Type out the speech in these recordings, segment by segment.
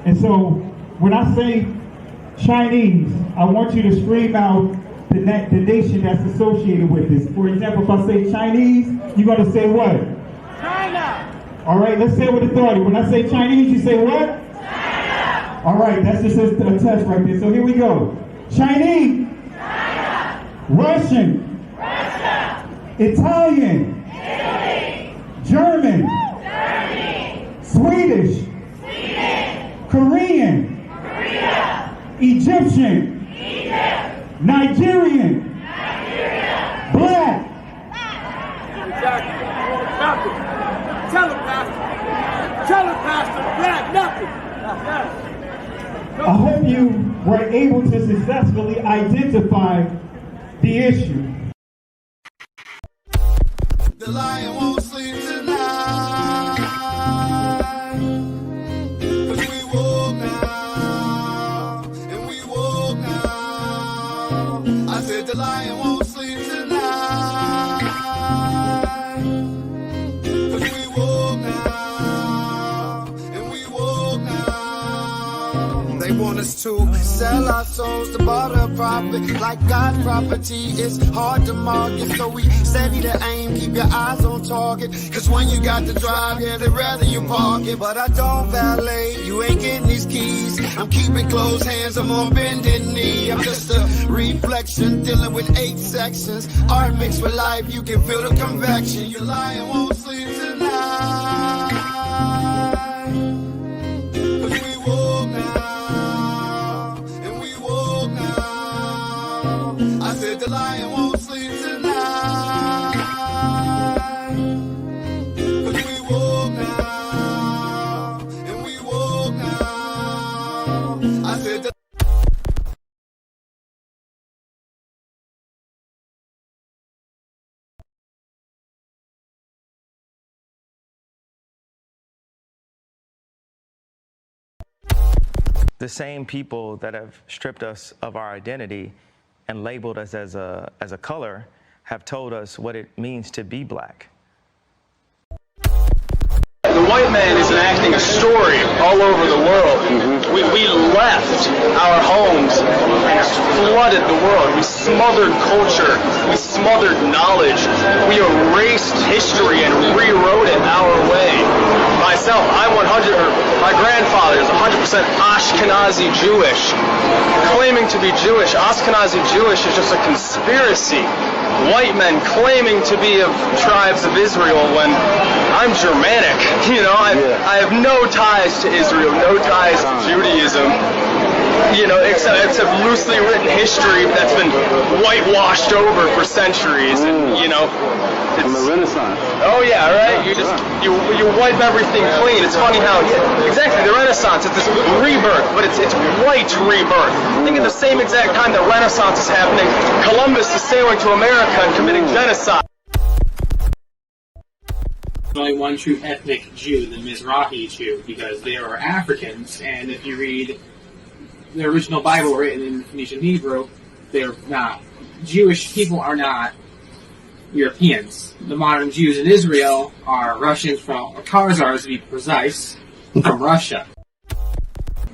And so when I say Chinese, I want you to scream out the nation that's associated with this. For example, if I say Chinese, you're going to say what? China. All right, let's say it with authority. When I say Chinese, you say what? China. All right, that's just a test right there. So here we go. Chinese. China. Russian. Russia. Italian. Italy. German. Germany. Swedish. Sweden. Korean. Korea. Egyptian. Egypt. Nigerian. Nigeria. Black. Exactly. Nothing. Tell him, Pastor. Tell him, Pastor. Black, nothing. I hope you were able to successfully identify the issue. The lion won't sleep tonight. 'Cause we woke now, and we woke now. I said the lion won't sleep tonight. 'Cause we woke now, and we woke now. They want us to sell our souls to barter profit. Like God's property, it's hard to market. So we steady to aim, keep your eyes on target. Cause when you got to drive, yeah, they'd rather you park it. But I don't valet, you ain't getting these keys. I'm keeping closed hands, I'm on bended knee. I'm just a reflection, dealing with 8 sections. Art mixed with life, you can feel the convection. Your lion won't sleep tonight. 'Cause we woke now, and we woke now. I said the lion won't sleep tonight. 'Cause we woke now, and we woke now. I said the The same people that have stripped us of our identity and labeled us as a color have told us what it means to be black. The white man is enacting a story all over the world. We left our homes and flooded the world. We smothered culture. We smothered knowledge. We erased history and rewrote it our way. Myself, my grandfather is 100% Ashkenazi Jewish. Claiming to be Jewish, Ashkenazi Jewish is just a conspiracy. White men claiming to be of tribes of Israel when I'm Germanic. You know, I have no ties to Israel, no ties to Judaism. You know, except loosely written history that's been whitewashed over for centuries. And, you know, from the Renaissance. Oh yeah, right. You wipe everything clean. It's funny how exactly the Renaissance. It's this rebirth, but it's white rebirth. I think at the same exact time that Renaissance is happening, Columbus is sailing to America and committing genocide. Only one true ethnic Jew, the Mizrahi Jew, because they are Africans, and if you read the original Bible written in Phoenician Hebrew, they're not. Jewish people are not Europeans. The modern Jews in Israel are Russians from Khazars, to be precise, from Russia.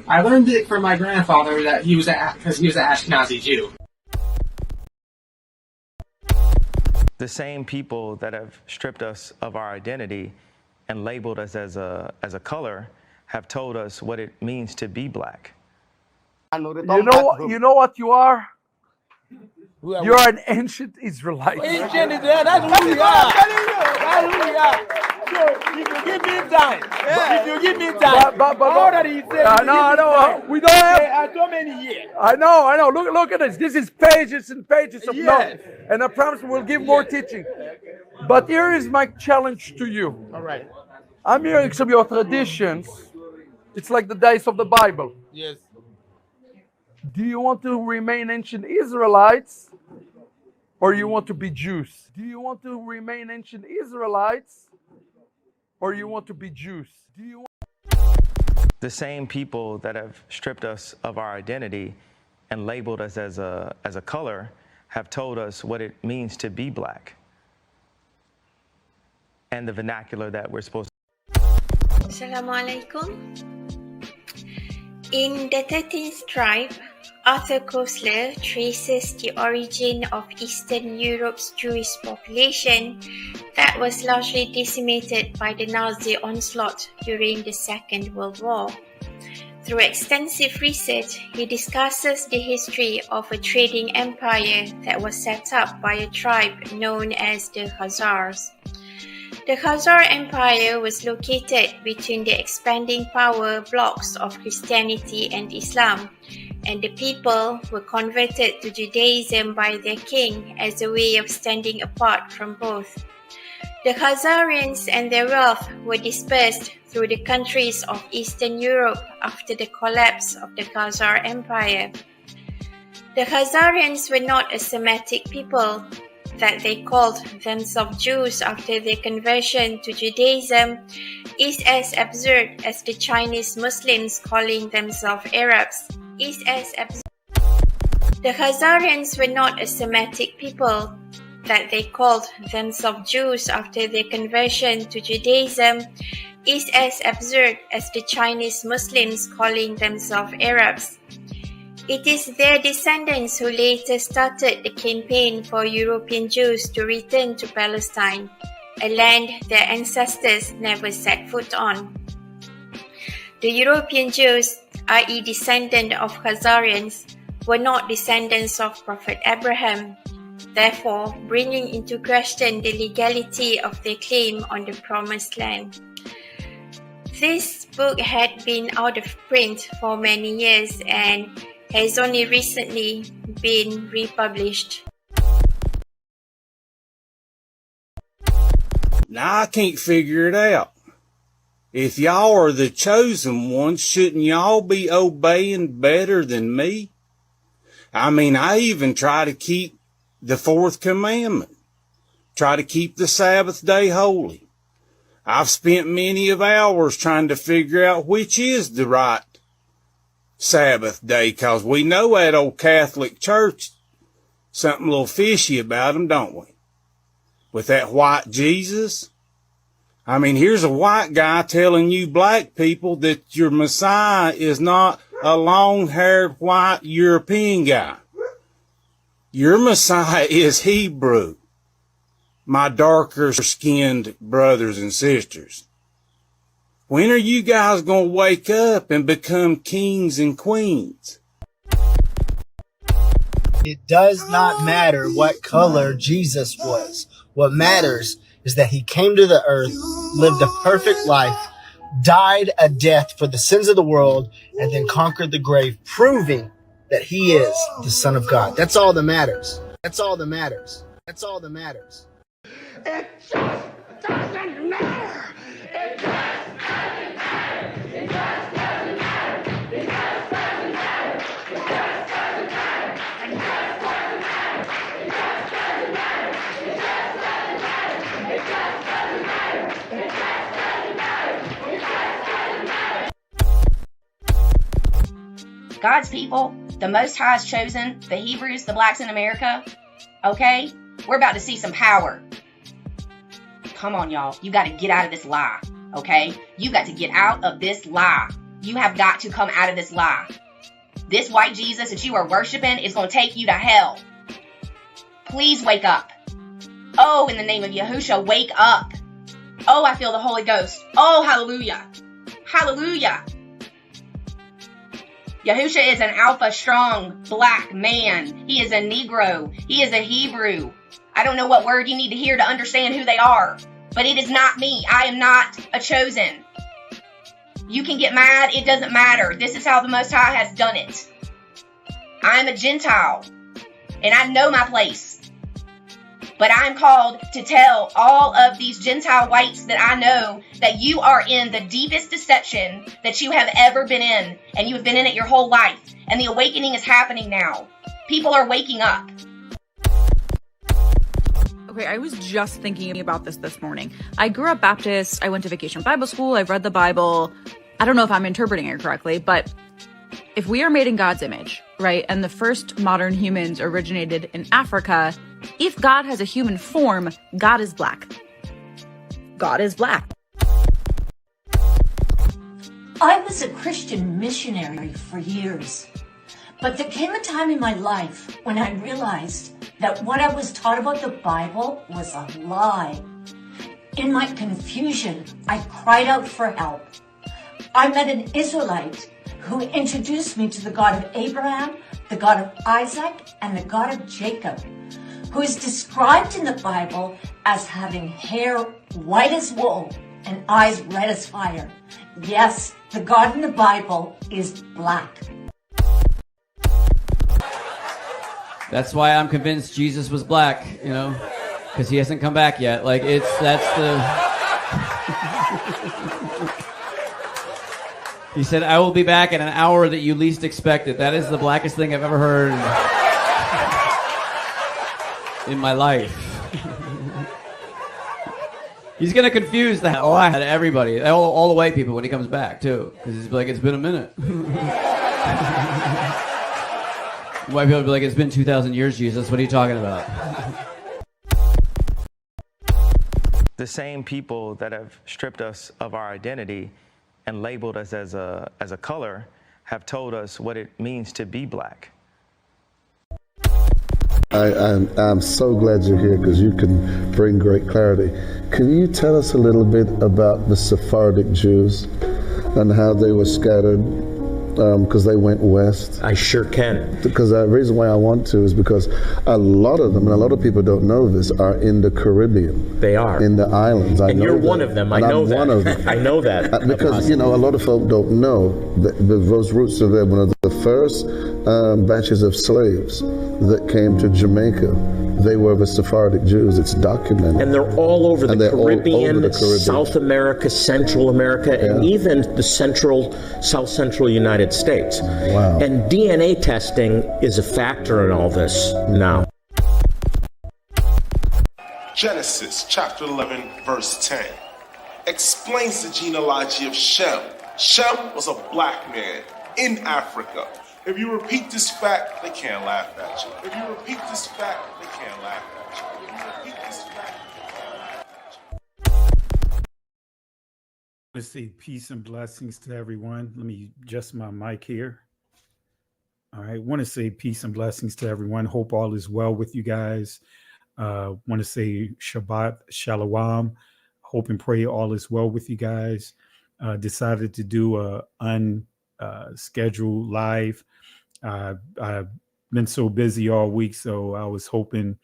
I learned it from my grandfather that he was because he was an Ashkenazi Jew. The same people that have stripped us of our identity and labeled us as a color have told us what it means to be black. You know what you are? You're an ancient Israelite. Ancient Israel, that's who we are. That's who we are. So, if you give me time, if you give me time, all that he said, I know. We don't have so many years. I know. Look at this. This is pages and pages of notes. And I promise we'll give more teaching. But here is my challenge to you. All right. I'm hearing some of your traditions. It's like the days of the Bible. Yes. Do you want to remain ancient Israelites, or you want to be Jews? Do you want to remain ancient Israelites, or you want to be Jews? The same people that have stripped us of our identity and labeled us as a color have told us what it means to be black and the vernacular that we're supposed to. Assalamu alaikum. In the 13th tribe, Arthur Koestler traces the origin of Eastern Europe's Jewish population that was largely decimated by the Nazi onslaught during the Second World War. Through extensive research, he discusses the history of a trading empire that was set up by a tribe known as the Khazars. The Khazar Empire was located between the expanding power blocks of Christianity and Islam, and the people were converted to Judaism by their king as a way of standing apart from both. The Khazarians and their wealth were dispersed through the countries of Eastern Europe after the collapse of the Khazar Empire. The Khazarians were not a Semitic people, that they called themselves Jews after their conversion to Judaism is as absurd as the Chinese Muslims calling themselves Arabs. The Khazarians were not a Semitic people, that they called themselves Jews after their conversion to Judaism is as absurd as the Chinese Muslims calling themselves Arabs. It is their descendants who later started the campaign for European Jews to return to Palestine, a land their ancestors never set foot on. The European Jews, i.e. descendants of Khazarians, were not descendants of Prophet Abraham, therefore bringing into question the legality of their claim on the Promised Land. This book had been out of print for many years and has only recently been republished. Now I can't figure it out. If y'all are the chosen ones, shouldn't y'all be obeying better than me? I mean, I even try to keep the fourth commandment. Try to keep the Sabbath day holy. I've spent many of hours trying to figure out which is the right Sabbath day, 'cause we know that old Catholic Church, something a little fishy about them, don't we? With that white Jesus. I mean, here's a white guy telling you black people that your Messiah is not a long-haired white European guy. Your Messiah is Hebrew, my darker-skinned brothers and sisters. When are you guys going to wake up and become kings and queens? It does not matter what color Jesus was. What matters is that he came to the earth, lived a perfect life, died a death for the sins of the world, and then conquered the grave, proving that he is the Son of God. That's all that matters. That's all that matters. That's all that matters. It just doesn't matter. It just doesn't matter. It just doesn't matter. It just doesn't matter. It just doesn't matter. It just doesn't matter. It just doesn't matter. It just doesn't matter. It just doesn't matter. It just doesn't matter. It just doesn't matter. God's people, the Most High has chosen the Hebrews, the blacks in America. Okay? We're about to see some power. Come on, y'all. You got to get out of this lie. Okay? You got to get out of this lie. You have got to come out of this lie. This white Jesus that you are worshiping is going to take you to hell. Please wake up. Oh, in the name of Yahushua, wake up. Oh, I feel the Holy Ghost. Oh, hallelujah. Hallelujah. Yahusha is an alpha strong black man. He is a Negro. He is a Hebrew. I don't know what word you need to hear to understand who they are, but it is not me. I am not a chosen. You can get mad. It doesn't matter. This is how the Most High has done it. I am a Gentile, and I know my place. But I'm called to tell all of these Gentile whites that I know that you are in the deepest deception that you have ever been in. And you have been in it your whole life. And the awakening is happening now. People are waking up. Okay, I was just thinking about this morning. I grew up Baptist. I went to Vacation Bible School. I've read the Bible. I don't know if I'm interpreting it correctly, but if we are made in God's image, right, and the first modern humans originated in Africa, if God has a human form, God is black. God is black. I was a Christian missionary for years, but there came a time in my life when I realized that what I was taught about the Bible was a lie. In my confusion, I cried out for help. I met an Israelite who introduced me to the God of Abraham, the God of Isaac, and the God of Jacob, who is described in the Bible as having hair white as wool and eyes red as fire. Yes, the God in the Bible is black. That's why I'm convinced Jesus was black, you know, because he hasn't come back yet. Like, that's the... He said, I will be back at an hour that you least expected. That is the blackest thing I've ever heard in my life. He's going to confuse the hell out of everybody, all the white people when he comes back, too. Because he's like, it's been a minute. White people will be like, it's been 2,000 years, Jesus. What are you talking about? The same people that have stripped us of our identity and labeled us as a color have told us what it means to be black. I'm so glad you're here because you can bring great clarity. Can you tell us a little bit about the Sephardic Jews and how they were scattered because they went west? I sure can. Because the reason why I want to is because a lot of them, and a lot of people don't know this, are in the Caribbean. They are. In the islands. And you're one of them. I know that. One of them. I know that. Because, you know, a lot of folk don't know that those roots are there. One of the first batches of slaves that came to Jamaica, they were the Sephardic Jews. It's documented. And they're all over the Caribbean, South America, Central America, and even the South Central United States. Wow. And DNA testing is a factor in all this now. Genesis chapter 11, verse 10 explains the genealogy of Shem. Shem was a black man in Africa. If you repeat this fact, they can't laugh at you. If you repeat this fact, they can't laugh at you. If you repeat this fact, they can't laugh at you. Let's say peace and blessings to everyone. Let me adjust my mic here. All right. Want to say peace and blessings to everyone. Hope all is well with you guys. Want to say Shabbat Shalom. Hope and pray all is well with you guys. Decided to do a unscheduled live. I've been so busy all week, so I was hoping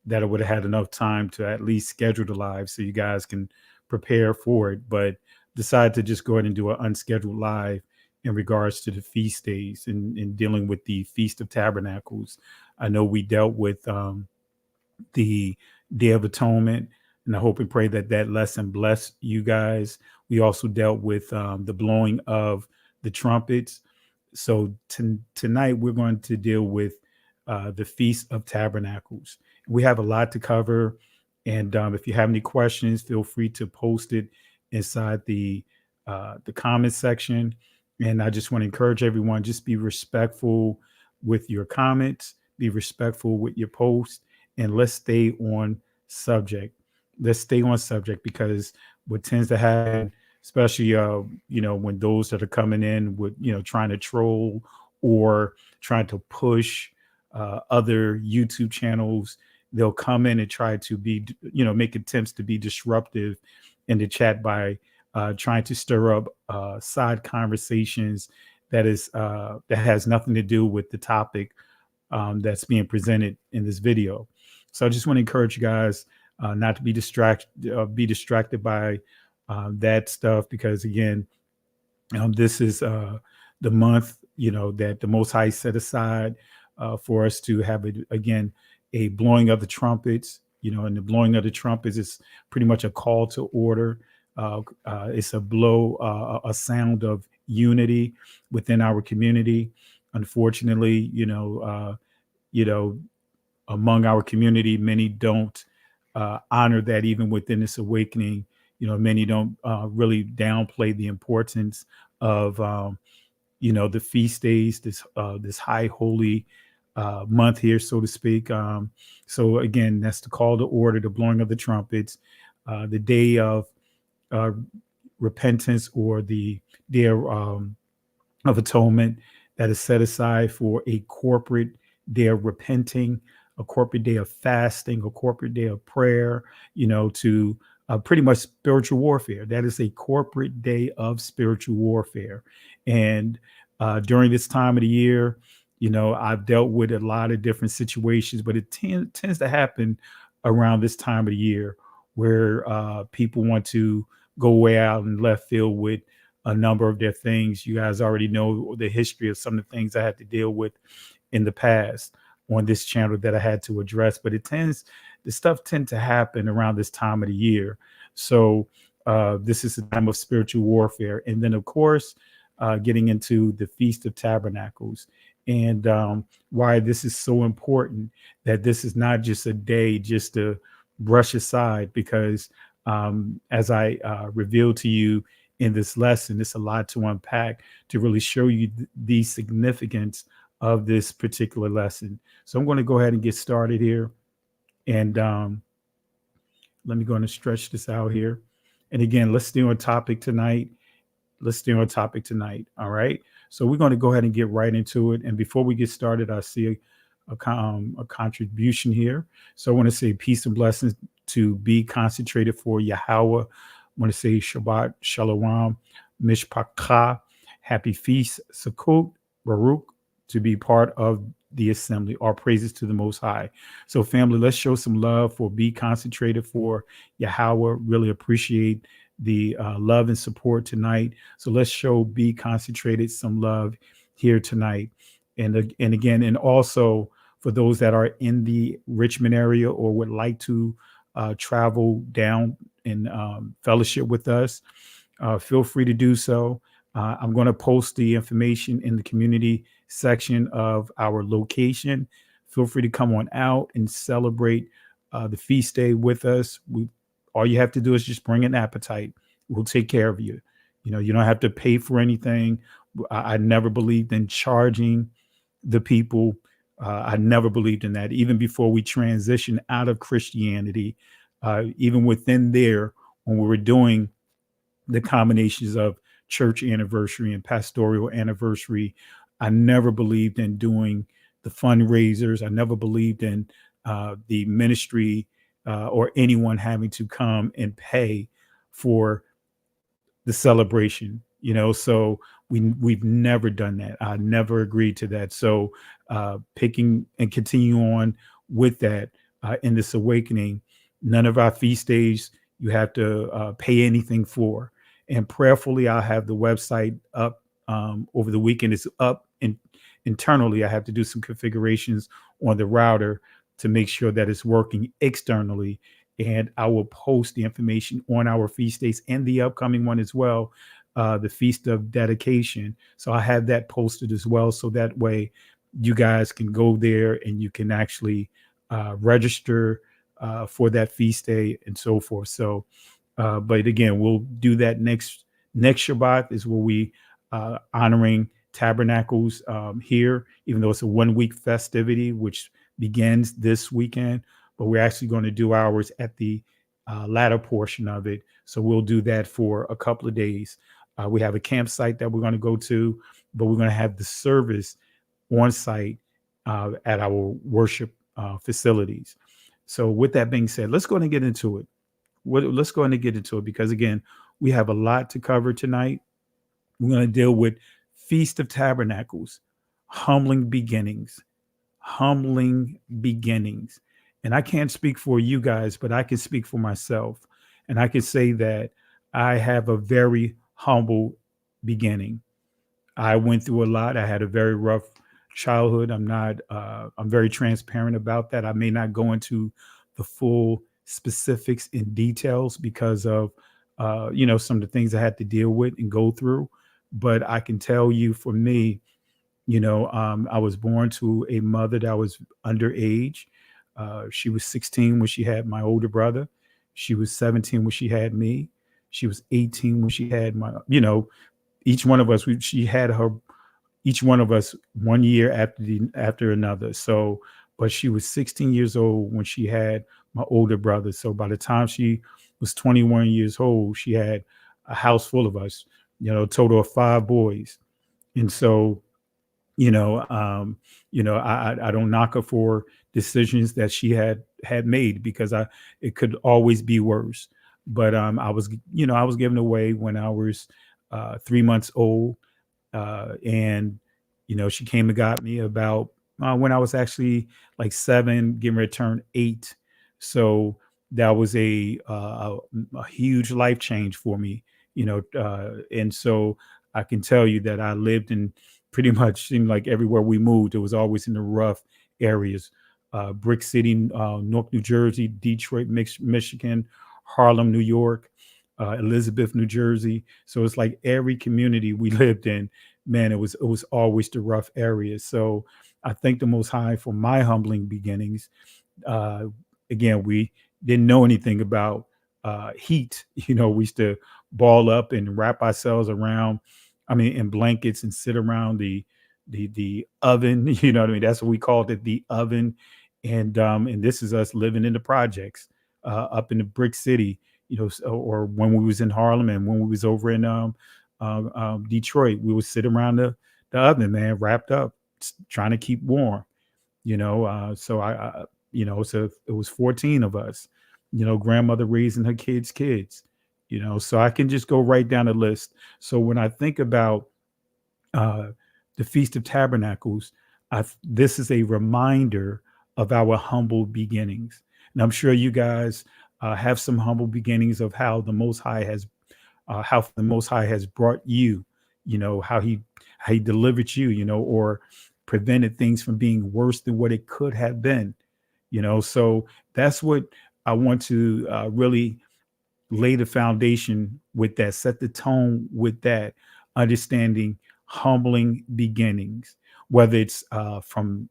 that I would have had enough time to at least schedule the live so you guys can prepare for it. But decided to just go ahead and do an unscheduled live in regards to the feast days and dealing with the Feast of Tabernacles. I know we dealt with the Day of Atonement, and I hope and pray that that lesson bless you guys. We also dealt with the blowing of the trumpets. So tonight we're going to deal with the Feast of Tabernacles. We have a lot to cover, and if you have any questions, feel free to post it inside the comment section. And I just want to encourage everyone, just be respectful with your comments, be respectful with your posts, and let's stay on subject. Let's stay on subject, because what tends to happen, especially, when those that are coming in with, trying to troll or trying to push other YouTube channels, they'll come in and try to be, make attempts to be disruptive in the chat by trying to stir up side conversations that has nothing to do with the topic that's being presented in this video. So I just want to encourage you guys not to be distracted by that stuff, because again, this is the month, that the Most High set aside for us to have a blowing of the trumpets, and the blowing of the trumpets is pretty much a call to order. It's a sound of unity within our community. Unfortunately, among our community, many don't honor that even within this awakening. Many don't really downplay the importance of, the feast days, this high holy month here, so to speak. So again, that's the call to order, the blowing of the trumpets, the day of repentance, or the Day of Atonement that is set aside for a corporate day of repenting, a corporate day of fasting, a corporate day of prayer, to pretty much spiritual warfare. That is a corporate day of spiritual warfare. And during this time of the year, I've dealt with a lot of different situations, but it tends to happen around this time of the year where people want to go way out in left field with a number of their things. You guys already know the history of some of the things I had to deal with in the past on this channel that I had to address, but the stuff tends to happen around this time of the year. So this is a time of spiritual warfare. And then, of course, getting into the Feast of Tabernacles, and why this is so important, that this is not just a day just to brush aside, because as I revealed to you in this lesson, it's a lot to unpack to really show you the significance of this particular lesson. So I'm going to go ahead and get started here. And let me go and stretch this out here. And again, let's stay on topic tonight. All right. So we're going to go ahead and get right into it. And before we get started, I see a contribution here. So I want to say peace and blessings to be concentrated for Yahweh. I want to say Shabbat Shalom, Mishpachah, happy feast, Sukkot, Baruch, to be part of the assembly. All praises to the Most High. So family, let's show some love for Be Concentrated for Yahweh. Really appreciate the love and support tonight. So let's show Be Concentrated some love here tonight. And again, and also for those that are in the Richmond area or would like to travel down and fellowship with us, feel free to do so. I'm going to post the information in the community section of our location. Feel free to come on out and celebrate the feast day with us. All you have to do is just bring an appetite. We'll take care of you. You don't have to pay for anything. I never believed in charging the people. I never believed in that. Even before we transitioned out of Christianity, even within there, when we were doing the combinations of church anniversary and pastoral anniversary, I never believed in doing the fundraisers. I never believed in the ministry or anyone having to come and pay for the celebration, so we've never done that. I never agreed to that. So picking and continue on with that in this awakening, none of our feast days you have to pay anything for. And prayerfully, I'll have the website up over the weekend. It's up internally. I have to do some configurations on the router to make sure that it's working externally. And I will post the information on our feast days and the upcoming one as well, the Feast of Dedication. So I have that posted as well. So that way you guys can go there and you can actually register for that feast day and so forth. So, but again, we'll do that next Shabbat is where we honoring Tabernacles here, even though it's a 1 week festivity, which begins this weekend. But we're actually going to do ours at the latter portion of it. So we'll do that for a couple of days. We have a campsite that we're going to go to, but we're going to have the service on site at our worship facilities. So with that being said, let's go ahead and get into it. Let's go ahead and get into it because, again, we have a lot to cover tonight. We're going to deal with Feast of Tabernacles, humbling beginnings. And I can't speak for you guys, but I can speak for myself. And I can say that I have a very humble beginning. I went through a lot. I had a very rough childhood. I'm very transparent about that. I may not go into the full specifics and details because of, some of the things I had to deal with and go through. But I can tell you for me, I was born to a mother that was underage. She was 16 when she had my older brother. She was 17 when she had me. She was 18 when she had each one of us. She had each one of us 1 year after another. So, but she was 16 years old when she had my older brother. So by the time she was 21 years old, she had a house full of us, a total of 5 boys. And so, I don't knock her for decisions that she had made, because it could always be worse. But I was given away when I was 3 months old, and she came and got me about when I was actually like 7, getting ready to turn 8. So that was a huge life change for me, and so I can tell you that I lived in pretty much seemed like everywhere we moved, it was always in the rough areas. Brick City, Newark, New Jersey; Detroit, Michigan; Harlem, New York; Elizabeth, New Jersey. So it's like every community we lived in, man, it was always the rough areas. So I thank the Most High for my humbling beginnings. Uh, Again, we didn't know anything about heat. We used to ball up and wrap ourselves around, in blankets, and sit around the oven. You know what I mean? That's what we called it, the oven. And this is us living in the projects, up in the brick city, or when we was in Harlem, and when we was over in Detroit, we would sit around the oven, man, wrapped up, trying to keep warm. So so it was 14 of us, grandmother raising her kids, so I can just go right down the list. So when I think about uh, the Feast of Tabernacles, this is a reminder of our humble beginnings. And I'm sure you guys have some humble beginnings of how the Most High has brought you, how he delivered you, or prevented things from being worse than what it could have been. So that's what I want to really lay the foundation with, that set the tone with, that understanding humbling beginnings, whether it's from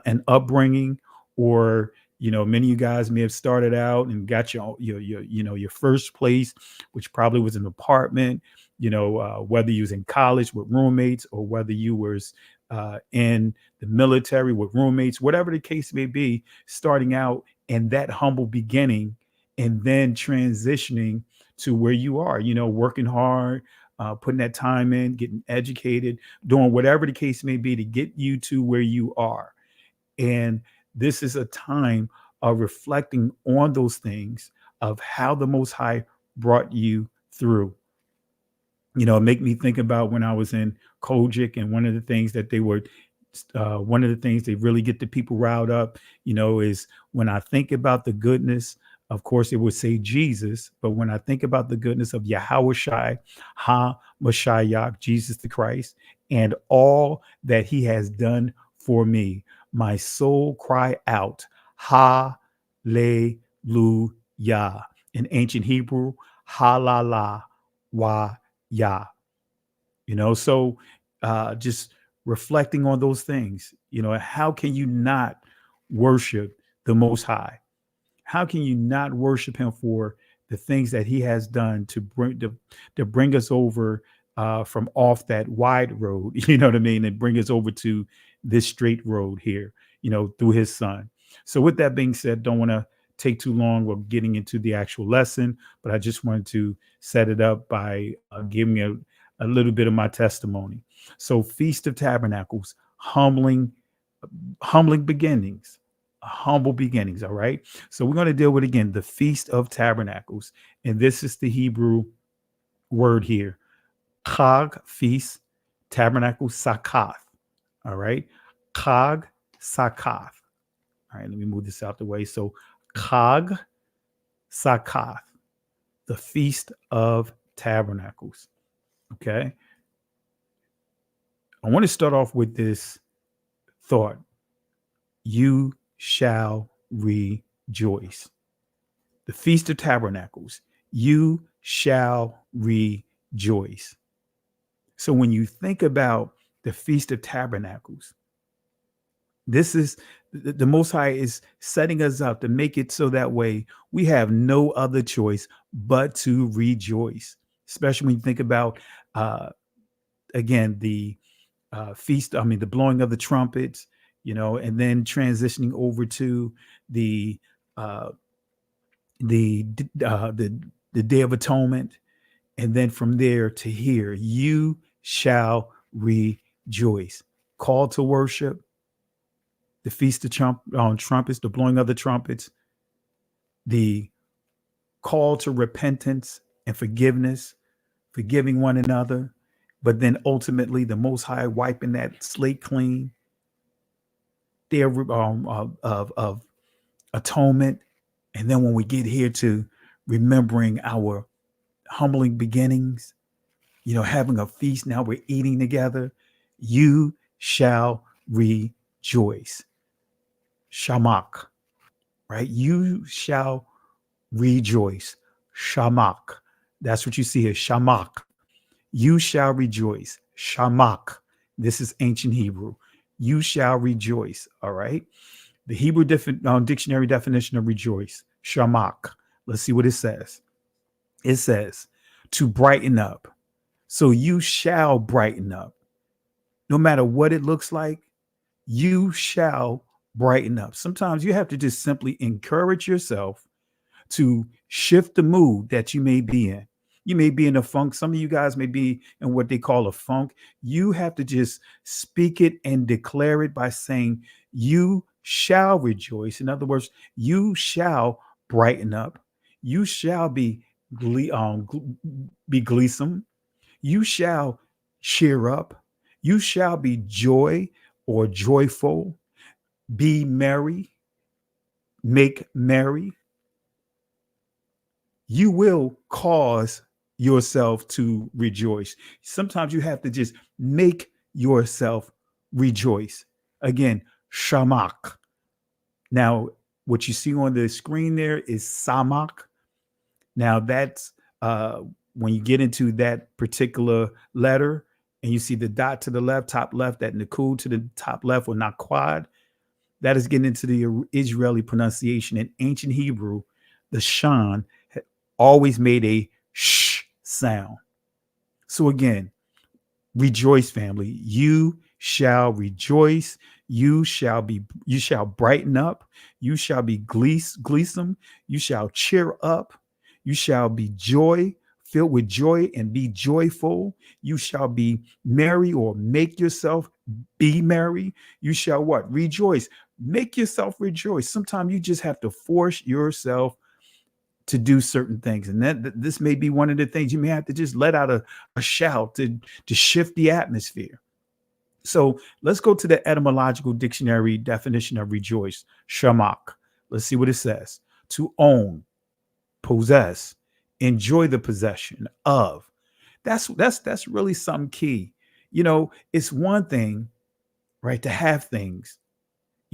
an upbringing, or many of you guys may have started out and got your first place, which probably was an apartment, whether you was in college with roommates, or whether you was in the military with roommates, whatever the case may be, starting out in that humble beginning, and then transitioning to where you are, working hard, putting that time in, getting educated, doing whatever the case may be to get you to where you are. And this is a time of reflecting on those things, of how the Most High brought you through. It make me think about when I was in Kojic, and one of the things they really get the people riled up, is when I think about the goodness. Of course, it would say Jesus, but when I think about the goodness of Yahushai HaMashiach, Jesus the Christ, and all that he has done for me, my soul cry out, Hallelujah. In ancient Hebrew, Halala wa ya. So just reflecting on those things, how can you not worship the Most High? How can you not worship him for the things that he has done to bring us over from off that wide road, you know what I mean, and bring us over to this straight road here, through his son. So with that being said, don't want to take too long. We're getting into the actual lesson, but I just wanted to set it up by giving a little bit of my testimony. So Feast of Tabernacles, humbling beginnings, humble beginnings. All right. So we're going to deal with, again, the Feast of Tabernacles. And this is the Hebrew word here. Chag, feast; tabernacle, sakath. All right. Chag, sakath. All right. Let me move this out the way. So Chag, sakath, the Feast of Tabernacles. Okay. I want to start off with this thought. You shall rejoice. The Feast of Tabernacles. You shall rejoice. So when you think about the Feast of Tabernacles, this is the Most High is setting us up to make it so that way we have no other choice but to rejoice. Especially when you think about, again, the feast, the blowing of the trumpets, and then transitioning over to the Day of Atonement, And then from there to here, you shall rejoice. Call to worship, the feast of trumpets, the blowing of the trumpets, the call to repentance and forgiveness, forgiving one another, but then ultimately the Most High wiping that slate clean, there of atonement. And then when we get here to remembering our humbling beginnings, having a feast, now we're eating together, you shall rejoice. Shamak, right? You shall rejoice. Shamak. That's what you see here. Shamak. You shall rejoice. Shamak. This is ancient Hebrew. You shall rejoice. All right. The Hebrew dictionary definition of rejoice. Shamak. Let's see what it says. It says to brighten up. So you shall brighten up. No matter what it looks like, you shall brighten up. Sometimes you have to just simply encourage yourself to shift the mood that you may be in. You may be in a funk. Some of you guys may be in what they call a funk. You have to just speak it and declare it by saying, you shall rejoice. In other words, you shall brighten up. You shall be gleesome. You shall cheer up. You shall be joy or joyful. Be merry. Make merry. You will cause yourself to rejoice. Sometimes you have to just make yourself rejoice. Again, shamak. Now, what you see on the screen there is samak. Now, that's when you get into that particular letter and you see the dot to the left, top left, that nakud to the top left, or naquad, that is getting into the Israeli pronunciation. In ancient Hebrew, the shan always made a sh sound. So again, rejoice, family. You shall rejoice. You shall brighten up. You shall be gleesome. You shall cheer up. You shall be filled with joy and be joyful. You shall be merry, or make yourself be merry. You shall what? Rejoice. Make yourself rejoice. Sometimes you just have to force yourself to do certain things. And this may be one of the things you may have to just let out a shout to shift the atmosphere. So let's go to the etymological dictionary definition of rejoice. Shamak. Let's see what it says. To own, possess, enjoy the possession of. That's really something key. It's one thing, right, to have things.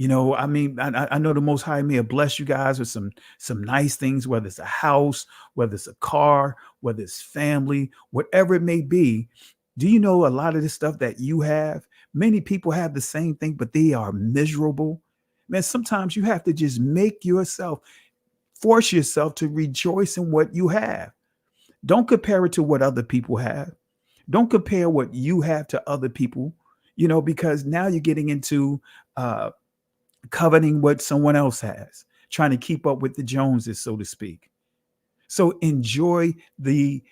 I mean, I know the Most High may have blessed you guys with some nice things, whether it's a house, whether it's a car, whether it's family, whatever it may be. Do you know a lot of the stuff that you have? Many people have the same thing, but they are miserable. Man, sometimes you have to just force yourself to rejoice in what you have. Don't compare it to what other people have. Don't compare what you have to other people, because now you're getting into coveting what someone else has, trying to keep up with the Joneses, so to speak. So enjoy the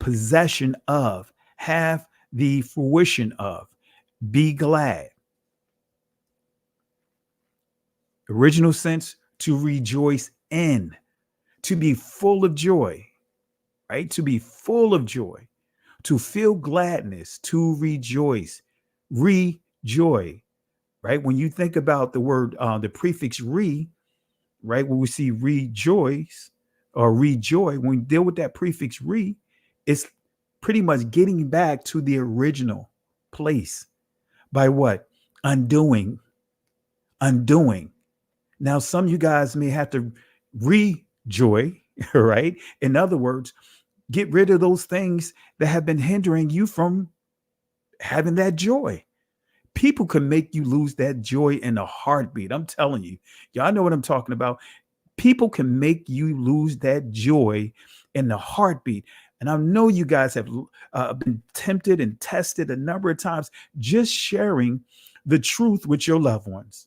possession of, have the fruition of, be glad. Original sense, to rejoice in, to be full of joy, right? To be full of joy, to feel gladness, to rejoice, rejoy. Right? When you think about the word, the prefix re, right? When we see rejoice or rejoy, when we deal with that prefix re, it's pretty much getting back to the original place by what? Undoing. Now, some of you guys may have to rejoy, right? In other words, get rid of those things that have been hindering you from having that joy. People can make you lose that joy in a heartbeat. I'm telling you, y'all know what I'm talking about. People can make you lose that joy in a heartbeat. And I know you guys have been tempted and tested a number of times just sharing the truth with your loved ones.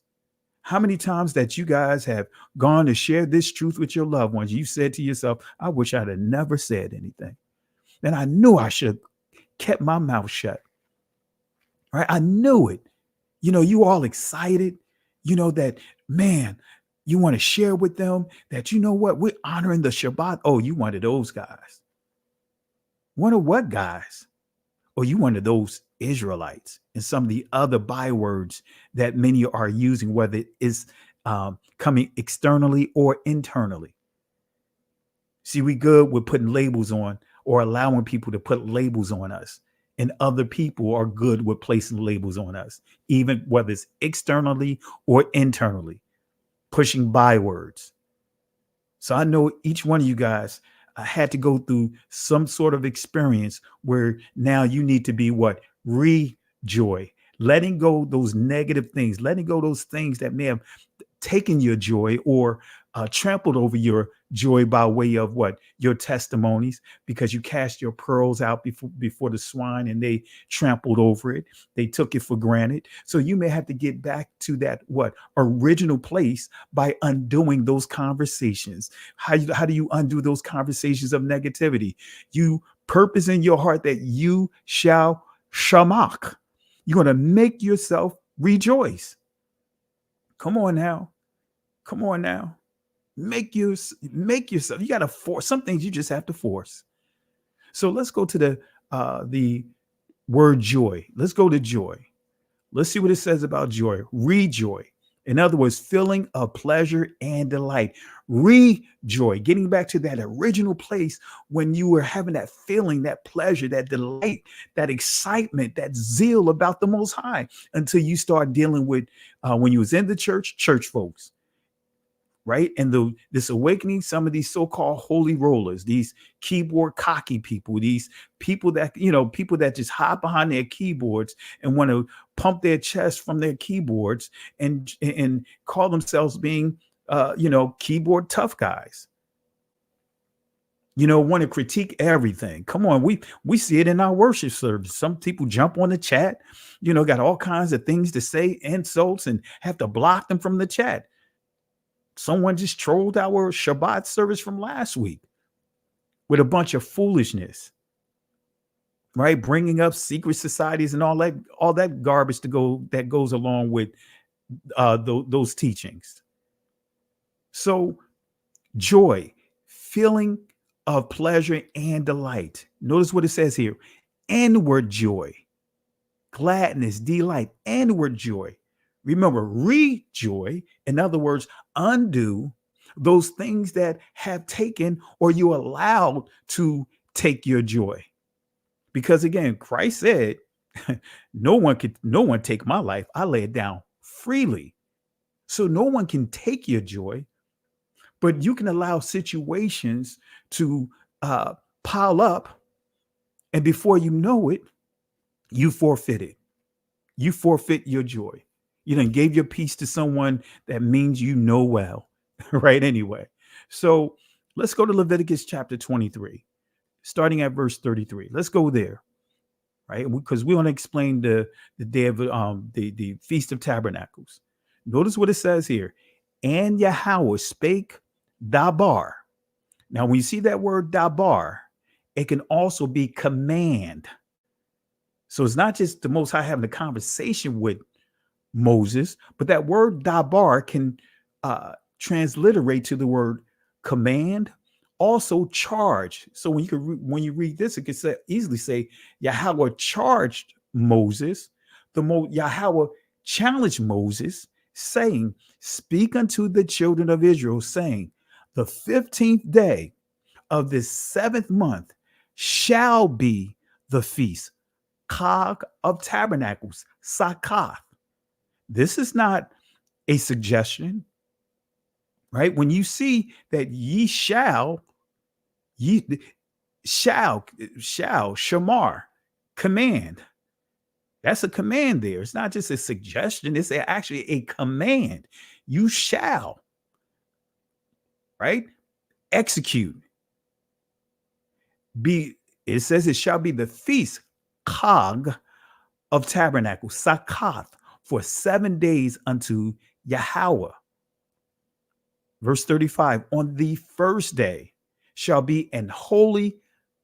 How many times that you guys have gone to share this truth with your loved ones, you said to yourself, I wish I'd have never said anything. then I knew I should have kept my mouth shut. Right? I knew it. You all excited, that, man, you want to share with them that, what, we're honoring the Shabbat. Oh, you one of those guys. One of what guys? Or you one of those Israelites, and some of the other bywords that many are using, whether it's coming externally or internally. See, we good with putting labels on, or allowing people to put labels on us. And other people are good with placing labels on us, even whether it's externally or internally, pushing bywords. So I know each one of you guys had to go through some sort of experience where now you need to be what? Rejoy, letting go those negative things, letting go those things that may have taken your joy or trampled over your joy by way of what? Your testimonies, because you cast your pearls out before the swine and they trampled over it. They took it for granted. So you may have to get back to that what? Original place by undoing those conversations. How do you undo those conversations of negativity? You purpose in your heart that you shall shamak. You're going to make yourself rejoice. Come on now. Come on now. Make yourself. You got to force some things. You just have to force. So let's go to the word joy. Let's go to joy. Let's see what it says about joy. Rejoy. In other words, feeling of pleasure and delight. Rejoy. Getting back to that original place when you were having that feeling, that pleasure, that delight, that excitement, that zeal about the Most High, until you start dealing with when you was in the church folks. Right. And this awakening, some of these so-called holy rollers, these keyboard cocky people, these people that, people that just hide behind their keyboards and want to pump their chest from their keyboards and call themselves being, keyboard tough guys. Want to critique everything. Come on. We see it in our worship service. Some people jump on the chat, got all kinds of things to say, insults, and have to block them from the chat. Someone just trolled our Shabbat service from last week with a bunch of foolishness, right? Bringing up secret societies and all that garbage that goes along with those teachings. So joy, feeling of pleasure and delight. Notice what it says here: inward joy, gladness, delight, inward joy. Remember, rejoy, in other words, undo those things that have taken or you allowed to take your joy. Because again, Christ said, no one take my life. I lay it down freely. So no one can take your joy, but you can allow situations to pile up. And before you know it, you forfeit it. You forfeit your joy. You done gave your peace to someone that means well, right? Anyway, so let's go to Leviticus chapter 23, starting at verse 33. Let's go there, right? Because we want to explain the day of the Feast of Tabernacles. Notice what it says here: and Yahweh spake dabar. Now, when you see that word dabar, it can also be command. So it's not just the Most High having a conversation with Moses, but that word dabar can transliterate to the word command, also charge. So when you read this, it can easily say Yahweh charged Moses. Yahweh challenged Moses, saying, "Speak unto the children of Israel, saying, the 15th day of this 7th month shall be the feast, Chag of Tabernacles, Sakath." This is not a suggestion, right? When you see that ye shall, shamar, command. That's a command there. It's not just a suggestion. It's actually a command. You shall, right? Execute. It says it shall be the feast, Chag of Tabernacle, Sakath, for 7 days unto Yahweh. Verse 35, on the first day shall be an holy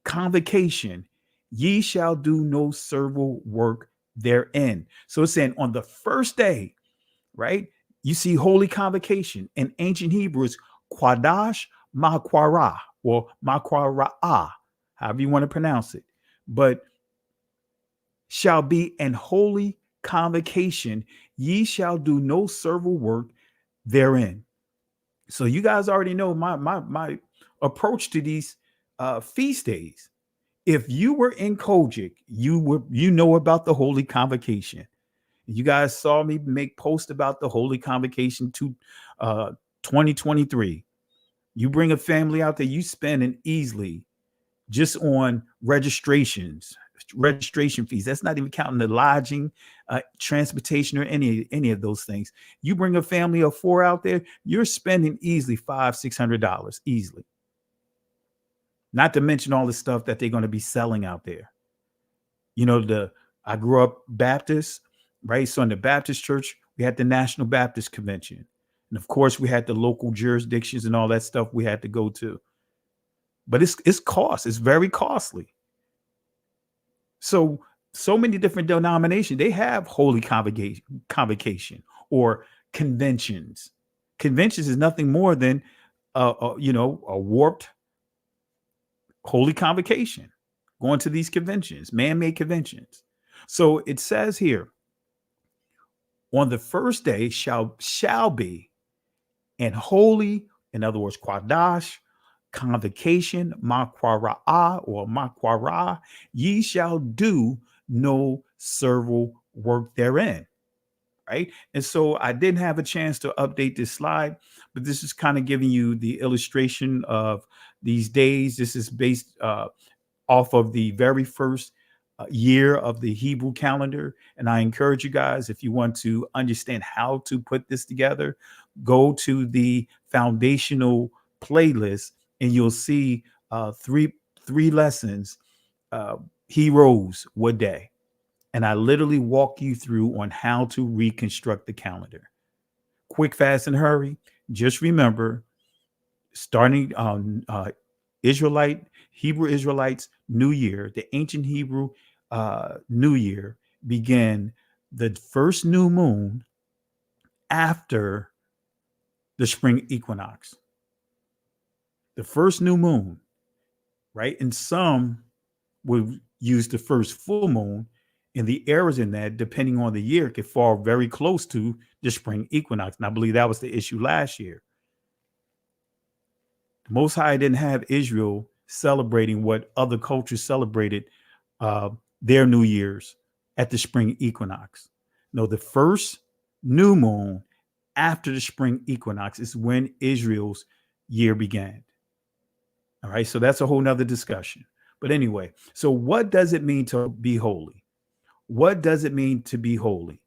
convocation, ye shall do no servile work therein. So it's saying on the first day, right? You see holy convocation in ancient Hebrew is Quadash Makwara or Makwara'a, however you want to pronounce it. But shall be an holy convocation, ye shall do no servile work therein. So you guys already know my approach to these feast days. If you were in Kojic, you know about the holy convocation. You guys saw me make posts about the holy convocation to 2023. You bring a family out there, you spend an easily just on registration fees. That's not even counting the lodging, transportation, or any of those things. You bring a family of 4 out there, you're spending easily $500-$600 easily. Not to mention all the stuff that they're going to be selling out there. You know, I grew up Baptist, right? So in the Baptist church, we had the National Baptist Convention. And of course, we had the local jurisdictions and all that stuff we had to go to. But it's cost. It's very costly. So many different denominations, they have holy convocation or conventions. Conventions is nothing more than a warped holy convocation, going to these conventions, man-made conventions. So it says here, on the first day shall be an holy, in other words, Quadash, convocation, Makwara'a or Makwara, ye shall do no servile work therein. Right. And so I didn't have a chance to update this slide, but this is kind of giving you the illustration of these days. This is based off of the very first year of the Hebrew calendar. And I encourage you guys, if you want to understand how to put this together, go to the foundational playlist and you'll see three lessons. He rose what day? And I literally walk you through on how to reconstruct the calendar. Quick, fast, and hurry. Just remember, starting on Hebrew Israelites New Year, the ancient Hebrew New Year began the first new moon after the spring equinox. The first new moon, right? And some would use the first full moon, and the errors in that, depending on the year, could fall very close to the spring equinox. And I believe that was the issue last year. The Most High didn't have Israel celebrating what other cultures celebrated their New Year's at the spring equinox. No, the first new moon after the spring equinox is when Israel's year began. All right, so that's a whole nother discussion. But anyway, so what does it mean to be holy? What does it mean to be holy?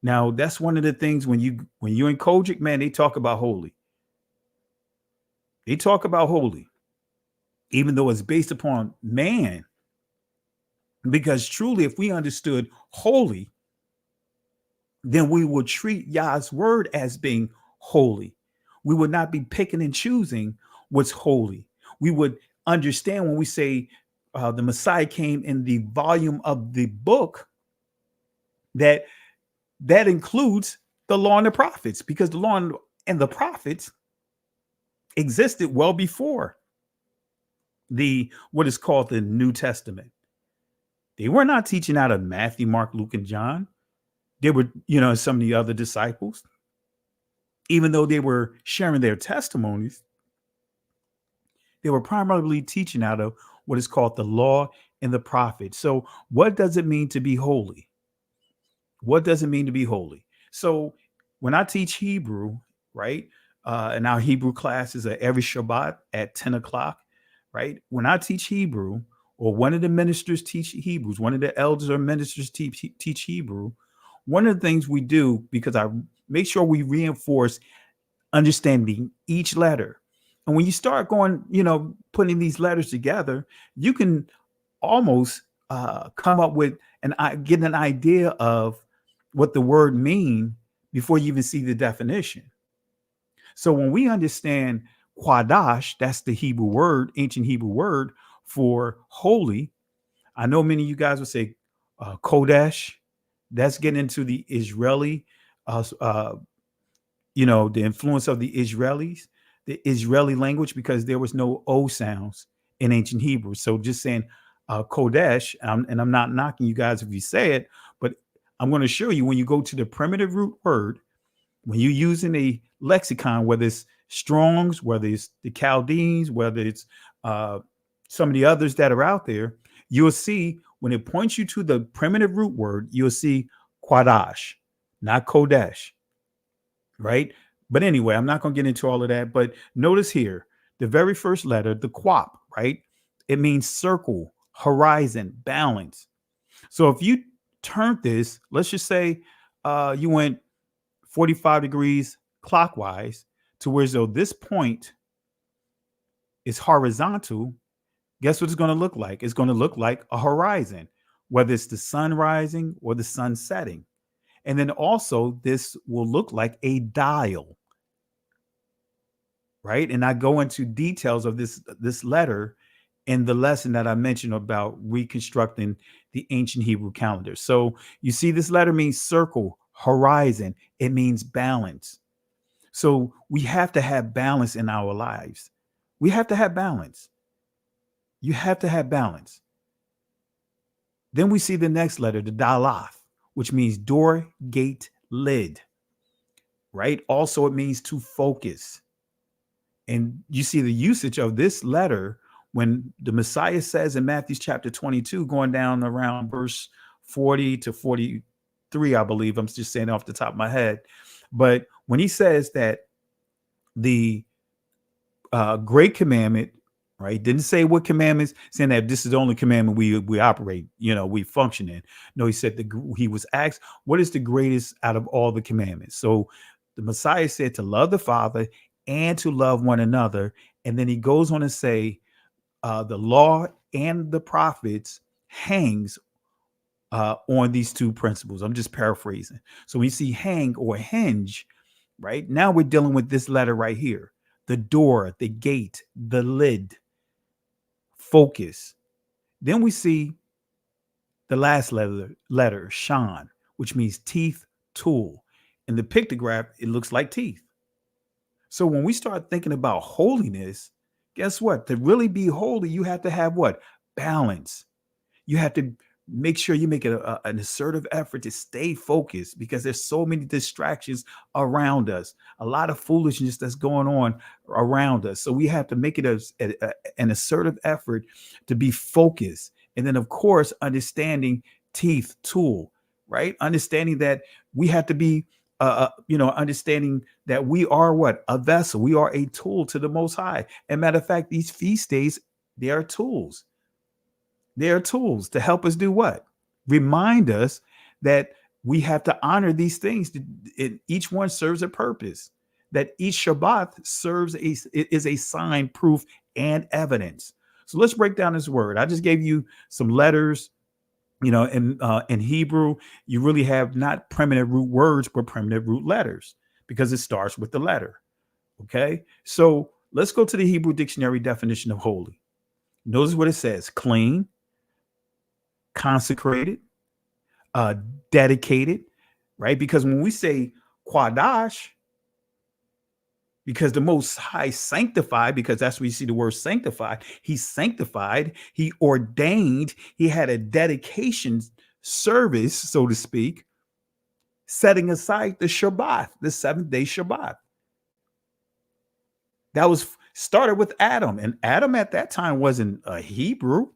Now, that's one of the things when you're in Kojic, man, they talk about holy. They talk about holy, even though it's based upon man. Because truly, if we understood holy, then we would treat Yah's word as being holy. We would not be picking and choosing what's holy. We would understand when we say the Messiah came in the volume of the book, that includes the law and the prophets, because the law and the prophets existed well before what is called the New Testament. They were not teaching out of Matthew, Mark, Luke, and John. They were, some of the other disciples, even though they were sharing their testimonies, they were primarily teaching out of what is called the law and the prophets. So what does it mean to be holy? What does it mean to be holy? So when I teach Hebrew, right, and our Hebrew classes are every Shabbat at 10 o'clock, right? When I teach Hebrew, or one of the ministers teach Hebrews, one of the elders or ministers teach Hebrew, one of the things we do, because I make sure we reinforce understanding each letter. And when you start going, putting these letters together, you can almost come up with get an idea of what the word mean before you even see the definition. So when we understand Quadash, that's the Hebrew word, ancient Hebrew word for holy, I know many of you guys would say Kodesh. That's getting into the Israeli, the influence of the Israeli language, because there was no O sounds in ancient Hebrew. So just saying Kodesh, and I'm not knocking you guys if you say it, but I'm going to show you when you go to the primitive root word, when you're using a lexicon, whether it's Strong's, whether it's the Chaldeans, whether it's some of the others that are out there, you'll see when it points you to the primitive root word, you'll see Quadash, not Kodesh, right? But anyway, I'm not going to get into all of that. But notice here, the very first letter, the quap, right? It means circle, horizon, balance. So if you turn this, let's just say you went 45 degrees clockwise to where though this point is horizontal, guess what it's going to look like? It's going to look like a horizon, whether it's the sun rising or the sun setting. And then also this will look like a dial, right? And I go into details of this letter in the lesson that I mentioned about reconstructing the ancient Hebrew calendar. So you see this letter means circle, horizon. It means balance. So we have to have balance in our lives. We have to have balance. You have to have balance. Then we see the next letter, the Dalath, which means door, gate, lid, right? Also, it means to focus. And you see the usage of this letter when the Messiah says in Matthew chapter 22, going down around verse 40 to 43, I believe. I'm just saying off the top of my head. But when he says that the great commandment, right? Didn't say what commandments, saying that this is the only commandment we operate, we function in. No, he said he was asked, what is the greatest out of all the commandments? So the Messiah said to love the Father and to love one another. And then he goes on to say the law and the prophets hangs on these two principles. I'm just paraphrasing. So when you see hang or hinge, right? Now we're dealing with this letter right here. The door, the gate, the lid, focus. Then we see the last letter, Shan, which means teeth, tool. In the pictograph, it looks like teeth. So when we start thinking about holiness, guess what? To really be holy, you have to have what? Balance. You have to make sure you make it an assertive effort to stay focused, because there's so many distractions around us, a lot of foolishness that's going on around us. So we have to make it an assertive effort to be focused. And then, of course, understanding teeth, tool, right? Understanding that we have to be, understanding that we are what? A vessel. We are a tool to the Most High. And matter of fact, these feast days, they are tools. They are tools to help us do what? Remind us that we have to honor these things. Each one serves a purpose. That each Shabbat is a sign, proof, and evidence. So let's break down this word. I just gave you some letters. In Hebrew, you really have not primitive root words, but primitive root letters, because it starts with the letter. Okay. So let's go to the Hebrew dictionary definition of holy. Notice what it says: clean, consecrated, dedicated, right? Because when we say Quadash, because the Most High sanctified, because that's where you see the word sanctified. He sanctified, he ordained, he had a dedication service, so to speak, setting aside the Shabbat, the 7th-day Shabbat. That was started with Adam, and Adam at that time wasn't a Hebrew.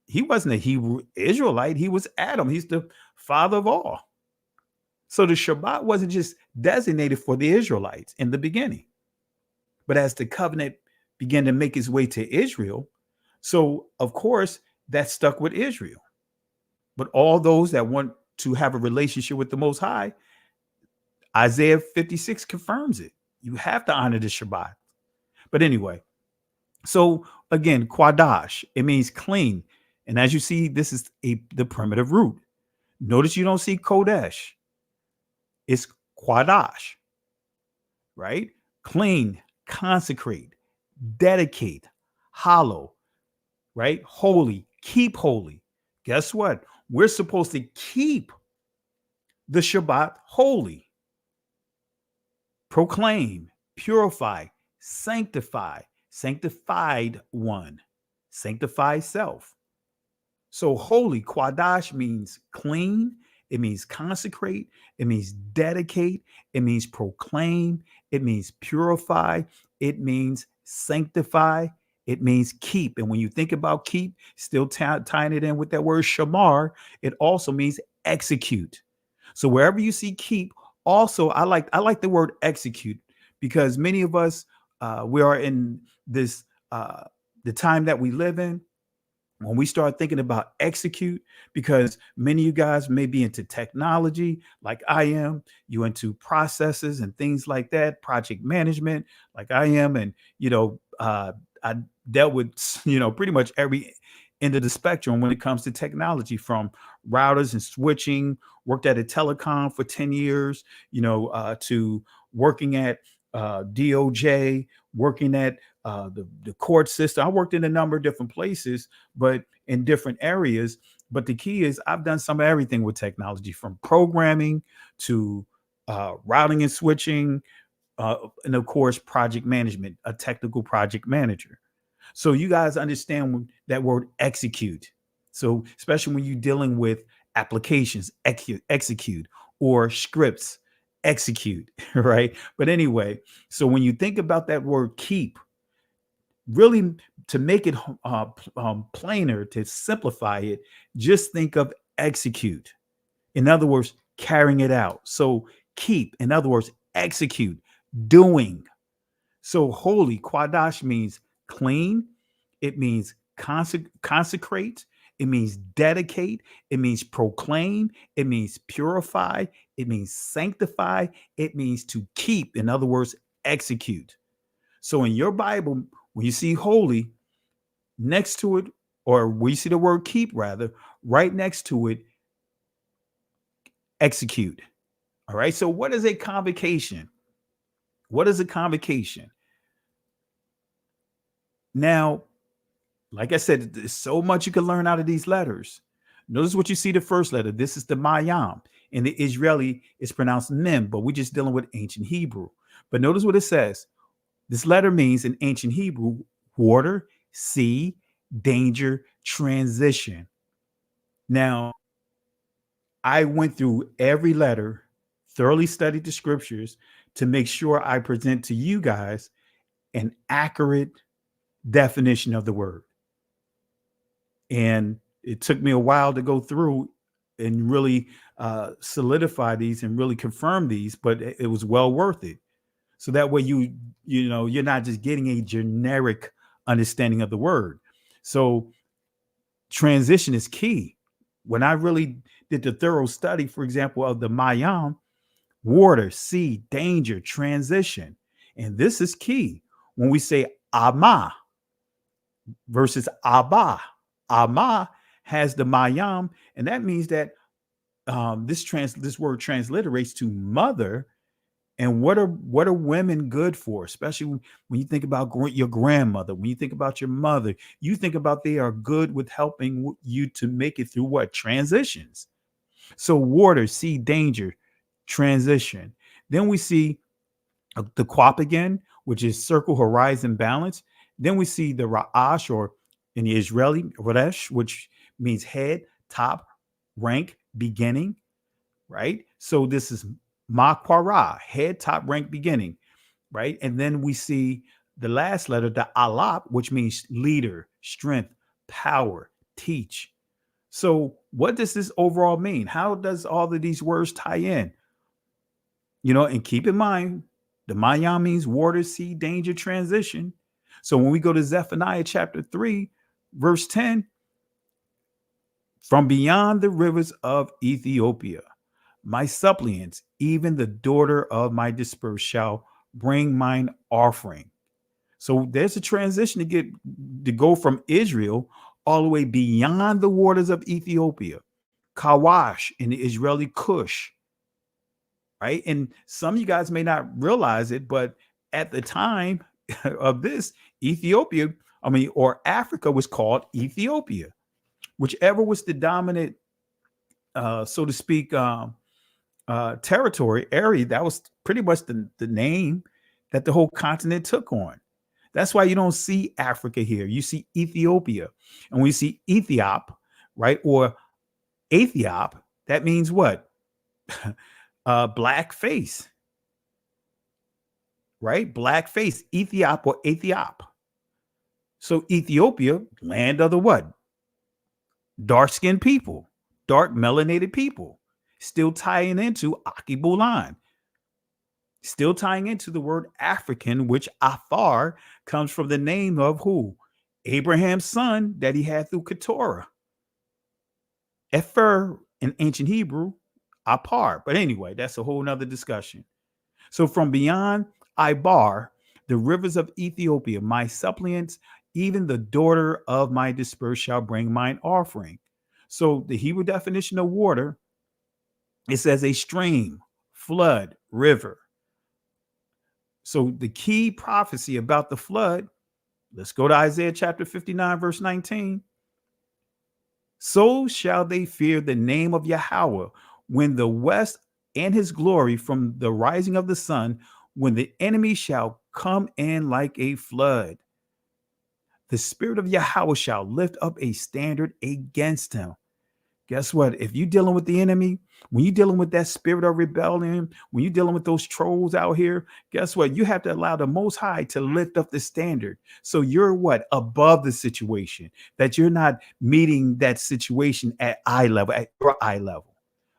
He wasn't a Hebrew Israelite. He was Adam. He's the father of all. So the Shabbat wasn't just designated for the Israelites in the beginning, but as the covenant began to make its way to Israel, so of course that stuck with Israel. But all those that want to have a relationship with the Most High, Isaiah 56 confirms it. You have to honor the Shabbat. But anyway, so again, Quadash, it means clean. And as you see, this is the primitive root. Notice you don't see Kodesh. It's Quadash, right? Clean, consecrate, dedicate, hollow, right? Holy, keep holy. Guess what? We're supposed to keep the Shabbat holy, proclaim, purify, sanctify, sanctified one, sanctify self. So holy, Quadash means clean, it means consecrate, it means dedicate, it means proclaim, it means purify, it means sanctify, it means keep. And when you think about keep, still tying it in with that word shamar, it also means execute. So wherever you see keep, also I like the word execute, because many of us we are in this the time that we live in when we start thinking about execute, because many of you guys may be into technology like I am, you into processes and things like that, project management like I am, and I dealt with pretty much every end of the spectrum when it comes to technology, from routers and switching, worked at a telecom for 10 years, to working at DOJ, working at the court system. I worked in a number of different places, but in different areas. But the key is I've done some of everything with technology, from programming to routing and switching, and of course, project management, a technical project manager. So you guys understand that word execute. So especially when you're dealing with applications, execute, or scripts, execute, right? But anyway, so when you think about that word keep, really, to make it plainer, to simplify it, just think of execute. In other words, carrying it out. So keep, in other words, execute, doing. So holy, Quadash, means clean. It means consecrate. It means dedicate. It means proclaim. It means purify. It means sanctify. It means to keep. In other words, execute. So in your Bible, when you see holy, next to it, or we see the word keep, rather, right next to it, execute. All right. So what is a convocation? What is a convocation? Now, like I said, there's so much you can learn out of these letters. Notice what you see the first letter. This is the Mayam. In the Israeli, it's pronounced Mem, but we're just dealing with ancient Hebrew. But notice what it says. This letter means in ancient Hebrew, water, sea, danger, transition. Now, I went through every letter, thoroughly studied the scriptures to make sure I present to you guys an accurate definition of the word. And it took me a while to go through and really solidify these and really confirm these, but it was well worth it. So that way you're not just getting a generic understanding of the word. So transition is key. When I really did the thorough study, for example, of the Mayam, water, sea, danger, transition. And this is key. When we say Ama versus Abba, Ama has the Mayam, and that means that this word transliterates to mother. And what are women good for? Especially when you think about your grandmother, when you think about your mother, you think about they are good with helping you to make it through what? Transitions. So water, sea, danger, transition. Then we see the Quap again, which is circle, horizon, balance. Then we see the Ra'ash, or in the Israeli, Radesh, which means head, top, rank, beginning, right? So this is Makwara, head, top, rank, beginning, right? And then we see the last letter, the Alap, which means leader, strength, power, teach. So what does this overall mean? How does all of these words tie in? And keep in mind, the Maya means water, sea, danger, transition. So when we go to Zephaniah chapter 3, verse 10, from beyond the rivers of Ethiopia, my suppliants, even the daughter of my dispersed, shall bring mine offering. So there's a transition to go from Israel all the way beyond the waters of Ethiopia, Kawash in the Israeli Kush, right? And some of you guys may not realize it, but at the time of this, Ethiopia or Africa was called Ethiopia, whichever was the dominant, so to speak, territory area. That was pretty much the name that the whole continent took on. That's why you don't see Africa here. You see Ethiopia. And when you see Ethiop, right, or Ethiop, that means what? Black face, right? Black face, Ethiop or Ethiop. So Ethiopia, land of the what? Dark-skinned people, dark melanated people, still tying into Akibulan, still tying into the word African, which Afar comes from the name of who? Abraham's son that he had through Keturah. Efer in ancient Hebrew, Apar. But anyway, that's a whole nother discussion. So from beyond Ibar, the rivers of Ethiopia, my suppliants, even the daughter of my dispersed shall bring mine offering. So the Hebrew definition of water, it says a stream, flood, river. So the key prophecy about the flood, let's go to Isaiah chapter 59, verse 19. So shall they fear the name of Yahweh when the west and his glory from the rising of the sun, when the enemy shall come in like a flood. The spirit of Yahweh shall lift up a standard against him. Guess what? If you're dealing with the enemy, when you're dealing with that spirit of rebellion, when you're dealing with those trolls out here, guess what? You have to allow the Most High to lift up the standard. So you're what? Above the situation, that you're not meeting that situation at eye level, at your eye level.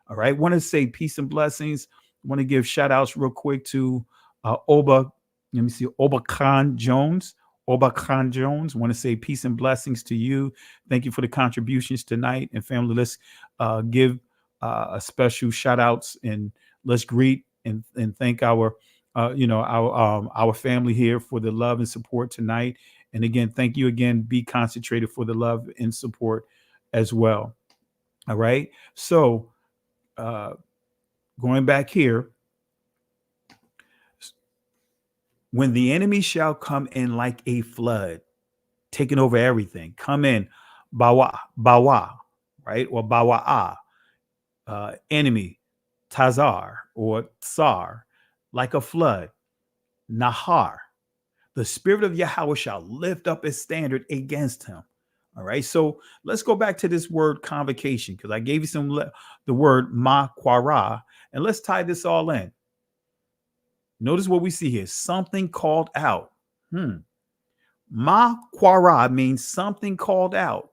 All right. Want to say peace and blessings. Want to give shout outs real quick to Oba. Let me see. Oba Khan Jones. Oba Khan Jones. Want to say peace and blessings to you. Thank you for the contributions tonight. And family, let's give a special shout outs and let's greet and thank our family here for the love and support tonight. And again, thank you again. Be concentrated for the love and support as well. All right. So going back here, when the enemy shall come in like a flood, taking over everything, come in, bawa, right? Or bawa'a, enemy, tazar or tsar, like a flood, nahar. The spirit of Yahweh shall lift up his standard against him. All right. So let's go back to this word convocation, because I gave you the word maquara, and let's tie this all in. Notice what we see here. Something called out. Maquara means something called out.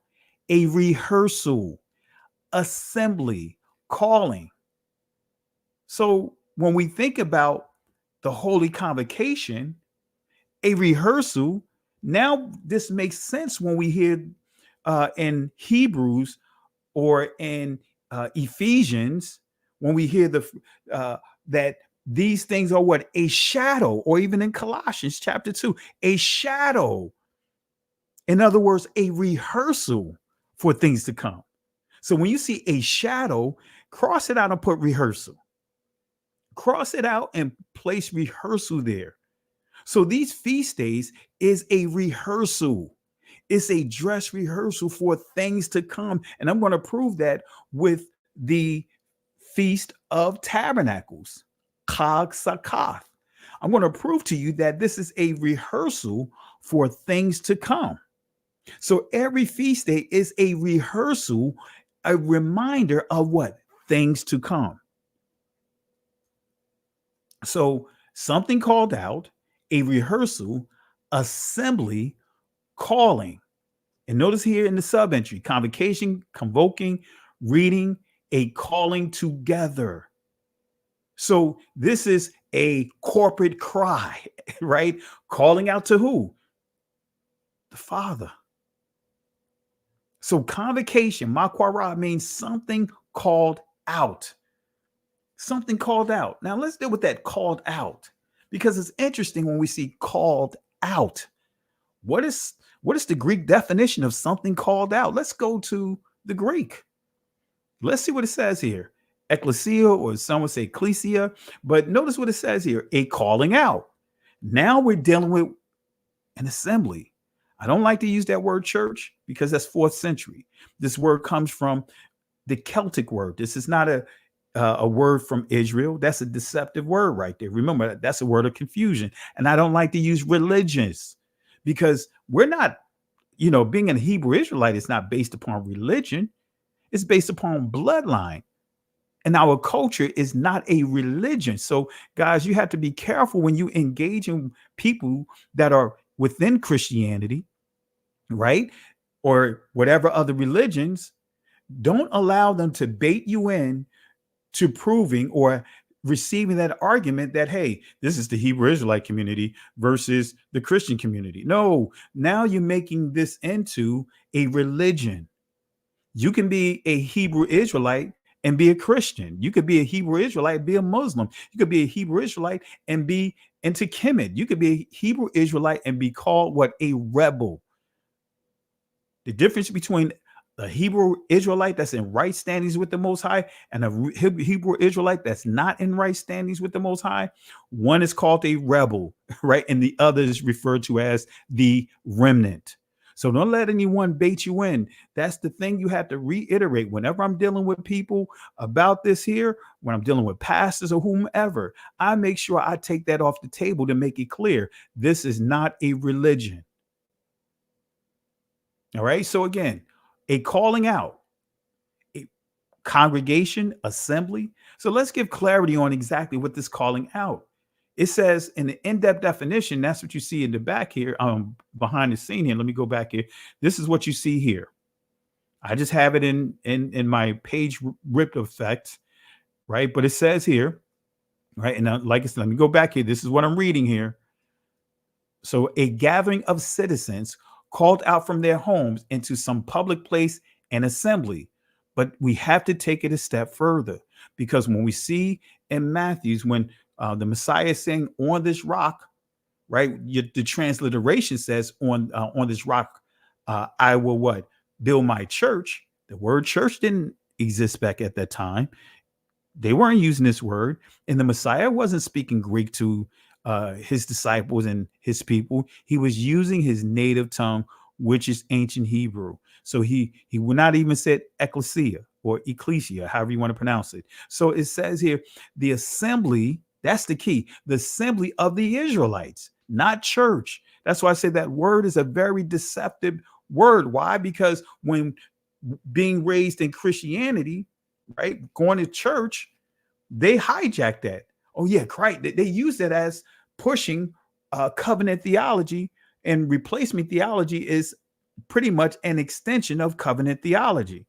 A rehearsal, assembly, calling. So when we think about the holy convocation, a rehearsal, now this makes sense when we hear in Hebrews or in Ephesians, when we hear that these things are what? A shadow, or even in Colossians chapter 2, a shadow. In other words, a rehearsal for things to come. So when you see a shadow, cross it out and put rehearsal. Cross it out and place rehearsal there. So these feast days is a rehearsal. It's a dress rehearsal for things to come. And I'm going to prove that with the Feast of Tabernacles, Chag Sakath. I'm going to prove to you that this is a rehearsal for things to come. So every feast day is a rehearsal, a reminder of what? Things to come. So something called out, a rehearsal, assembly, calling. And notice here in the sub-entry, convocation, convoking, reading, a calling together. So this is a corporate cry, right? Calling out to who? The Father. So convocation, maquara, means something called out. Something called out. Now let's deal with that called out, because it's interesting when we see called out. What is the Greek definition of something called out? Let's go to the Greek. Let's see what it says here. Ecclesia, or some would say ecclesia, but notice what it says here, a calling out. Now we're dealing with an assembly, I don't like to use that word church because that's 4th century. This word comes from the Celtic word. This is not a word from Israel. That's a deceptive word right there. Remember, that's a word of confusion. And I don't like to use religious because we're not, being a Hebrew Israelite is not based upon religion. It's based upon bloodline. And our culture is not a religion. So, guys, you have to be careful when you engage in people that are within Christianity, right? Or whatever other religions. Don't allow them to bait you in to proving or receiving that argument that, hey, this is the Hebrew Israelite community versus the Christian community. No, now you're making this into a religion. You can be a Hebrew Israelite and be a Christian. You could be a Hebrew Israelite, be a Muslim. You could be a Hebrew Israelite and be into Kemet. You could be a Hebrew Israelite and be called what? A rebel. The difference between a Hebrew Israelite that's in right standings with the Most High and a Hebrew Israelite that's not in right standings with the Most High, one is called a rebel, right? And the other is referred to as the remnant. So don't let anyone bait you in. That's the thing you have to reiterate. Whenever I'm dealing with people about this here, when I'm dealing with pastors or whomever, I make sure I take that off the table to make it clear. This is not a religion. All right. So again, a calling out, a congregation, assembly. So let's give clarity on exactly what this calling out. It says in the in-depth definition, that's what you see in the back here, behind the scene here. Let me go back here. This is what you see here. I just have it in my page ripped effect, right? But it says here, right? And like I said, let me go back here. This is what I'm reading here. So a gathering of citizens called out from their homes into some public place and assembly. But we have to take it a step further, because when we see in Matthew's, when the Messiah is saying on this rock, right? The transliteration says on this rock, I will what? Build my church. The word church didn't exist back at that time. They weren't using this word, and the Messiah wasn't speaking Greek to his disciples and his people. He was using his native tongue, which is ancient Hebrew. So he would not even say ecclesia or ecclesia, however you want to pronounce it. So it says here, the assembly, that's the key, the assembly of the Israelites, not church. That's why I say that word is a very deceptive word. Why? Because when being raised in Christianity, right, going to church, they hijack that. Oh yeah, Christ. They use that as pushing covenant theology, and replacement theology is pretty much an extension of covenant theology.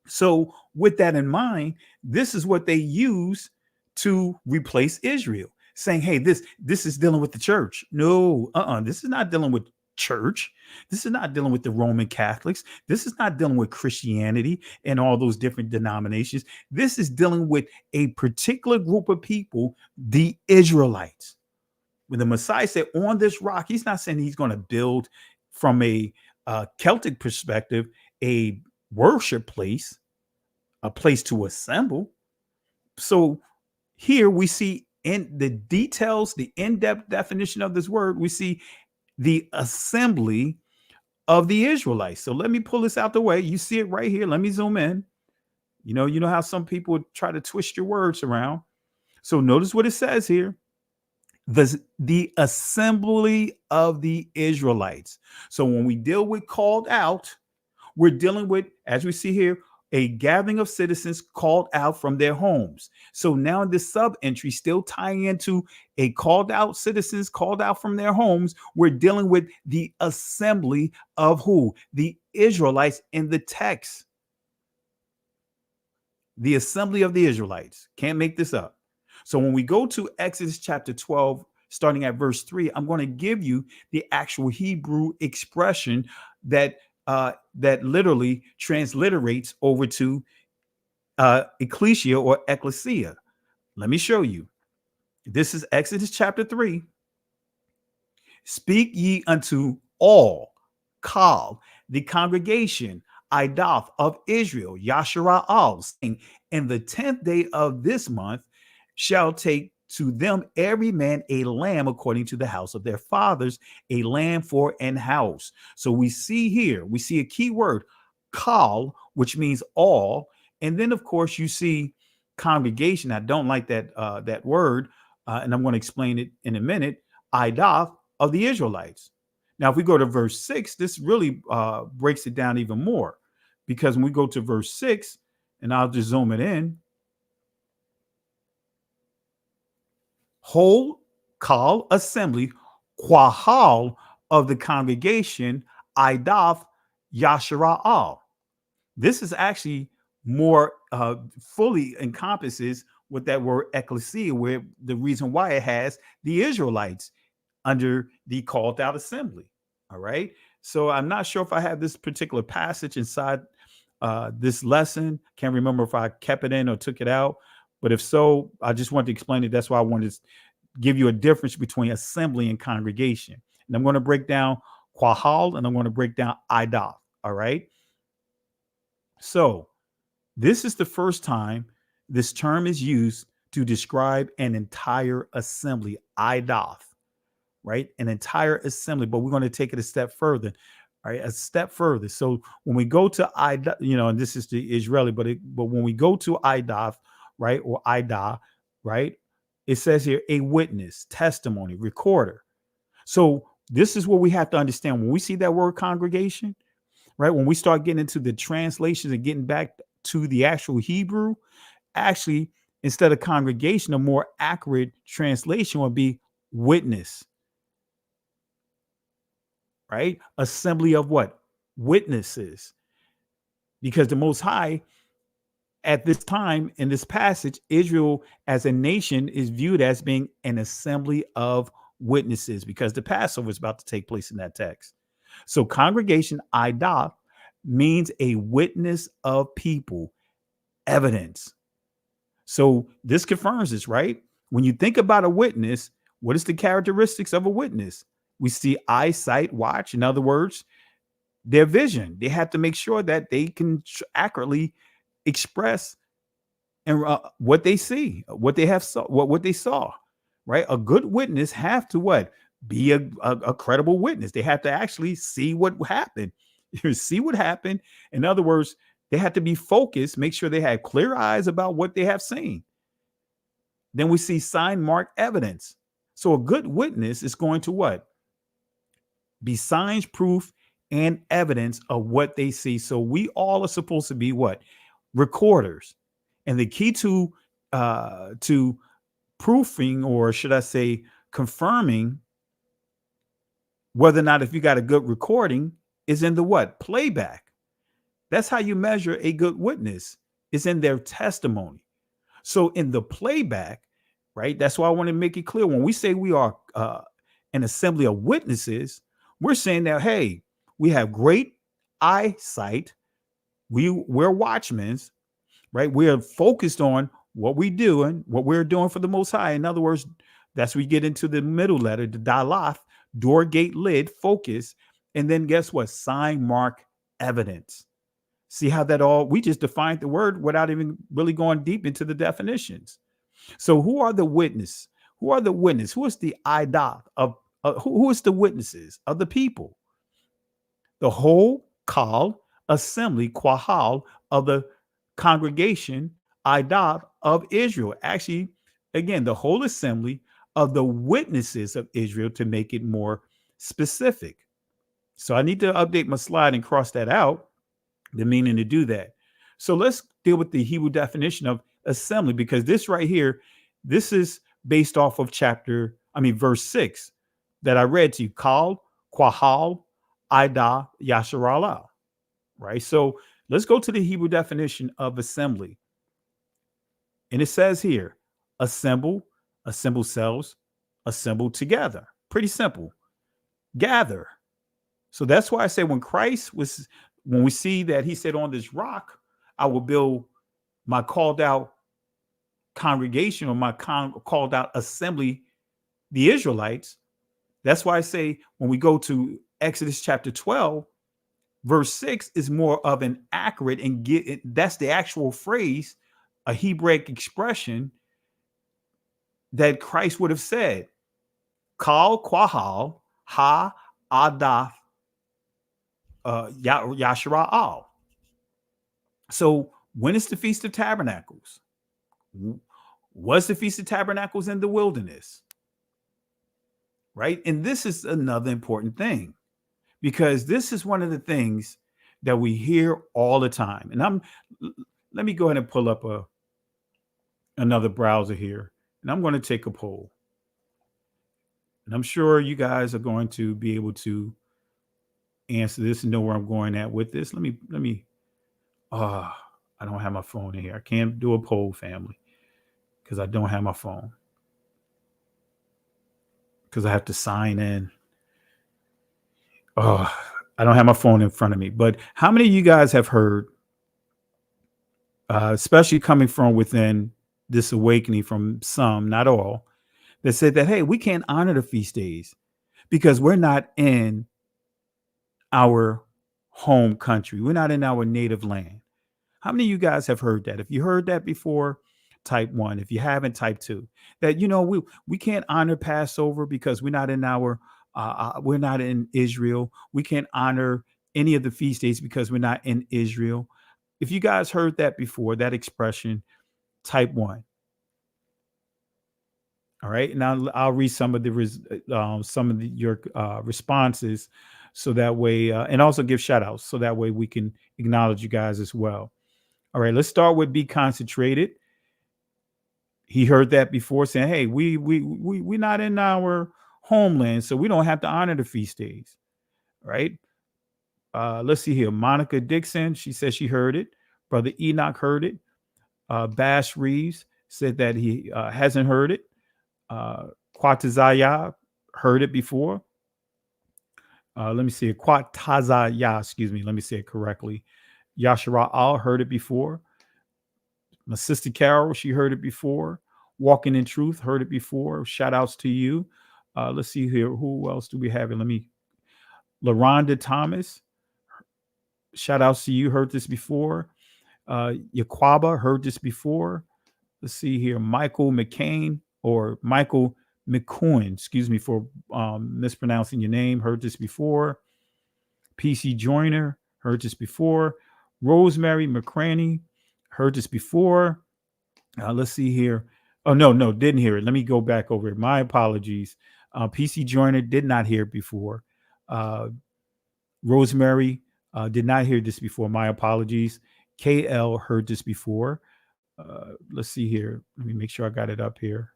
So with that in mind, this is what they use to replace Israel, saying, hey, this is dealing with the church. No, this is not dealing with church. This is not dealing with the Roman Catholics. This is not dealing with Christianity and all those different denominations. This is dealing with a particular group of people, the Israelites. When the Messiah said on this rock, he's not saying he's going to build from a Celtic perspective, a worship place, a place to assemble. So here we see in the details, the in-depth definition of this word, we see the assembly of the Israelites. So let me pull this out the way. You see it right here. Let me zoom in. You know how some people try to twist your words around. So notice what it says here. The assembly of the Israelites. So when we deal with called out, we're dealing with, as we see here, a gathering of citizens called out from their homes. So now in this sub entry, still tying into a called out citizens called out from their homes, we're dealing with the assembly of who? The Israelites in the text. The assembly of the Israelites. Can't make this up. So when we go to Exodus chapter 12, starting at verse 3, I'm going to give you the actual Hebrew expression that literally transliterates over to ecclesia or ecclesia. Let me show you. This is Exodus chapter 3. Speak ye unto all, Kal, the congregation, Idoth of Israel, Yashara'al, saying, in the 10th day of this month shall take to them every man a lamb according to the house of their fathers, a lamb for an house. So we see here, we see a key word, kal, which means all. And then, of course, you see congregation. I don't like that word, and I'm going to explain it in a minute. Idah of the Israelites. Now, if we go to verse 6, this really breaks it down even more, because when we go to verse 6, and I'll just zoom it in, whole kal assembly, quahal of the congregation, Idah Yashara'al. This is actually more fully encompasses what that word ecclesia, where the reason why it has the Israelites under the called out assembly. All right. So I'm not sure if I have this particular passage inside this lesson. Can't remember if I kept it in or took it out. But if so, I just wanted to explain it. That's why I wanted to give you a difference between assembly and congregation. And I'm going to break down quahal and I'm going to break down idah. All right. So this is the first time this term is used to describe an entire assembly, idah, right? An entire assembly, but we're going to take it a step further, all right? A step further. So when we go to idah, and this is the Israeli, but when we go to idah, right, or idah, right, it says here a witness, testimony, recorder. So this is what we have to understand when we see that word congregation, right? When we start getting into the translations and getting back to the actual Hebrew, actually, instead of congregation, a more accurate translation would be witness, right? Assembly of what? Witnesses. Because the Most High, at this time in this passage, Israel as a nation is viewed as being an assembly of witnesses because the Passover is about to take place in that text. So congregation, idah, means a witness of people, evidence. So this confirms this, right? When you think about a witness, what is the characteristics of a witness? We see eyesight, watch. In other words, their vision. They have to make sure that they can accurately express and what they see, what they have saw, what they saw, right? A good witness have to what? Be a credible witness. They have to actually see what happened. See what happened. In other words, they have to be focused, make sure they have clear eyes about what they have seen. Then we see sign, mark, evidence. So a good witness is going to what? Be signs, proof, and evidence of what they see. So we all are supposed to be what? Recorders. And the key to proofing, or should I say confirming whether or not if you got a good recording, is in the what? Playback. That's how you measure a good witness, is in their testimony. So in the playback, right? That's why I want to make it clear. When we say we are an assembly of witnesses, we're saying that, hey, we have great eyesight. We're watchmen, right? We're focused on what we do and what we're doing for the Most High. In other words, that's we get into the middle letter, the dalath, door, gate, lid, focus. And then guess what? Sign, mark, evidence. See how that all, we just defined the word without even really going deep into the definitions. So who are the witness? Who are the witness? Who is the idah of, who is the witnesses of the people? The whole kal assembly, quahal of the congregation, idah of Israel. Actually, again, the whole assembly of the witnesses of Israel, to make it more specific. So I need to update my slide and cross that out, the meaning to do that. So let's deal with the Hebrew definition of assembly, because this right here, this is based off of verse 6 that I read to you, kal, quahal, idah, yasharala, right? So let's go to the Hebrew definition of assembly. And it says here, assemble, assemble selves, assemble together. Pretty simple. Gather. So that's why I say when we see that he said, on this rock, I will build my called out congregation, or my called out assembly, the Israelites. That's why I say when we go to Exodus chapter 12, verse 6 is more of an accurate, and that's the actual phrase, a Hebraic expression that Christ would have said, Kal Quahal Ha Adaf Yashra. So when is the Feast of Tabernacles? Was the Feast of Tabernacles in the wilderness? Right? And this is another important thing, because this is one of the things that we hear all the time. And let me go ahead and pull up another browser here, and I'm going to take a poll. And I'm sure you guys are going to be able to answer this and know where I'm going at with this. Let me I don't have my phone in here. I can't do a poll, family, because I don't have my phone. Because I have to sign in. I don't have my phone in front of me. But how many of you guys have heard, especially coming from within this awakening, from some, not all, that said that, hey, we can't honor the feast days because we're not in our home country. We're not in our native land. How many of you guys have heard that? If you heard that before, type 1. If you haven't, type 2. That, we can't honor Passover because we're not in we're not in Israel. We can't honor any of the feast days because we're not in Israel. If you guys heard that before, that expression, type 1. All right. Now I'll read some of your responses, so that way, and also give shout outs, so that way we can acknowledge you guys as well. All right, let's start with Be Concentrated. He heard that before, saying, hey, we're not in our homeland, so we don't have to honor the feast days. Right. Let's see here. Monica Dixon, she says she heard it. Brother Enoch heard it. Bash Reeves said that he hasn't heard it. Quatazaya heard it before. Let me see it. Quatazaya, excuse me. Let me say it correctly. Yashara Al heard it before. My sister Carol, she heard it before. Walking in Truth heard it before. Shout outs to you. Let's see here. Who else do we have? LaRonda Thomas. Shout outs to you. Heard this before. Yaquaba heard this before. Let's see here. Michael McCain, or Michael McCoy, excuse me for mispronouncing your name. Heard this before. PC Joyner heard this before. Rosemary McCraney heard this before. Let's see here. Oh, no, didn't hear it. Let me go back over it. My apologies. PC Joyner did not hear it before. Rosemary did not hear this before. My apologies. KL heard this before. Let's see here. Let me make sure I got it up here.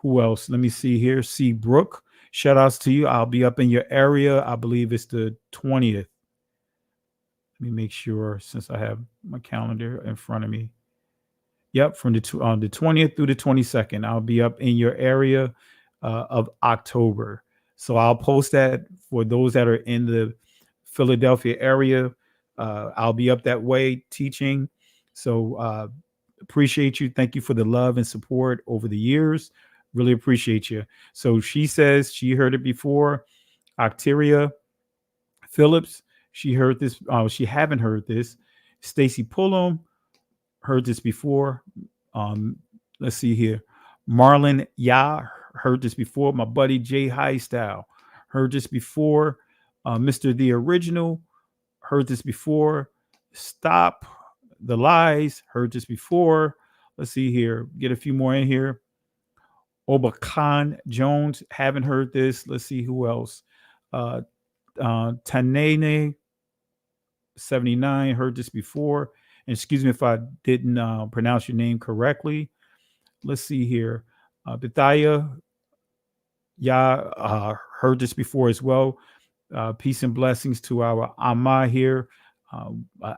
Who else? Let me see here. C. Brooke. Shout outs to you. I'll be up in your area. I believe it's the 20th. Let me make sure, since I have my calendar in front of me. Yep, from the 20th through the 22nd, I'll be up in your area of October. So I'll post that for those that are in the Philadelphia area. I'll be up that way teaching. So appreciate you. Thank you for the love and support over the years. Really appreciate you. So she says she heard it before. Octeria Phillips, she heard this. She haven't heard this. Stacy Pullum heard this before. Let's see here. Marlon Ya heard this before. My buddy Jay Highstyle heard this before. Mr. The Original heard this before. Stop the Lies heard this before. Let's see here. Get a few more in here. Obakan Jones, haven't heard this. Let's see who else. Tanene 79 heard this before. And excuse me if I didn't pronounce your name correctly. Let's see here. Bethaya, heard this before as well. Peace and blessings to our Amma here,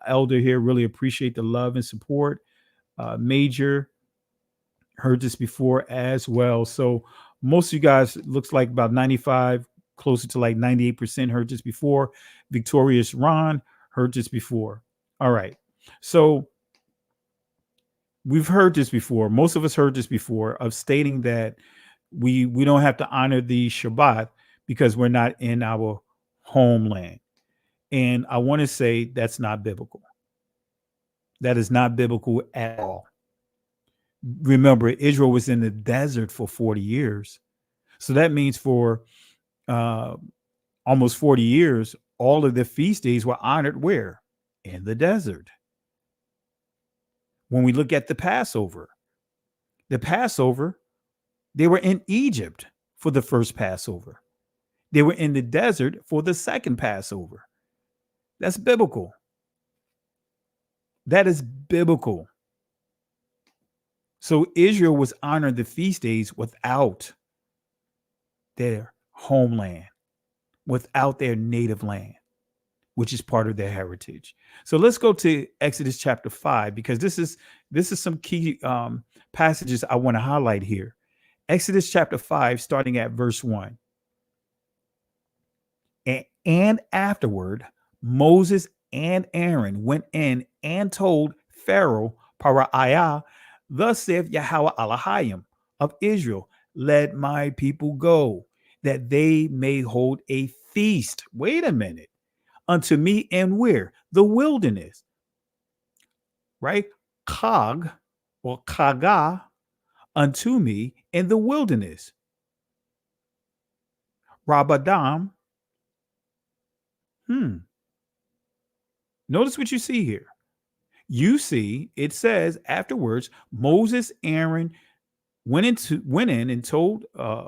elder here. Really appreciate the love and support. Major, heard this before as well. So most of you guys, looks like about 95, closer to like 98% heard this before. Victorious Ron heard this before. All right. So we've heard this before. Most of us heard this before, of stating that we don't have to honor the Shabbat because we're not in our homeland. And I want to say that's not biblical. That is not biblical at all. Remember, Israel was in the desert for 40 years. So that means for almost 40 years, all of the feast days were honored where? In the desert. When we look at the Passover, they were in Egypt for the first Passover. They were in the desert for the second Passover. That's biblical. That is biblical. So Israel was honoring the feast days without their homeland, without their native land, which is part of their heritage. So let's go to Exodus chapter 5, because this is some key passages I want to highlight here. Exodus chapter 5, starting at verse 1. And afterward, Moses and Aaron went in and told Pharaoh, Paraiah, thus saith Yahweh Elohim of Israel, let my people go, that they may hold a feast. Wait a minute. Unto me in where? The wilderness. Right? Kag or Kaga, unto me in the wilderness. Rabadam. Notice what you see here. You see, it says afterwards, Moses, Aaron went in and told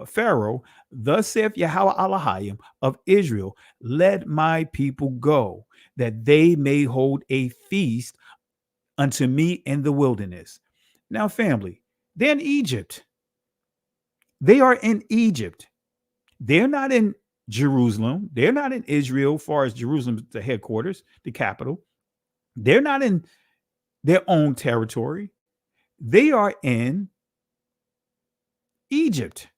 Pharaoh, thus saith Yahweh Elohim of Israel, let my people go, that they may hold a feast unto me in the wilderness. Now, family, they're in Egypt. They are in Egypt. They're not in Jerusalem. They're not in Israel, as far as Jerusalem, the headquarters, the capital. They're not in their own territory. They are in Egypt.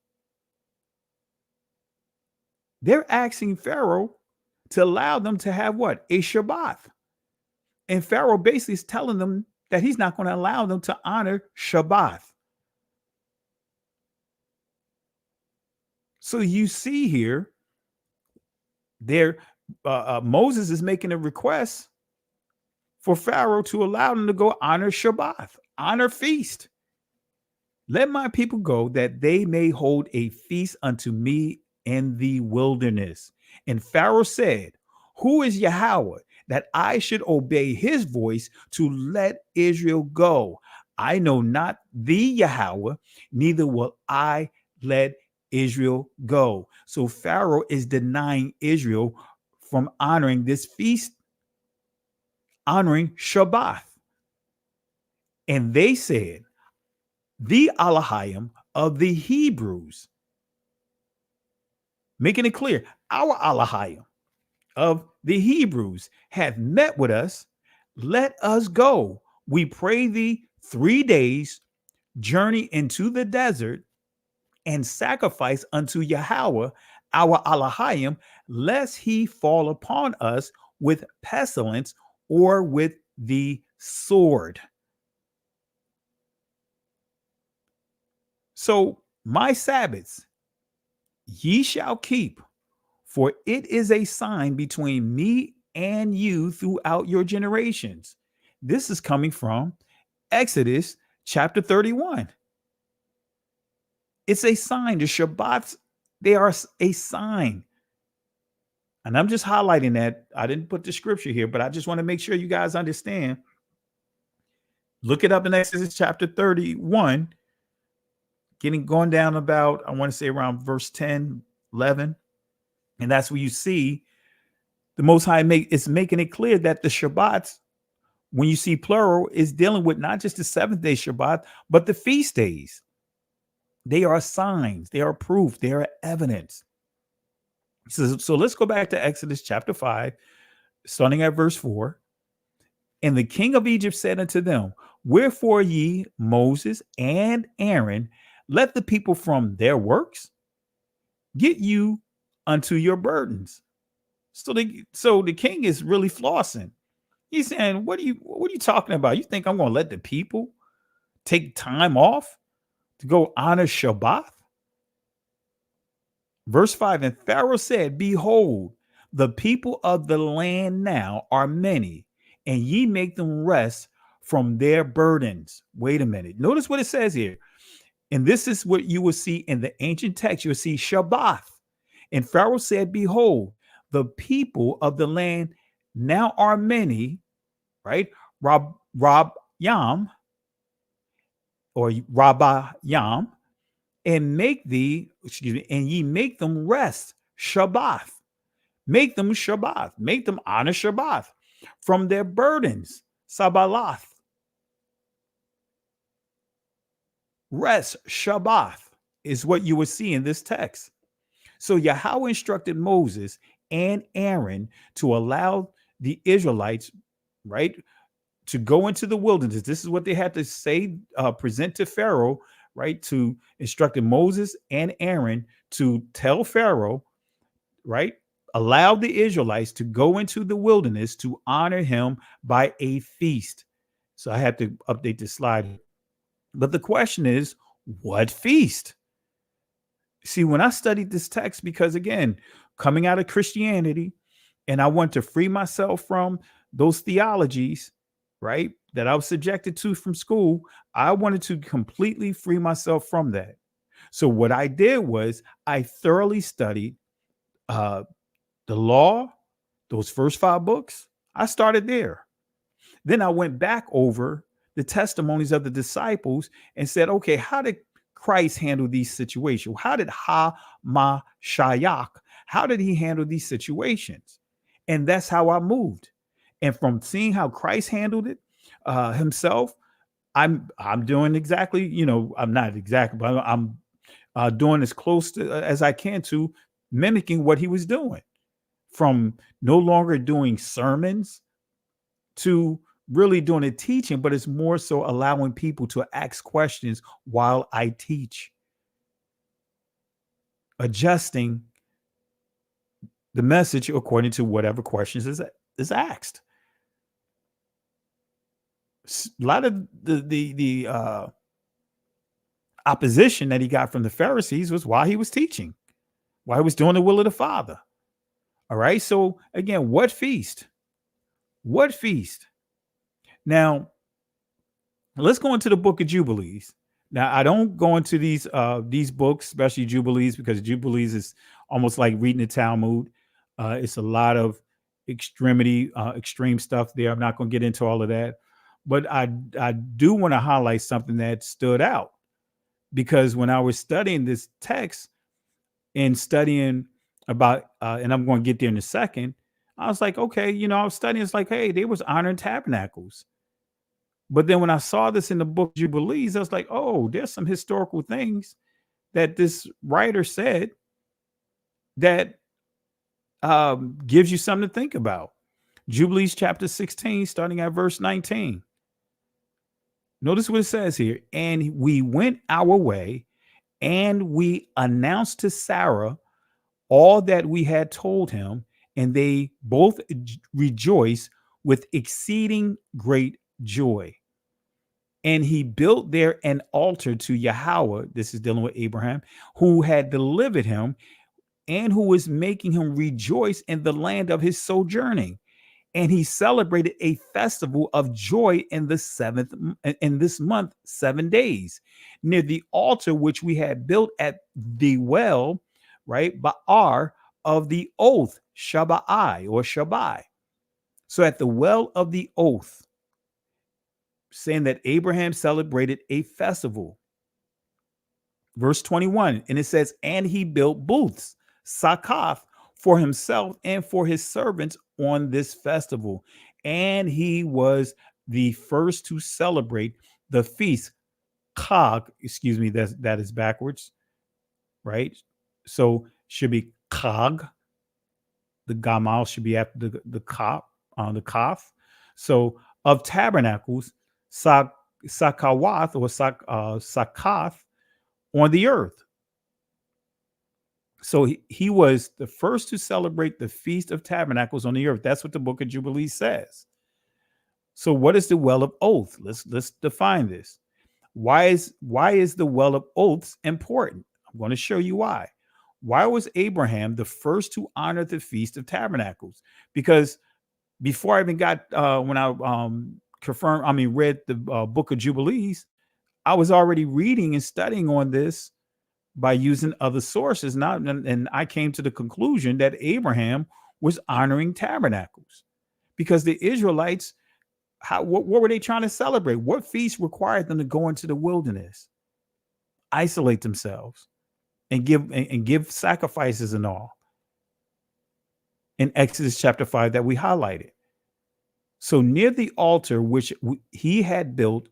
They're asking Pharaoh to allow them to have what? A Shabbat. And Pharaoh basically is telling them that he's not going to allow them to honor Shabbat. So you see here, Moses is making a request for Pharaoh to allow them to go honor Shabbat, honor feast. Let my people go, that they may hold a feast unto me in the wilderness. And Pharaoh said, who is Yahweh, that I should obey his voice to let Israel go? I know not the Yahweh, neither will I let Israel go. So Pharaoh is denying Israel from honoring this feast, honoring Shabbat. And they said, the Elohim of the Hebrews, making it clear, our Elohim of the Hebrews have met with us. Let us go. We pray thee 3 days journey into the desert and sacrifice unto Yahweh, our Elohim, lest he fall upon us with pestilence or with the sword. So my Sabbaths ye shall keep, for it is a sign between me and you throughout your generations. This is coming from Exodus chapter 31. It's a sign. The Shabbats, they are a sign. And I'm just highlighting that. I didn't put the scripture here, but I just want to make sure you guys understand. Look it up in Exodus chapter 31, going down about, I want to say around verse 10, 11. And that's where you see the Most High it's making it clear that the Shabbats, when you see plural, is dealing with not just the seventh day Shabbat, but the feast days. They are signs, they are proof, they are evidence. So let's go back to Exodus chapter 5, starting at verse 4. And the king of Egypt said unto them, wherefore ye, Moses and Aaron, let the people from their works get you unto your burdens. So the king is really flossing. He's saying, what are you talking about? You think I'm going to let the people take time off to go honor Shabbat? Verse 5, and Pharaoh said, behold, the people of the land now are many, and ye make them rest from their burdens. Wait a minute. Notice what it says here. And this is what you will see in the ancient text. You'll see Shabbath. And Pharaoh said, behold, the people of the land now are many, right? Yam or Rabbayam, and and ye make them rest Shabbath. Make them Shabbath. Make them honor Shabbath from their burdens. Sabalath. Rest Shabbath is what you will see in this text. So Yahweh instructed Moses and Aaron to allow the Israelites, right, to go into the wilderness. This is what they had to say, present to Pharaoh, right, to instructed Moses and Aaron to tell Pharaoh, right, allow the Israelites to go into the wilderness to honor him by a feast. So I had to update this slide. But the question is, what feast? See, when I studied this text, because again, coming out of Christianity, and I want to free myself from those theologies, right, that I was subjected to from school, I wanted to completely free myself from that. So what I did was I thoroughly studied the law, those first 5 books. I started there. Then I went back over the testimonies of the disciples and said, okay, how did Christ handle these situations? How did Ha-ma-shayak, how did he handle these situations? And that's how I moved. And from seeing how Christ handled it himself, I'm doing exactly, I'm not exactly, but I'm doing as close to, as I can to mimicking what he was doing, from no longer doing sermons to really doing a teaching, but it's more so allowing people to ask questions while I teach, adjusting the message according to whatever questions is asked. A lot of the opposition that he got from the Pharisees was while he was teaching, while he was doing the will of the Father. All right. So again, what feast? What feast? Now, let's go into the book of Jubilees. Now, I don't go into these books, especially Jubilees, because Jubilees is almost like reading the Talmud. It's a lot of extreme stuff there. I'm not going to get into all of that. But I do want to highlight something that stood out, because when I was studying this text and studying about, and I'm going to get there in a second, I was like, okay, I was studying. It's like, hey, they was honoring tabernacles. But then when I saw this in the book Jubilees, I was like, oh, there's some historical things that this writer said that gives you something to think about. Jubilees chapter 16, starting at verse 19. Notice what it says here. And we went our way, and we announced to Sarah all that we had told him, and they both rejoiced with exceeding great joy. And he built there an altar to Yahweh. This is dealing with Abraham, who had delivered him and who was making him rejoice in the land of his sojourning. And he celebrated a festival of joy in this month, 7 days, near the altar which we had built at the well, right, Ba'ar of the oath, Shabbai or Shabbai. So at the well of the oath, saying that Abraham celebrated a festival. Verse 21, and it says, and he built booths, Sakath, for himself and for his servants on this festival. And he was the first to celebrate the feast. Chag, excuse me, that is backwards, right? So should be Chag. The Gamal should be after the Kaf. So of tabernacles, Sakawath or Sakath on the earth. So he was the first to celebrate the Feast of Tabernacles on the earth. That's what the book of Jubilees says. So what is the well of oath? Let's define this. Why is the well of oaths important? I'm going to show you why. Why was Abraham the first to honor the Feast of Tabernacles? Because before I even got when I read the book of Jubilees, I was already reading and studying on this by using other sources. And I came to the conclusion that Abraham was honoring tabernacles because the Israelites, what were they trying to celebrate? What feast required them to go into the wilderness, isolate themselves, and give sacrifices and all? In Exodus chapter 5 that we highlighted. So near the altar which he had built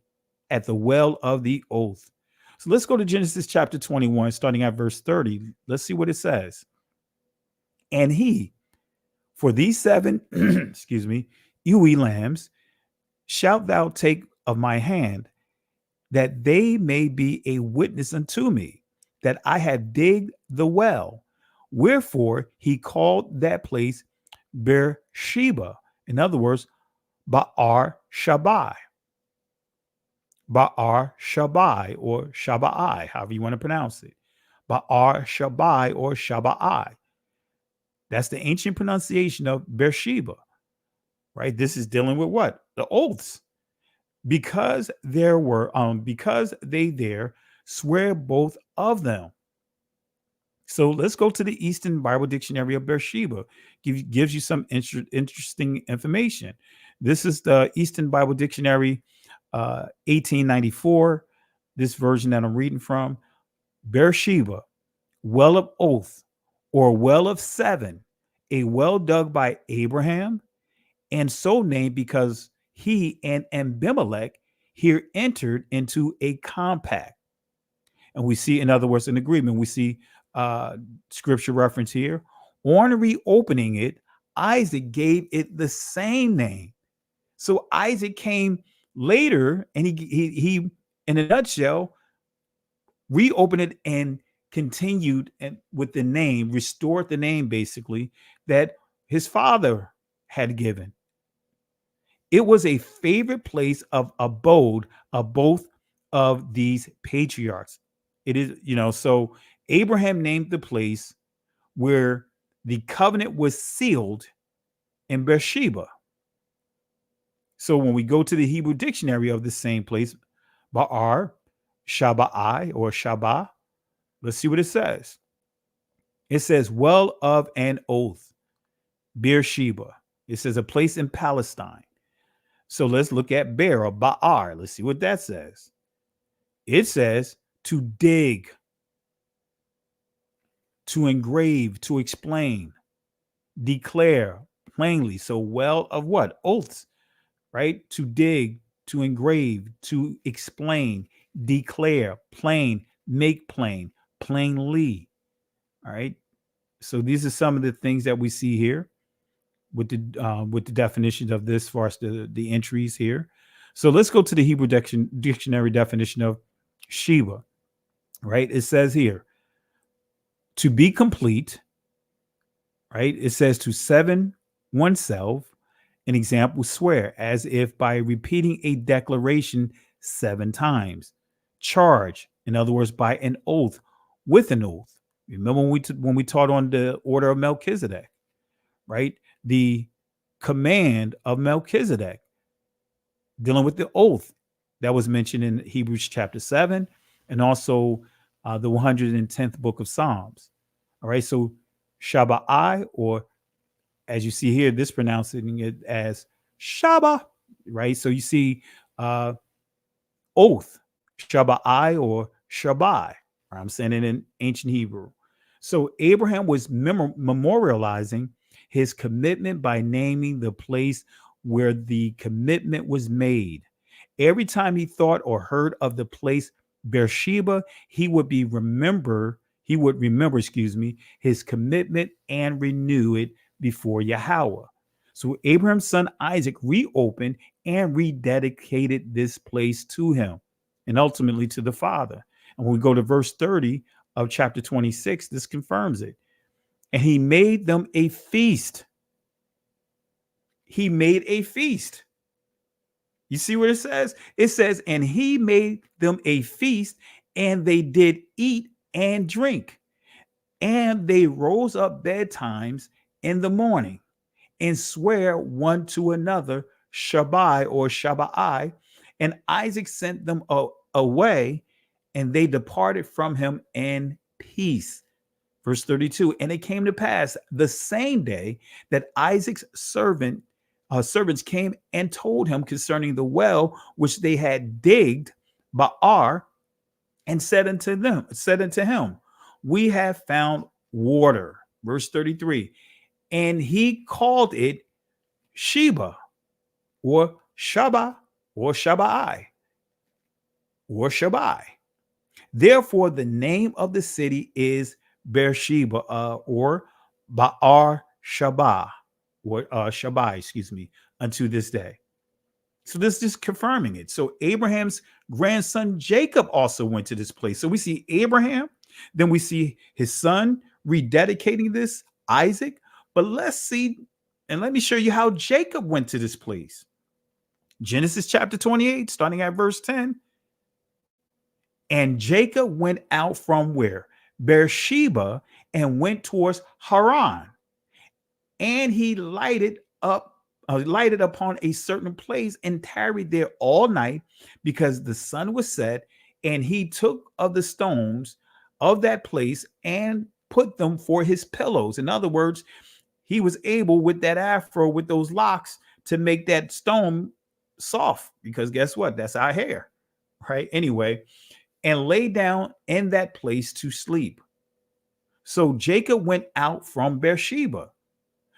at the well of the oath. So let's go to Genesis chapter 21, starting at verse 30. Let's see what it says. And he, for these 7, excuse me, ewe lambs, shalt thou take of my hand, that they may be a witness unto me, that I have digged the well. Wherefore he called that place Beersheba. In other words, Ba'ar Shabai. Ba'ar Shabai or Shabai, however you want to pronounce it. Ba'ar Shabai or Shabai. That's the ancient pronunciation of Beersheba, right? This is dealing with what? The oaths. Because they there swear both of them. So let's go to the Eastern Bible Dictionary of Beersheba. Gives you some interesting information. This is the Eastern Bible Dictionary, 1894. This version that I'm reading from. Beersheba, well of oath, or well of 7, a well dug by Abraham, and so named because he and Abimelech here entered into a compact. And we see, in other words, an agreement. We see scripture reference here. On reopening it, Isaac gave it the same name. So Isaac came later, and he in a nutshell, reopened it and continued and with the name, restored the name basically that his father had given. It was a favorite place of abode of both of these patriarchs. It is, so Abraham named the place where the covenant was sealed in Beersheba. So when we go to the Hebrew dictionary of the same place, Ba'ar, Shabai or Shabah, let's see what it says. It says, well of an oath, Beersheba. It says a place in Palestine. So let's look at Bear or Ba'ar. Let's see what that says. It says to dig, to engrave, to explain, declare plainly. So well of what? Oaths, right? To dig, to engrave, to explain, declare, plain, make plain, plainly. All right. So these are some of the things that we see here with the definitions of this, as far as the entries here. So let's go to the Hebrew dictionary definition of Sheba, right? It says here, to be complete, right? It says to seven oneself, an example, swear, as if by repeating a declaration 7 times. Charge, in other words, by an oath, with an oath. Remember when we taught on the order of Melchizedek, right? The command of Melchizedek, dealing with the oath that was mentioned in Hebrews chapter 7 and also the 110th book of Psalms. All right, so Shabbai, or as you see here, this pronouncing it as Shaba, right? So you see oath, Shabbai or Shabai. I'm saying it in ancient Hebrew. So Abraham was memorializing his commitment by naming the place where the commitment was made. Every time he thought or heard of the place Beersheba, he would remember his commitment and renew it before Yahweh. So Abraham's son Isaac reopened and rededicated this place to him and ultimately to the Father. And when we go to verse 30 of chapter 26, this confirms it. And he made them a feast. He made a feast. You see what it says? It says, and he made them a feast, and they did eat and drink. And they rose up betimes in the morning and swear one to another, Shabai or Shabai, and Isaac sent them away, and they departed from him in peace. Verse 32, and it came to pass the same day that Isaac's servants came and told him concerning the well which they had digged, Ba'ar, and said unto him, we have found water. Verse 33, and he called it Sheba, or Shaba, or Shabai, or Shabai. Therefore, the name of the city is Beersheba, or Ba'ar Shabah, or Shabai, excuse me, unto this day. So this is just confirming it. So Abraham's grandson Jacob also went to this place. So we see Abraham, then we see his son rededicating this, Isaac. But let's see, and let me show you how Jacob went to this place. Genesis chapter 28, starting at verse 10. And Jacob went out from where? Beersheba, and went towards Haran. And he lighted upon a certain place and tarried there all night, because the sun was set. And he took of the stones of that place and put them for his pillows. In other words, he was able with that afro, with those locks, to make that stone soft, because guess what? That's our hair, right? Anyway, and lay down in that place to sleep. So Jacob went out from Beersheba.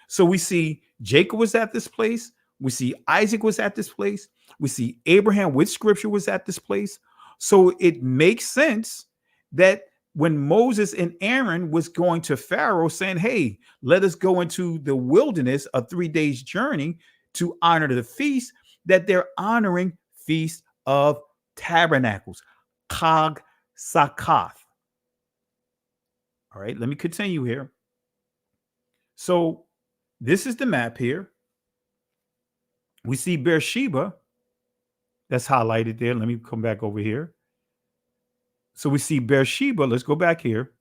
So we see Jacob was at this place. We see Isaac was at this place. We see Abraham with scripture was at this place. So it makes sense that when Moses and Aaron was going to Pharaoh saying, hey, let us go into the wilderness, a 3 days journey to honor the feast, that they're honoring Feast of Tabernacles, Chag Sakath. All right, let me continue here. So this is the map here. We see Beersheba. That's highlighted there. Let me come back over here. So we see Beersheba. Let's go back here.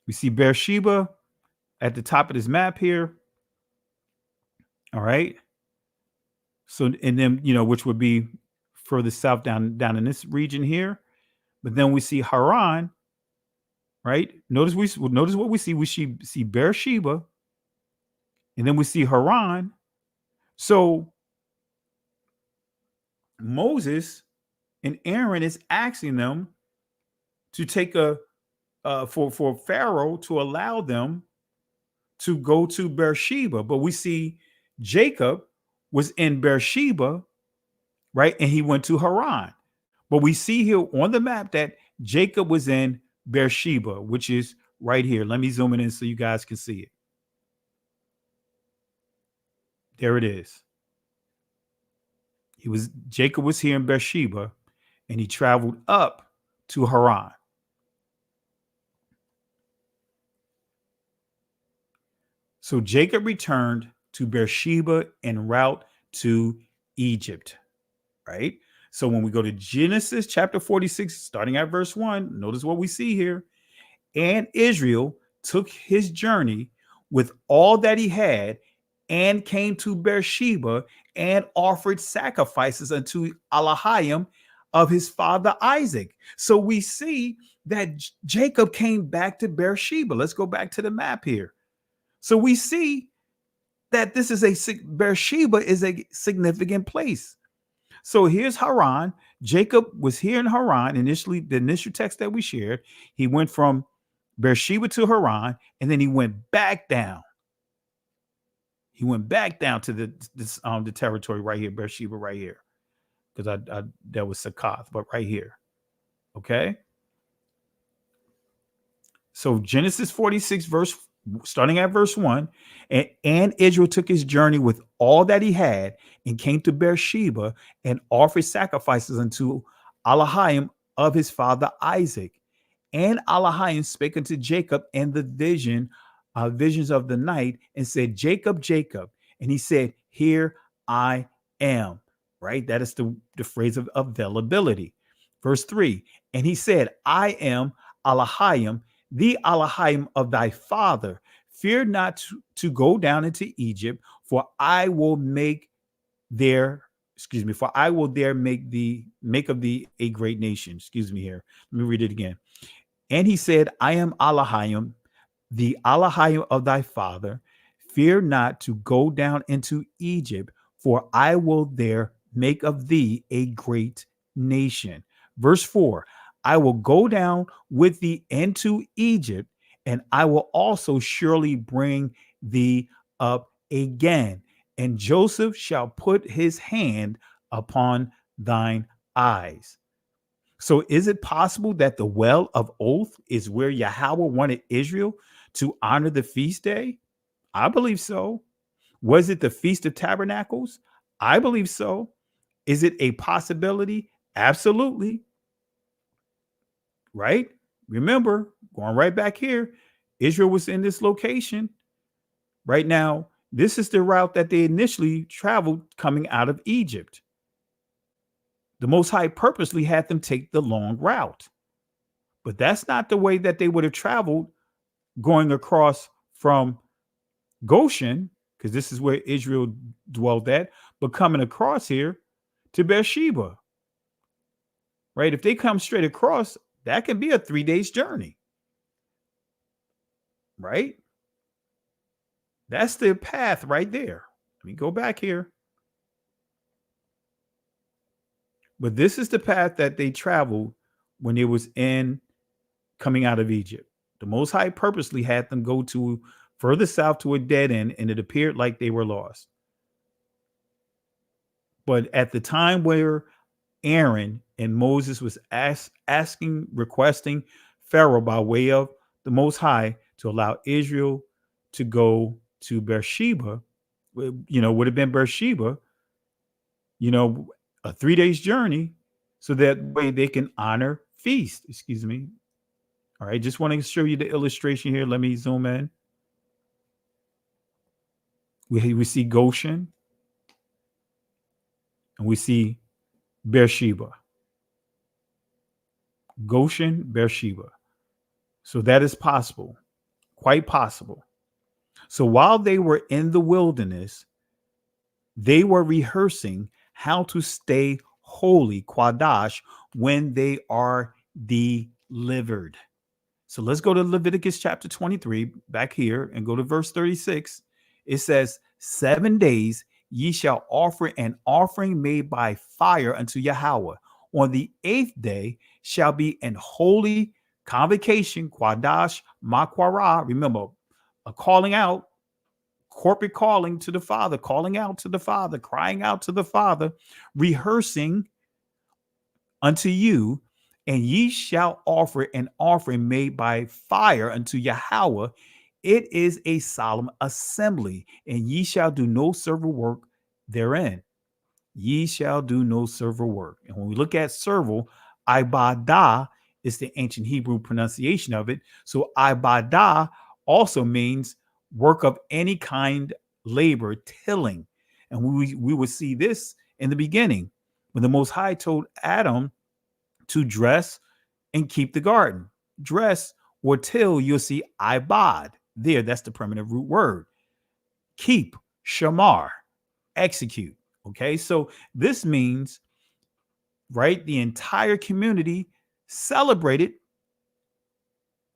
We see Beersheba at the top of this map here. All right. So, and then, which would be further south down in this region here. But then we see Haran, right? Notice what we see. We see Beersheba, and then we see Haran. So Moses and Aaron is asking them to take for Pharaoh to allow them to go to Beersheba. But we see Jacob was in Beersheba, right? And he went to Haran. But we see here on the map that Jacob was in Beersheba, which is right here. Let me zoom it in so you guys can see it. There it is. Jacob was here in Beersheba, and he traveled up to Haran. So Jacob returned to Beersheba en route to Egypt, right? So when we go to Genesis chapter 46, starting at verse 1, notice what we see here. And Israel took his journey with all that he had, and came to Beersheba, and offered sacrifices unto Elohim of his father Isaac. So we see that Jacob came back to Beersheba. Let's go back to the map here. So we see that Beersheba is a significant place. So here's Haran. Jacob was here in Haran initially, the initial text that we shared. He went from Beersheba to Haran, and then he went back down. He went back down to the territory right here, Beersheba right here, because that was Sakath, but right here. Okay. So Genesis 46 starting at verse 1, and Israel took his journey with all that he had, and came to Beersheba, and offered sacrifices unto Elohim of his father Isaac. And Elohim spake unto Jacob in the visions of the night, and said, Jacob, Jacob. And he said, here I am. Right? That is the phrase of availability. Verse 3, and he said, I am Elohim, the Elohim of thy father. fear not to go down into Egypt, for I will for I will there make of thee a great nation. Excuse me here. Let me read it again. And he said, I am Elohim, the Elohim of thy father. Fear not to go down into Egypt, for I will there make of thee a great nation. Verse 4, I will go down with thee into Egypt, and I will also surely bring thee up again. And Joseph shall put his hand upon thine eyes. So is it possible that the well of oath is where Yahweh wanted Israel to honor the feast day? I believe so. Was it the Feast of Tabernacles? I believe so. Is it a possibility? Absolutely. Right? Remember, going right back here, Israel was in this location. Right now, this is the route that they initially traveled coming out of Egypt. The Most High purposely had them take the long route. But that's not the way that they would have traveled going across from Goshen, because this is where Israel dwelt at, but coming across here to Beersheba. Right? If they come straight across, that can be a 3 days journey. Right? That's the path right there. Let me go back here. But this is the path that they traveled when it was coming out of Egypt. The Most High purposely had them go to further south to a dead end, and it appeared like they were lost. But at the time where Aaron and Moses was requesting Pharaoh by way of the Most High to allow Israel to go to Beersheba, would have been Beersheba, a 3 days journey, so that way they can honor feast. Excuse me. All right, just want to show you the illustration here. Let me zoom in. We see Goshen, and we see Beersheba. Goshen, Beersheba. So that is possible, quite possible. So while they were in the wilderness, they were rehearsing how to stay holy, Quadash, when they are delivered. So let's go to Leviticus chapter 23 back here and go to verse 36. It says, 7 days ye shall offer an offering made by fire unto Yahweh. On the 8th day shall be an holy convocation, Quadash, Makwara. Remember, a calling out, corporate calling to the Father, calling out to the Father, crying out to the Father, rehearsing unto you, and ye shall offer an offering made by fire unto Yahweh. It is a solemn assembly, and ye shall do no servile work therein. Ye shall do no servile work. And when we look at servile, ibadah is the ancient Hebrew pronunciation of it. So ibadah also means work of any kind, labor, tilling. And we would see this in the beginning when the Most High told Adam to dress and keep the garden. Dress or till, you'll see ibad there. That's the primitive root word. Keep, shamar, execute. Okay, so this means, right, the entire community celebrated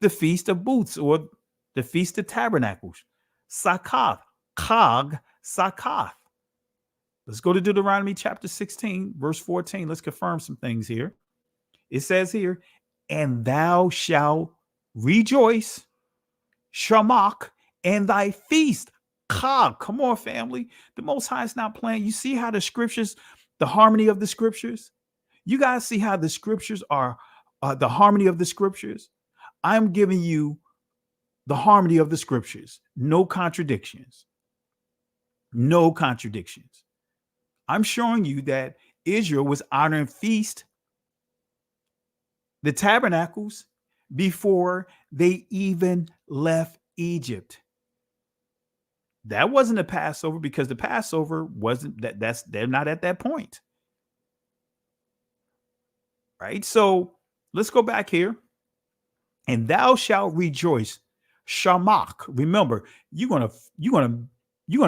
the Feast of Booths or the Feast of Tabernacles. Sakath, Chag, Sakath. Let's go to Deuteronomy chapter 16, verse 14. Let's confirm some things here. It says here, and thou shalt rejoice, Shamak, and thy feast. Chag. Come on, family. The Most High is not playing. You see how the scriptures, the harmony of the scriptures? You guys see how the scriptures are, the harmony of the scriptures? I'm giving you the harmony of the scriptures. No contradictions. No contradictions. I'm showing you that Israel was honoring feast, the tabernacles, before they even left Egypt. That wasn't a Passover because the Passover wasn't they're not at that point. Right? So let's go back here. And thou shalt rejoice, Shamak. Remember, you're gonna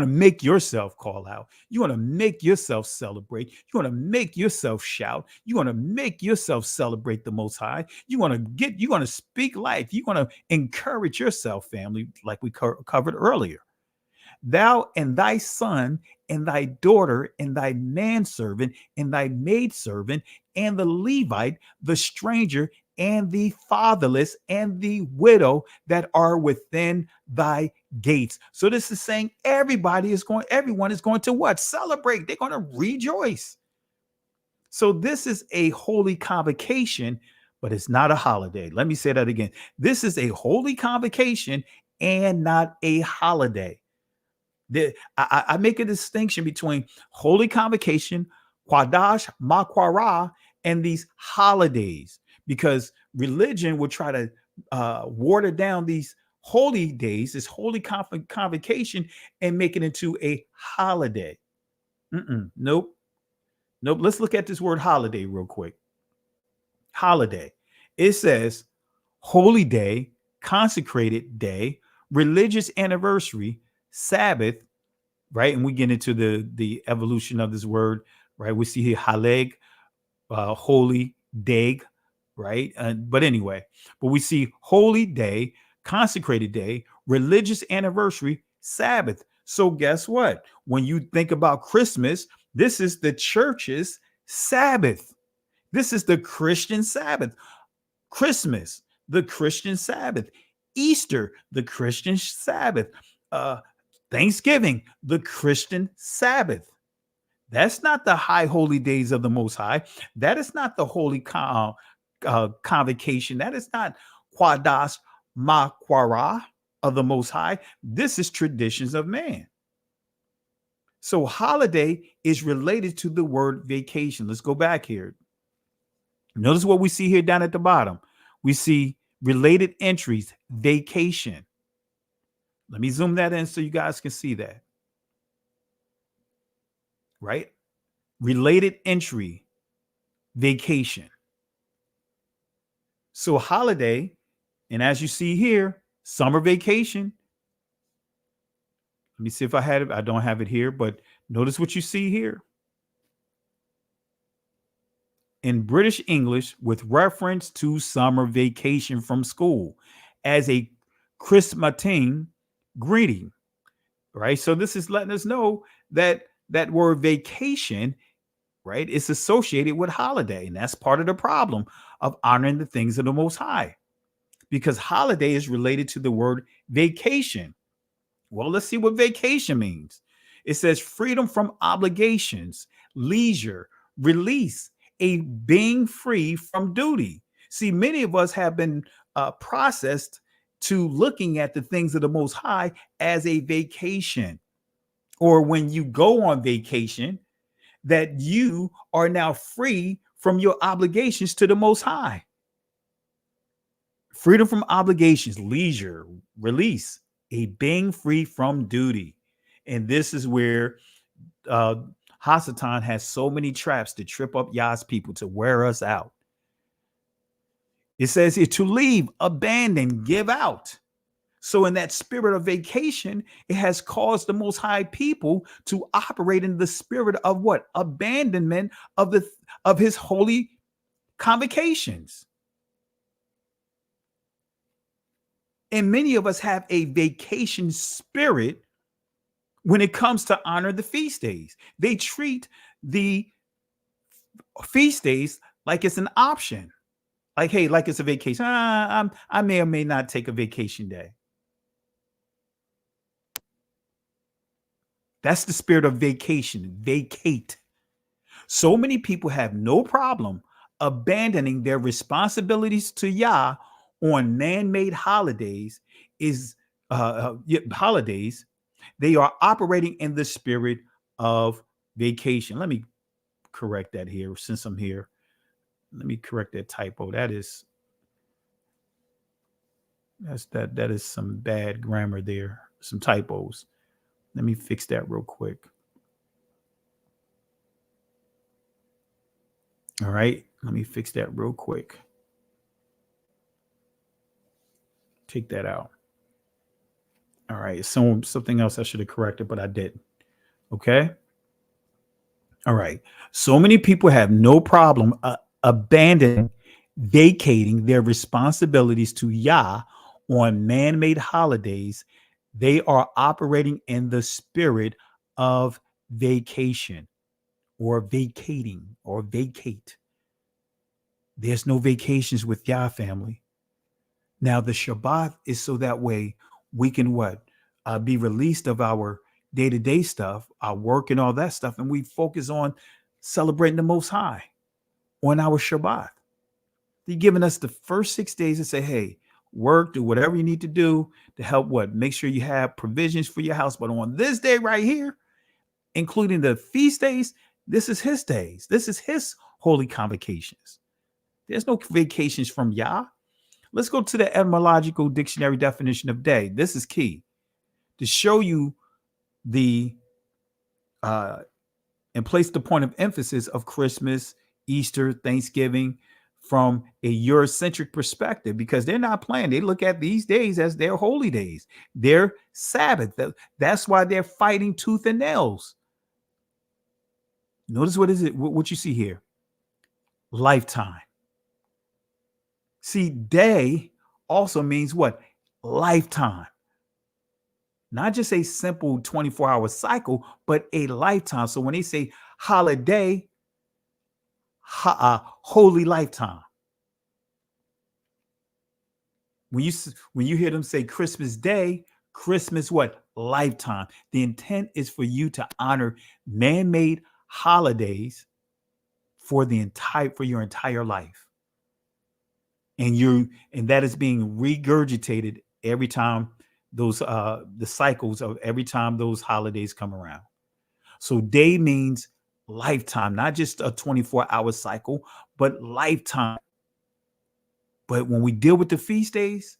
make yourself call out. You're gonna make yourself celebrate. You're gonna make yourself shout. You're gonna make yourself celebrate the Most High. You're gonna speak life. You're gonna encourage yourself, family, like we covered earlier. Thou and thy son and thy daughter and thy manservant and thy maidservant and the Levite, the stranger and the fatherless and the widow that are within thy gates. So this is saying everyone is going to what? Celebrate. They're going to rejoice. So this is a holy convocation, but it's not a holiday. Let me say that again. This is a holy convocation and not a holiday. I make a distinction between holy convocation, Quadash, Makwara, and these holidays, because religion would try to water down these holy days, this holy convocation, and make it into a holiday. Nope. Let's look at this word holiday real quick. Holiday. It says holy day, consecrated day, religious anniversary, Sabbath, right? And we get into the evolution of this word, right? We see here haleg, holy, dag, right? But anyway, but we see holy day, consecrated day, religious anniversary, Sabbath. So guess what? When you think about Christmas, this is the church's Sabbath. This is the Christian Sabbath. Christmas, the Christian Sabbath. Easter, the Christian Sabbath. Thanksgiving, the Christian Sabbath. That's not the high holy days of the Most High. That is not the holy convocation. That is not Quadas Makwara of the Most High. This is traditions of man. So holiday is related to the word vacation. Let's go back here. Notice what we see here down at the bottom. We see related entries, vacation. Let me zoom that in so you guys can see that. Right? Related entry, vacation. So holiday, and as you see here, summer vacation. Let me see if I had it. I don't have it here, but notice what you see here. In British English, with reference to summer vacation from school as a Christmating greeting, right? So this is letting us know that that word vacation, right, is associated with holiday. And that's part of the problem of honoring the things of the Most High, because holiday is related to the word vacation. Well, let's see what vacation means. It says freedom from obligations, leisure, release, a being free from duty. See, many of us have been processed to looking at the things of the Most High as a vacation, or when you go on vacation, that you are now free from your obligations to the Most High. Freedom from obligations, leisure, release, a being free from duty. And this is where Hasatan has so many traps to trip up Yah's people, to wear us out. It says here to leave, abandon, give out. So in that spirit of vacation, it has caused the Most High people to operate in the spirit of what? Abandonment of his holy convocations. And many of us have a vacation spirit when it comes to honor the feast days. They treat the feast days like it's an option. Like, hey, like it's a vacation. I may or may not take a vacation day. That's the spirit of vacation, vacate. So many people have no problem abandoning their responsibilities to Yah on man-made holidays. Holidays. They are operating in the spirit of vacation. Let me correct that here since I'm here. Let me correct that typo. That is some bad grammar there. Some typos. Let me fix that real quick. All right. Let me fix that real quick. Take that out. All right. So something else I should have corrected, but I didn't. Okay. All right. So many people have no problem abandoning, vacating their responsibilities to Yah on man made holidays. They are operating in the spirit of vacation or vacating or vacate. There's no vacations with Yah, family. Now, the Shabbat is so that way we can what? Be released of our day-to-day stuff, our work and all that stuff, and we focus on celebrating the Most High on our Shabbat. He's giving us the first 6 days to say, hey, work, do whatever you need to do to help what? Make sure you have provisions for your house. But on this day right here, including the feast days, this is his days. This is his holy convocations. There's no vacations from Yah. Let's go to the etymological dictionary definition of day. This is key to show you the and place the point of emphasis of Christmas, Easter, Thanksgiving from a Eurocentric perspective, because they're not playing. They look at these days as their holy days, their Sabbath. That's why they're fighting tooth and nails. Notice what you see here. Lifetime. See, day also means what? Lifetime. Not just a simple 24-hour cycle, but a lifetime. So when they say holiday, holy lifetime. When you hear them say Christmas Day, Christmas what? Lifetime. The intent is for you to honor man-made holidays for your entire life. And that is being regurgitated every time those the cycles of every time those holidays come around. So day means lifetime, not just a 24-hour cycle, but lifetime. But when we deal with the feast days,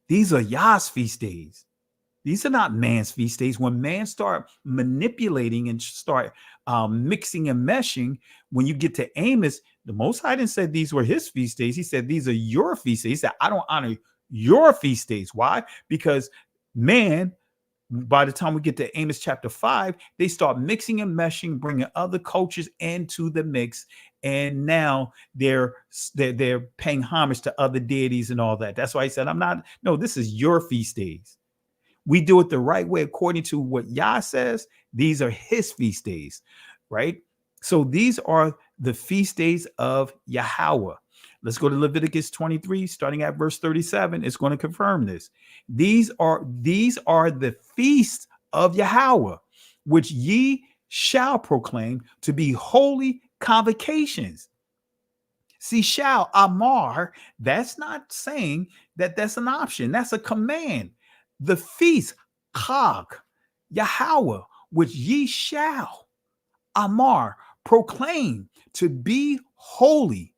these are Yah's feast days. These are not man's feast days. When man start manipulating and start mixing and meshing, when you get to Amos, the Most High didn't say these were his feast days. He said, these are your feast days. He said, I don't honor your feast days. Why? Because man, by the time we get to Amos chapter 5, they start mixing and meshing, bringing other cultures into the mix. And now they're paying homage to other deities and all that. That's why he said, this is your feast days. We do it the right way according to what Yah says. These are his feast days, right? So these are the feast days of Yahweh. Let's go to Leviticus 23, starting at verse 37. It's going to confirm this. These are the feasts of Yahweh, which ye shall proclaim to be holy convocations. See, shall, amar, that's not saying that that's an option. That's a command. The feast, Chag, Yahweh, which ye shall, amar, proclaim to be holy,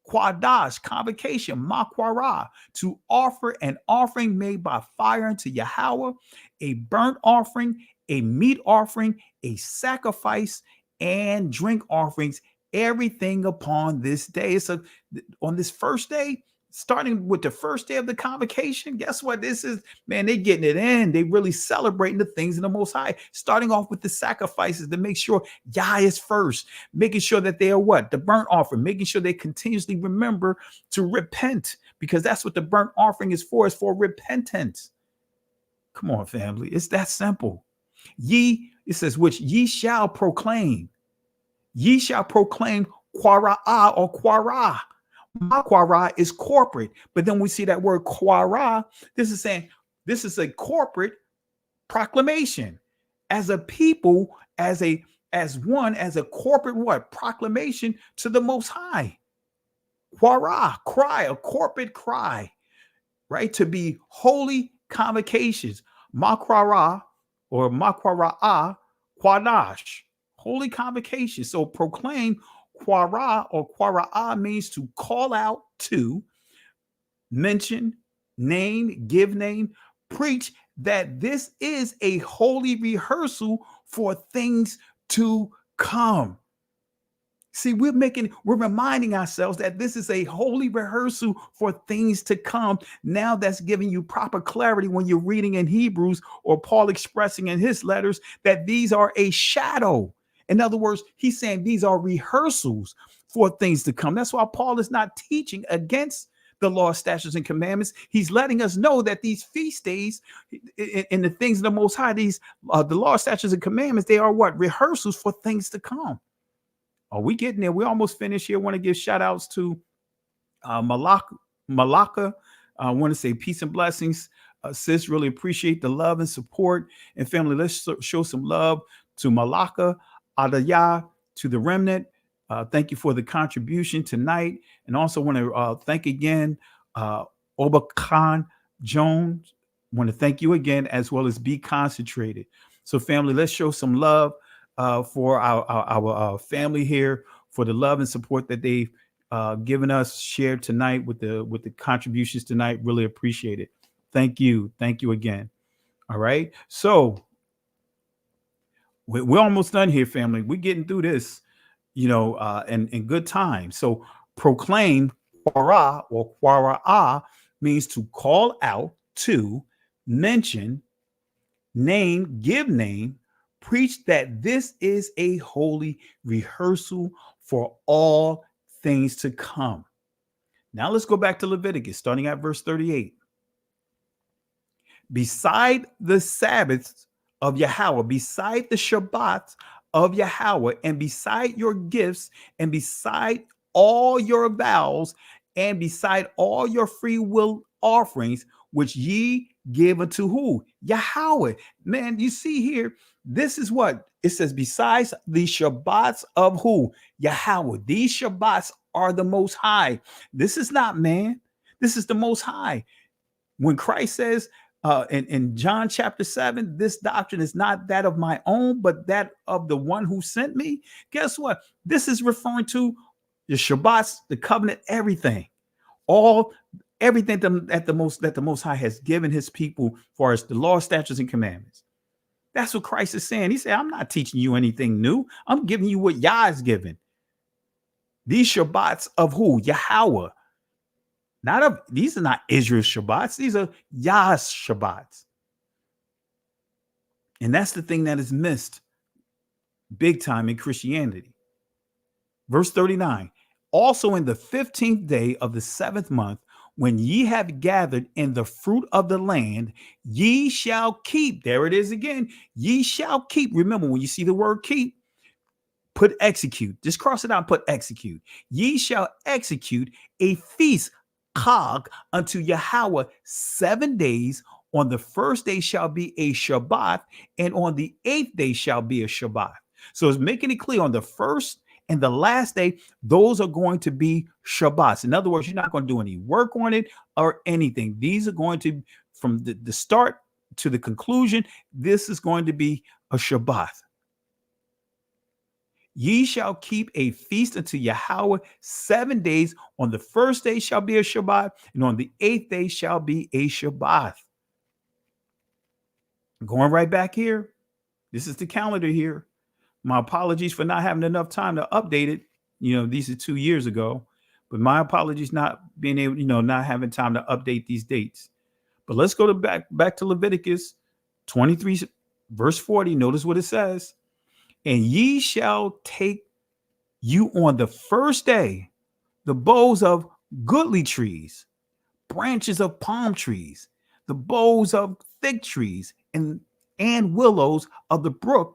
Quadash, convocation, Makwara, to offer an offering made by fire unto Yahweh, a burnt offering, a meat offering, a sacrifice, and drink offerings, everything upon this day. So on this first day, starting with the first day of the convocation, guess what this is? Man, they getting it in. They really celebrating the things in the Most High, starting off with the sacrifices to make sure Yah is first, making sure that they are what? The burnt offering, making sure they continuously remember to repent, because that's what the burnt offering is for repentance. Come on, family. It's that simple. It says, which ye shall proclaim. Ye shall proclaim Quara or Quara. Makwara is corporate, but then we see that word Quara. This is saying this is a corporate proclamation as a people, as a corporate what? Proclamation to the Most High. Quara, cry, a corporate cry, right? To be holy convocations. Makwara or Makwara, Quadash, holy convocation. So proclaim. Quara or Quara means to call out to, mention, name, give name, preach that this is a holy rehearsal for things to come. See, we're reminding ourselves that this is a holy rehearsal for things to come. Now that's giving you proper clarity when you're reading in Hebrews, or Paul expressing in his letters that these are a shadow. In other words, he's saying these are rehearsals for things to come. That's why Paul is not teaching against the law, statutes, and commandments. He's letting us know that these feast days and the things of the Most High, the law, statutes, and commandments, they are what? Rehearsals for things to come. Are we getting there? We're almost finished here. I want to give shout outs to Malaka. I want to say peace and blessings. Sis, really appreciate the love and support. And family, let's show some love to Malaka, Adaya, to the remnant. Thank you for the contribution tonight. And also want to thank again Oba Khan Jones. Want to thank you again, as well as Be Concentrated. So family, let's show some love for our family here, for the love and support that they've given us, shared tonight with the contributions tonight. Really appreciate it. Thank you again. All right, so we're almost done here, family. We're getting through this, in good time. So proclaim, quara or quara means to call out, to mention, name, give name, preach that this is a holy rehearsal for all things to come. Now let's go back to Leviticus, starting at verse 38. Beside the Sabbaths of Yahweh, beside the Shabbats of Yahweh, and beside your gifts, and beside all your vows, and beside all your free will offerings, which ye give unto who? Yahweh. Man, you see here, this is what it says, besides the Shabbats of who? Yahweh. These Shabbats are the Most High. This is not man. This is the Most High. When Christ says in John chapter 7, this doctrine is not that of my own, but that of the one who sent me. Guess what? This is referring to the Shabbats, the covenant, everything. Everything that the Most High has given his people for us, the law, statutes, and commandments. That's what Christ is saying. He said, I'm not teaching you anything new. I'm giving you what Yah is given. These Shabbats of who? Yahweh. These are not Israel's Shabbats. These are Yah's Shabbats. And that's the thing that is missed big time in Christianity. Verse 39. Also in the 15th day of the 7th month, when ye have gathered in the fruit of the land, ye shall keep. There it is again. Ye shall keep. Remember, when you see the word keep, put execute. Just cross it out and put execute. Ye shall execute a feast, Chag, unto Yahweh 7 days. On the first day shall be a Shabbat, and on the 8th day shall be a Shabbat. So it's making it clear, on the first and the last day, those are going to be Shabbats. In other words, you're not going to do any work on it or anything. These are going to, from the start to the conclusion, this is going to be a Shabbat. Ye shall keep a feast unto Yahweh 7 days. On the first day shall be a Shabbat, and on the 8th day shall be a Shabbat. Going right back here. This is the calendar here. My apologies for not having enough time to update it. These are 2 years ago, but my apologies not being able, not having time to update these dates. But let's go back to Leviticus 23, verse 40. Notice what it says. And ye shall take you on the first day the boughs of goodly trees, branches of palm trees, the boughs of fig trees, and willows of the brook,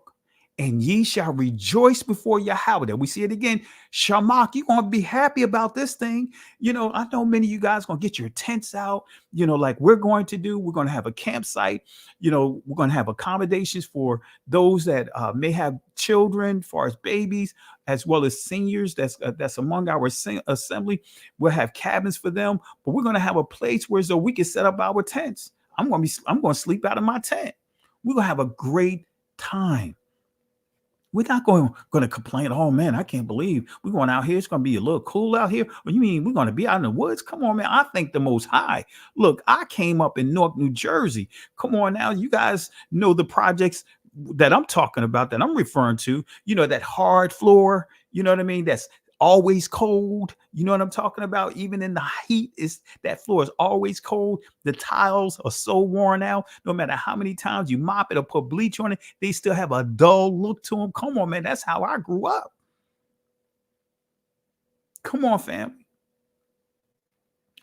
and ye shall rejoice before Yahweh. Then we see it again. Shamak, you're going to be happy about this thing. I know many of you guys going to get your tents out, like we're going to do. We're going to have a campsite. We're going to have accommodations for those that may have children, as far as babies, as well as seniors. That's among our assembly. We'll have cabins for them, but we're going to have a place where so we can set up our tents. I'm going to sleep out of my tent. We're going to have a great time. We're not going to complain. Oh man, I can't believe we're going out here. It's going to be a little cool out here. What you mean we're going to be out in the woods? Come on, man. I thank the Most High. Look, I came up in Newark, New Jersey. Come on now. You guys know the projects that I'm talking about, that I'm referring to, that hard floor, you know what I mean? That's always cold. You know what I'm talking about? Even in the heat, that floor is always cold. The tiles are so worn out. No matter how many times you mop it or put bleach on it, they still have a dull look to them. Come on, man. That's how I grew up. Come on, family.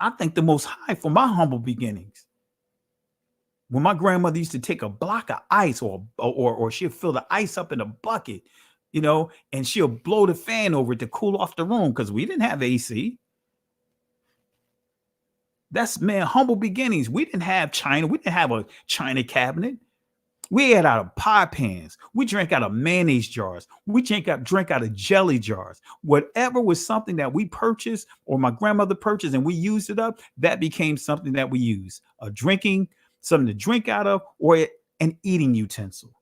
I thank the Most High for my humble beginnings. When my grandmother used to take a block of ice, or she'll fill the ice up in a bucket, and she'll blow the fan over it to cool off the room because we didn't have AC. That's, man, humble beginnings. We didn't have China. We didn't have a China cabinet. We ate out of pie pans. We drank out of mayonnaise jars. We drank out of jelly jars. Whatever was something that we purchased or my grandmother purchased and we used it up, that became something that we use. Something to drink out of, or an eating utensil.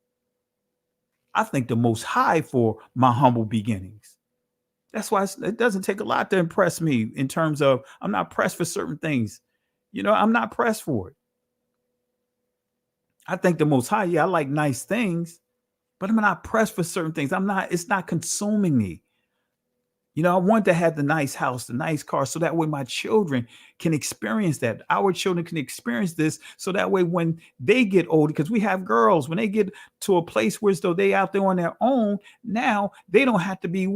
I thank the Most High for my humble beginnings. That's why it doesn't take a lot to impress me in terms of I'm not pressed for certain things. I'm not pressed for it. I thank the Most High. Yeah, I like nice things, but I'm not pressed for certain things. It's not consuming me. I want to have the nice house, the nice car, so that way my children can experience that. Our children can experience this, so that way when they get older, because we have girls, when they get to a place where though they out there on their own, now they don't have to be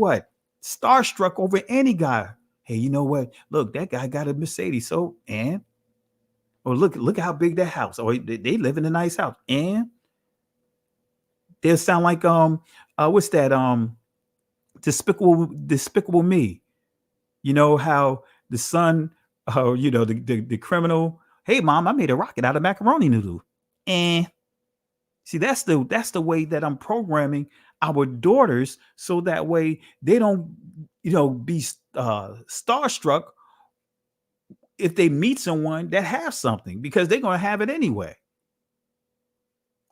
starstruck over any guy. Hey, you know what? Look, that guy got a Mercedes. So, or look how big that house. Or they live in a nice house. And they'll sound like what's that? Despicable Me. How the son, the criminal. Hey, mom, I made a rocket out of macaroni noodle. And see, that's the way that I'm programming our daughters, so that way they don't, be starstruck if they meet someone that has something, because they're going to have it anyway.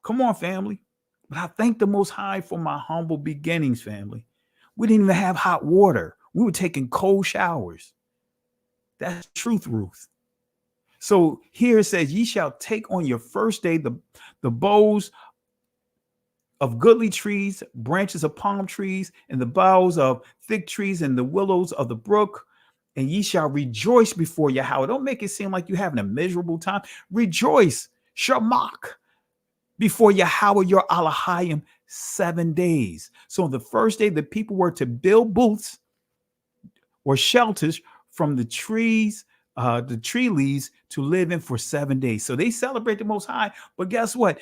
Come on, family. But I thank the Most High for my humble beginnings, family. We didn't even have hot water. We were taking cold showers. That's truth, Ruth. So here it says, ye shall take on your first day the boughs of goodly trees, branches of palm trees, and the boughs of thick trees, and the willows of the brook, and ye shall rejoice before Yahweh. Don't make it seem like you're having a miserable time. Rejoice, shamach, before Yahweh your Elohim 7 days. So on the first day, the people were to build booths or shelters from the trees, the tree leaves, to live in for 7 days. So they celebrate the Most High. But guess what?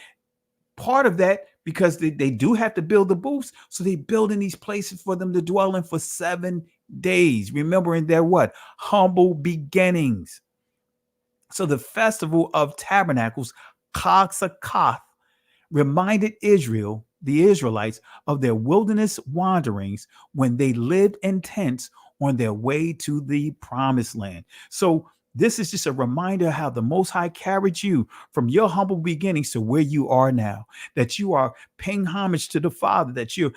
Part of that, because they do have to build the booths, so they build in these places for them to dwell in for 7 days, remembering their humble beginnings. So the festival of tabernacles, Khazar, reminded the Israelites, of their wilderness wanderings when they lived in tents on their way to the promised land. So this is just a reminder how the Most High carried you from your humble beginnings to where you are now, that you are paying homage to the Father, that you're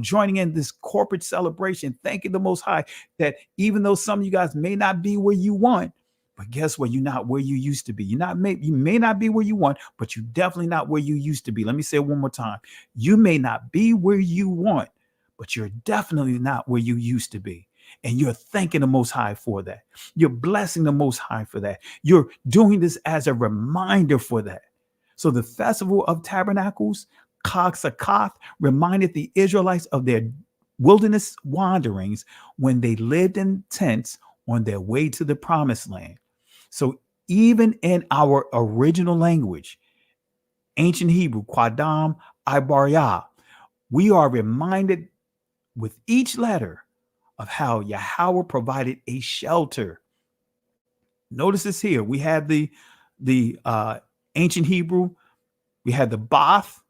joining in this corporate celebration, thanking the Most High, that even though some of you guys may not be where you want, but guess what? You're not where you used to be. You may not be where you want, but you're definitely not where you used to be. Let me say it one more time. You may not be where you want, but you're definitely not where you used to be. And you're thanking the Most High for that. You're blessing the Most High for that. You're doing this as a reminder for that. So the festival of tabernacles, Khazar, reminded the Israelites of their wilderness wanderings when they lived in tents on their way to the promised land. So even in our original language, ancient Hebrew, Quadam, Ibaryah, we are reminded with each letter of how Yahweh provided a shelter. Notice this here. We had the ancient Hebrew. We had the Bath,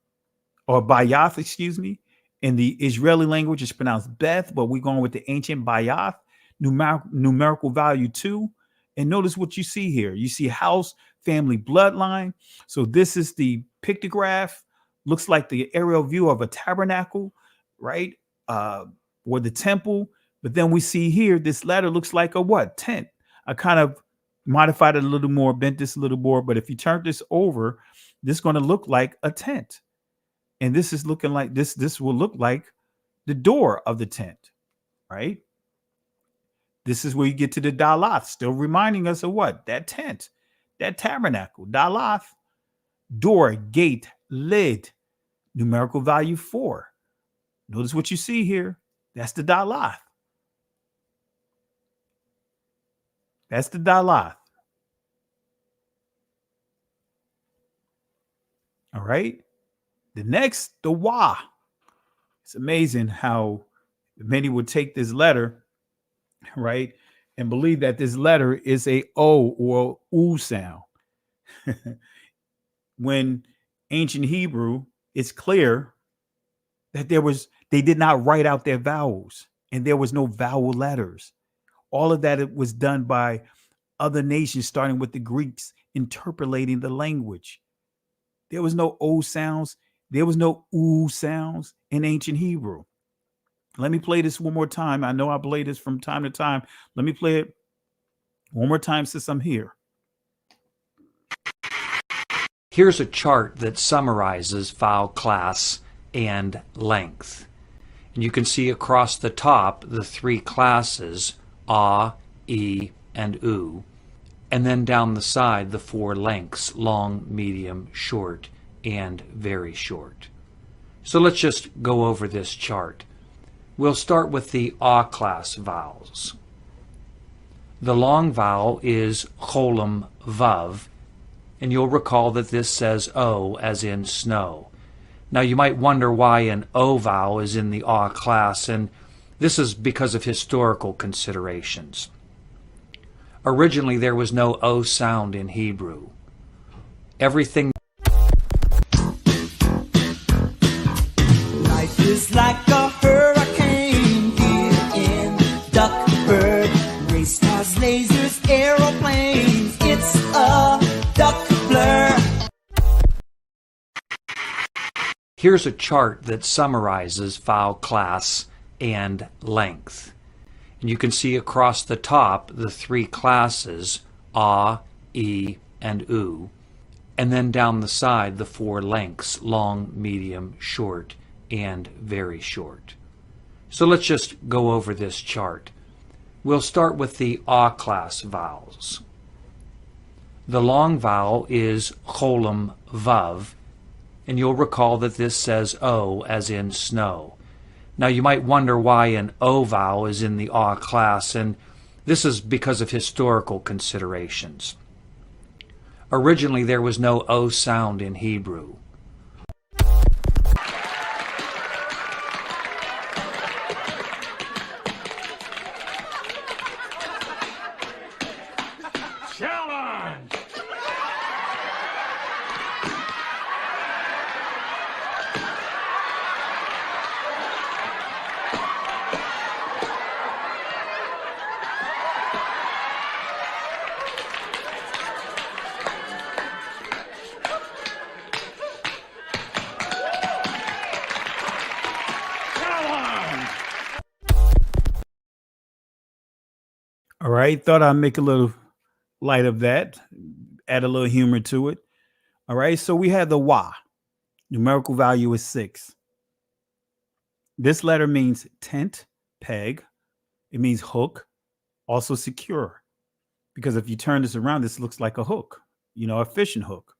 or Bayath, excuse me. In the Israeli language, it's pronounced Beth, but we're going with the ancient Bayath, numerical value 2. And notice what you see here. You see house, family, bloodline. So this is the pictograph. Looks like the aerial view of a tabernacle, right? Or the temple. But then we see here, this ladder looks like a tent. I kind of modified it a little more, bent this a little more. But if you turn this over, this is going to look like a tent. And this is looking like this will look like the door of the tent, right? This is where you get to the Dalath, still reminding us of what? That tent, that tabernacle. Dalath, door, gate, lid, numerical value 4. Notice what you see here. That's the Dalath. That's the Dalath. All right. The next, the Wa. It's amazing how many would take this letter, right, and believe that this letter is a O or U sound. When ancient Hebrew, it's clear that they did not write out their vowels, and there was no vowel letters. All of that was done by other nations, starting with the Greeks, interpolating the language. There was no O sounds. There was no U sounds in ancient Hebrew. Let me play this one more time. I know I play this from time to time. Let me play it one more time since I'm here. Here's a chart that summarizes vowel class and length. And you can see across the top the 3 classes, A, E, and U, and then down the side the 4 lengths, long, medium, short, and very short. So let's just go over this chart. We'll start with the A class vowels. The long vowel is cholam vav, and you'll recall that this says O as in snow. Now you might wonder why an O vowel is in the A class, and this is because of historical considerations. Originally there was no O sound in Hebrew. Everything Life is like a hurricane here in Duckburg. Race cars, lasers, aeroplanes. It's a duck blur. Here's a chart that summarizes vowel class and length. And you can see across the top the 3 classes, A, E, and U, and then down the side the 4 lengths, long, medium, short, and very short. So let's just go over this chart. We'll start with the A class vowels. The long vowel is cholam vav, and you'll recall that this says O as in snow. Now you might wonder why an O vowel is in the A class, and this is because of historical considerations. Originally there was no O sound in Hebrew. Challenge! All right. Thought I'd make a little light of that, add a little humor to it. All right. So we have the Wa. Numerical value is 6. This letter means tent, peg. It means hook, also secure. Because if you turn this around, this looks like a hook, a fishing hook,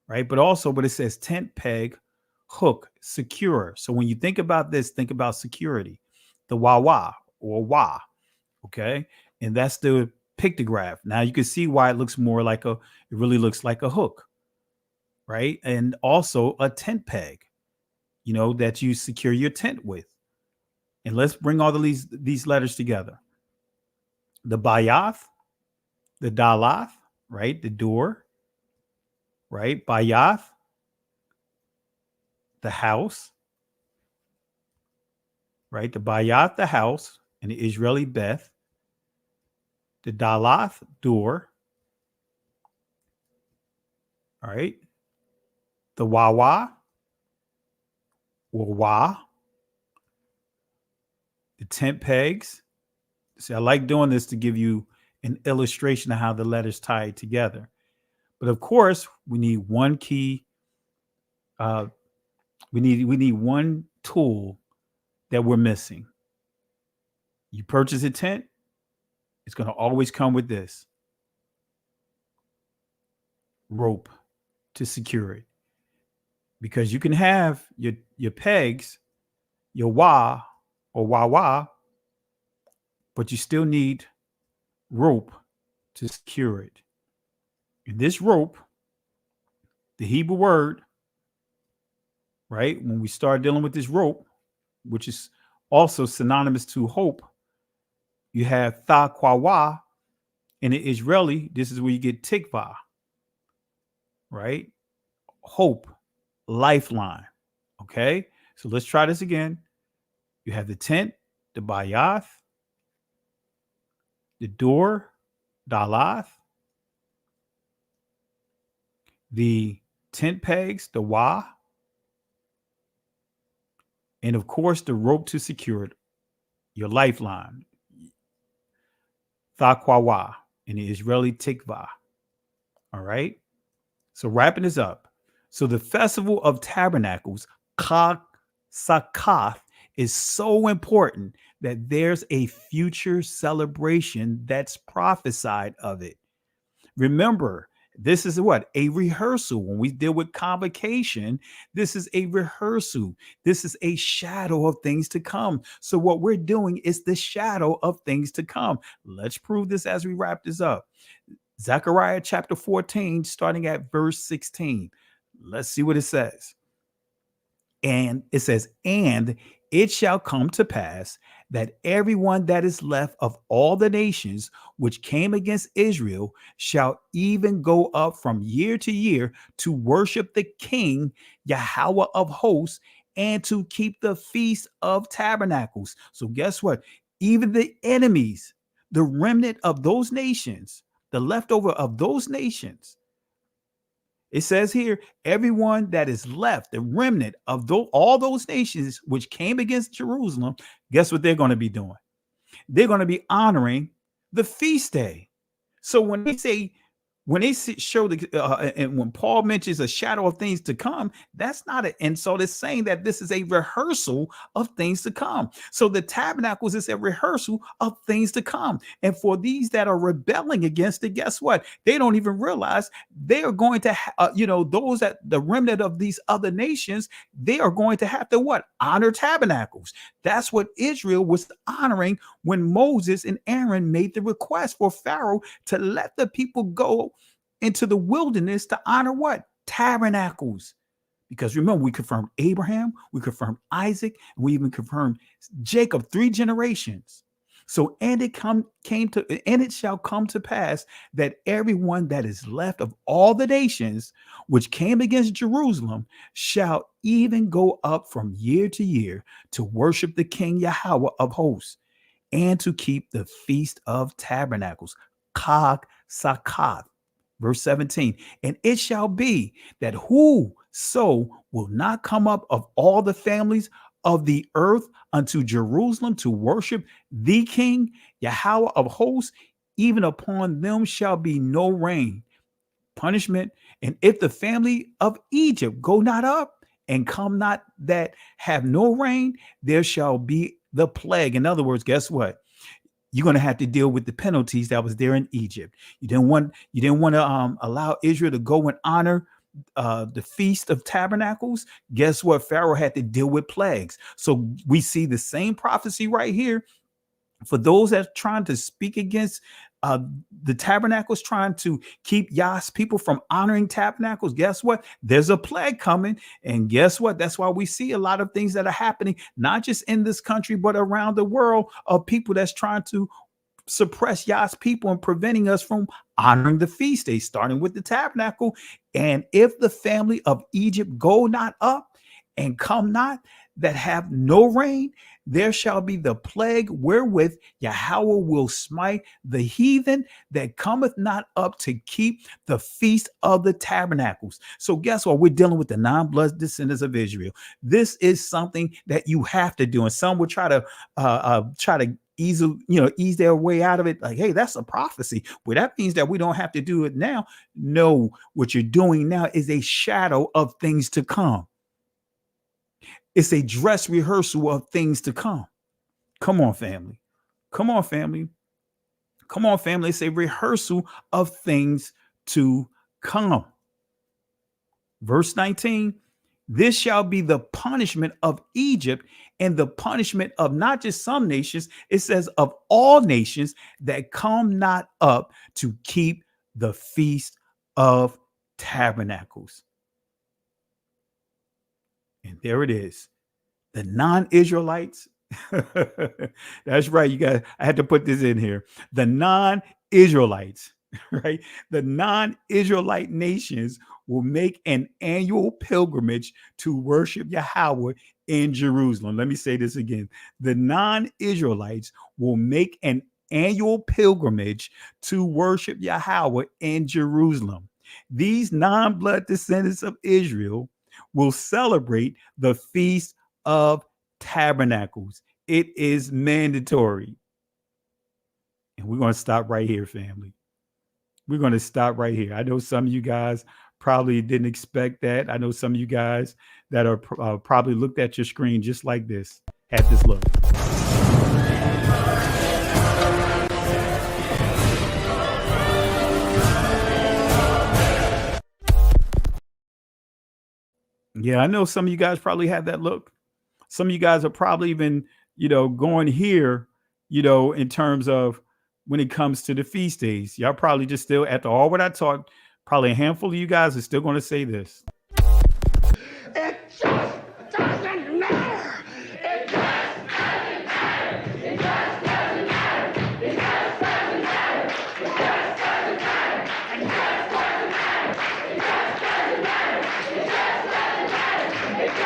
right? But it says tent, peg, hook, secure. So when you think about this, think about security, the Wa or Wa, okay? And that's the pictograph. Now you can see why it really looks like a hook, right? And also a tent peg, that you secure your tent with. And let's bring all of these letters together. The Bayath, the Dalath, right? The door, right? Bayath, the house, right? The Bayath, the house, and the Israeli Beth. The Dalath, door. All right. The Wawa, or Wa. The tent pegs. See, I like doing this to give you an illustration of how the letters tie together. But of course, we need one key We need one tool that we're missing. You purchase a tent, it's going to always come with this rope to secure it. Because you can have your pegs, your wah or wah, but you still need rope to secure it. And this rope, the Hebrew word, right? When we start dealing with this rope, which is also synonymous to hope, you have tha-kwa-wa. In the Israeli, this is where you get tikva, right? Hope, lifeline. Okay, so let's try this again. You have the tent, the bayath, the door, dalath, the tent pegs, the wah, and of course the rope to secure it, your lifeline, tha-kwa-wa, in the Israeli tikva. All right. So wrapping this up. So the Festival of Tabernacles, Chag Sakath, is so important that there's a future celebration that's prophesied of it. Remember, this is what? A rehearsal. When we deal with convocation, this is a rehearsal. This is a shadow of things to come. So what we're doing is the shadow of things to come. Let's prove this as we wrap this up. Zechariah chapter 14, starting at verse 16. Let's see what it says. And it says, and it shall come to pass that everyone that is left of all the nations which came against Israel shall even go up from year to year to worship the King Yahweh of hosts and to keep the feast of tabernacles. So guess what? Even the enemies, the remnant of those nations, the leftover of those nations, it says here, everyone that is left, the remnant of all those nations which came against Jerusalem, guess what they're going to be doing? They're going to be honoring the feast day. So when they say, show the, and when Paul mentions a shadow of things to come, that's not an insult. It's saying that this is a rehearsal of things to come. So the tabernacles is a rehearsal of things to come. And for these that are rebelling against it, guess what? They don't even realize they are going to, those that the remnant of these other nations, they are going to have to what? Honor tabernacles. That's what Israel was honoring when Moses and Aaron made the request for Pharaoh to let the people go into the wilderness to honor what? Tabernacles. Because remember, we confirmed Abraham, we confirmed Isaac, and we even confirmed Jacob, 3 generations. So, and it shall come to pass that everyone that is left of all the nations which came against Jerusalem shall even go up from year to year to worship the King Yahweh of hosts and to keep the feast of tabernacles. Chag Sakath. Verse 17, and it shall be that whoso will not come up of all the families of the earth unto Jerusalem to worship the King, Yahweh of hosts, even upon them shall be no rain, punishment. And if the family of Egypt go not up and come not that have no rain, there shall be the plague. In other words, guess what? You're going to have to deal with the penalties that was there in Egypt. You didn't want to allow Israel to go and honor the Feast of Tabernacles. Guess what? Pharaoh had to deal with plagues. So we see the same prophecy right here for those that are trying to speak against the tabernacles, trying to keep Yah's people from honoring tabernacles. Guess what? There's a plague coming. And guess what? That's why we see a lot of things that are happening, not just in this country, but around the world, of people that's trying to suppress Yah's people and preventing us from honoring the feast day, starting with the tabernacle. And if the family of Egypt go not up and come not, that have no rain, there shall be the plague wherewith Yahweh will smite the heathen that cometh not up to keep the feast of the tabernacles. So guess what? We're dealing with the non-blood descendants of Israel. This is something that you have to do. And some will try to ease their way out of it. Like, hey, that's a prophecy. Well, that means that we don't have to do it now. No, what you're doing now is a shadow of things to come. It's a dress rehearsal of things to come. Come on, family. Come on, family. Come on, family. It's a rehearsal of things to come. Verse 19, this shall be the punishment of Egypt and the punishment of not just some nations, it says of all nations that come not up to keep the Feast of Tabernacles. And there it is. The non-Israelites. That's right. You guys, I had to put this in here. The non-Israelites, right? The non-Israelite nations will make an annual pilgrimage to worship Yahweh in Jerusalem. Let me say this again. The non-Israelites will make an annual pilgrimage to worship Yahweh in Jerusalem. These non-blood descendants of Israel will celebrate the Feast of Tabernacles. It is mandatory. And we're going to stop right here, family. We're going to stop right here. I know some of you guys probably didn't expect that. I know some of you guys that are probably looked at your screen just like this, at this look. Yeah, I know some of you guys probably had that look. Some of you guys are probably even, going here, in terms of when it comes to the feast days. Y'all probably just still, after all what I taught, probably a handful of you guys are still going to say this. It just doesn't matter. It just doesn't matter. It just doesn't matter. It just doesn't matter. It just doesn't matter. It just doesn't matter. It just doesn't matter. It just doesn't matter. It just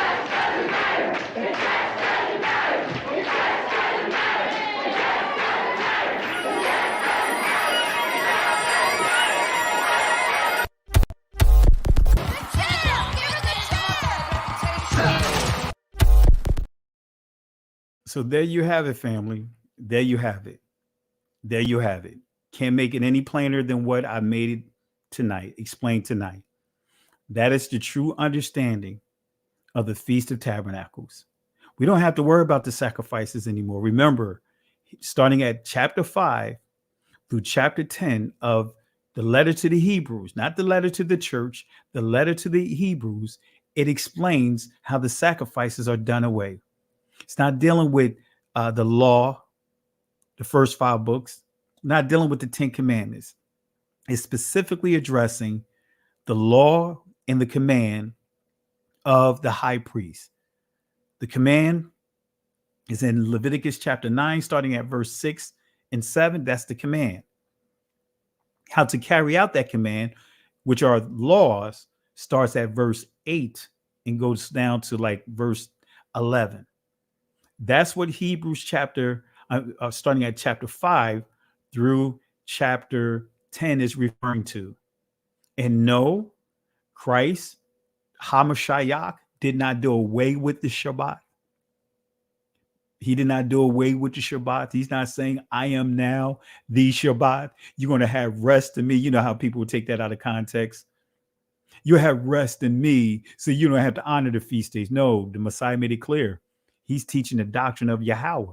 doesn't matter. It just doesn't matter. It just doesn't matter. It just doesn't matter. It just doesn't matter. So there you have it, family. There you have it. There you have it. Can't make it any plainer than what I made it tonight, explained tonight. That is the true understanding of the Feast of Tabernacles. We don't have to worry about the sacrifices anymore. Remember, starting at chapter 5 through chapter 10 of the letter to the Hebrews, not the letter to the church, the letter to the Hebrews, it explains how the sacrifices are done away. It's not dealing with the law, the first 5 books, not dealing with the 10 commandments. It's specifically addressing the law and the command of the high priest. The command is in Leviticus chapter 9, starting at verse 6 and 7. That's the command. How to carry out that command, which are laws, starts at verse 8 and goes down to like verse 11. That's what Hebrews chapter, starting at chapter 5 through chapter 10 is referring to. And no, Christ, Hamashiach, did not do away with the Shabbat. He did not do away with the Shabbat. He's not saying, I am now the Shabbat. You're going to have rest in me. You know how people would take that out of context. You have rest in me, so you don't have to honor the feast days. No, the Messiah made it clear. He's teaching the doctrine of Yahweh.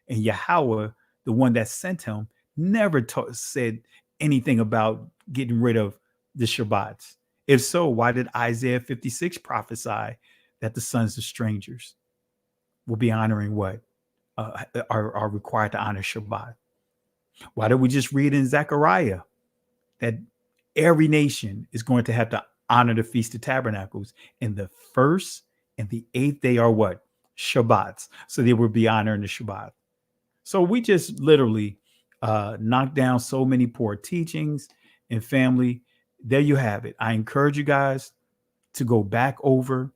And Yahweh, the one that sent him, never said anything about getting rid of the Shabbats. If so, why did Isaiah 56 prophesy that the sons of strangers will be honoring what? Are required to honor Shabbat? Why don't we just read in Zechariah that every nation is going to have to honor the Feast of Tabernacles, and the first and the 8th day are what? Shabbats. So they will be honoring the Shabbat. So we just literally knocked down so many poor teachings. And family, there you have it. I encourage you guys to go back over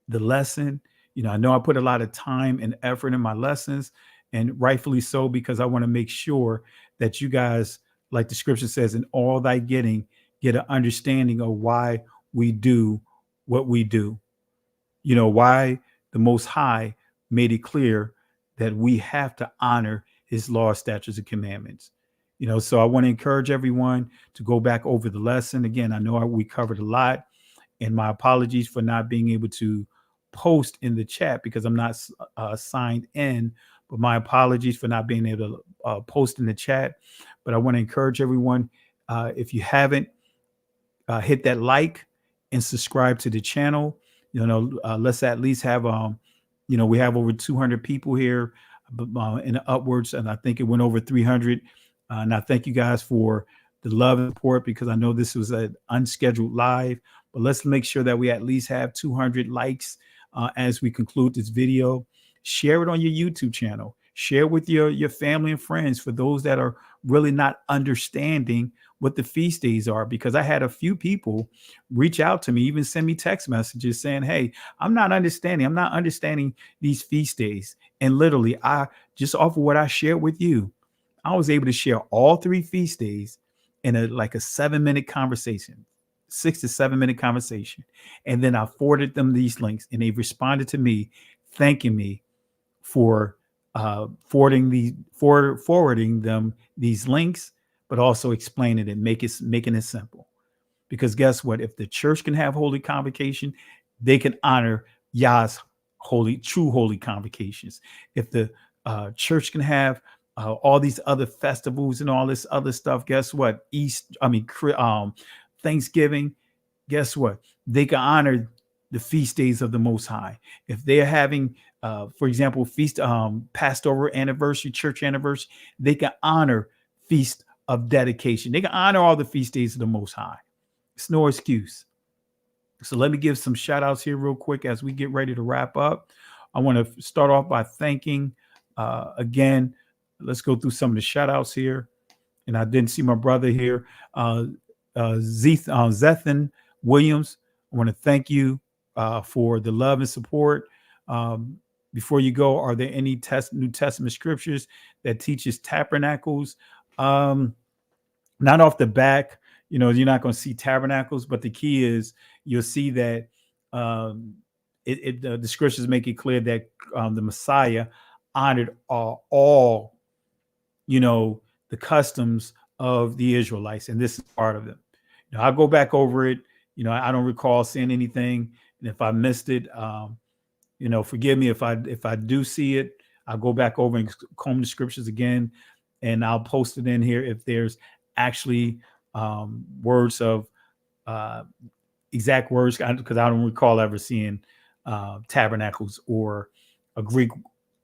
the lesson. I know I put a lot of time and effort in my lessons, and rightfully so, because I want to make sure that you guys, like the scripture says, in all thy getting, get an understanding of why we do what we do. Why the Most High made it clear that we have to honor his law, statutes, and commandments. So I want to encourage everyone to go back over the lesson. Again, I know we covered a lot, and my apologies for not being able to post in the chat because I'm not signed in. But my apologies for not being able to post in the chat. But I want to encourage everyone, if you haven't, hit that like and subscribe to the channel. Let's at least have we have over 200 people here and upwards, and I think it went over 300. And I thank you guys for the love and support because I know this was an unscheduled live, but let's make sure that we at least have 200 likes as we conclude this video. Share it on your YouTube channel. Share with your family and friends for those that are really not understanding what the feast days are, because I had a few people reach out to me, even send me text messages saying, hey, I'm not understanding these feast days. And literally, I just off of what I shared with you, I was able to share all 3 feast days in a 7-minute conversation, 6 to 7 minute conversation. And then I forwarded them these links and they responded to me, thanking me for forwarding them these links, but also explaining it, making it simple. Because guess what? If the church can have holy convocation, they can honor Yah's true holy convocations. If the church can have all these other festivals and all this other stuff, guess what? Thanksgiving, guess what? They can honor the feast days of the Most High. If they're having, for example, feast, Passover anniversary, church anniversary, they can honor feast of dedication. They can honor all the feast days of the Most High. It's no excuse. So let me give some shout outs here real quick as we get ready to wrap up. I want to start off by thanking, again, let's go through some of the shout outs here. And I didn't see my brother here, Zethan Williams. I want to thank you for the love and support. Before you go, are there any New Testament scriptures that teaches tabernacles? Not off the back, you're not going to see tabernacles, but the key is you'll see that the scriptures make it clear that the Messiah honored all, the customs of the Israelites, and this is part of them. I'll go back over it. I don't recall seeing anything, and if I missed it, forgive me if I do see it. I'll go back over and comb the scriptures again, and I'll post it in here if there's actually words of exact words, because I don't recall ever seeing tabernacles or a Greek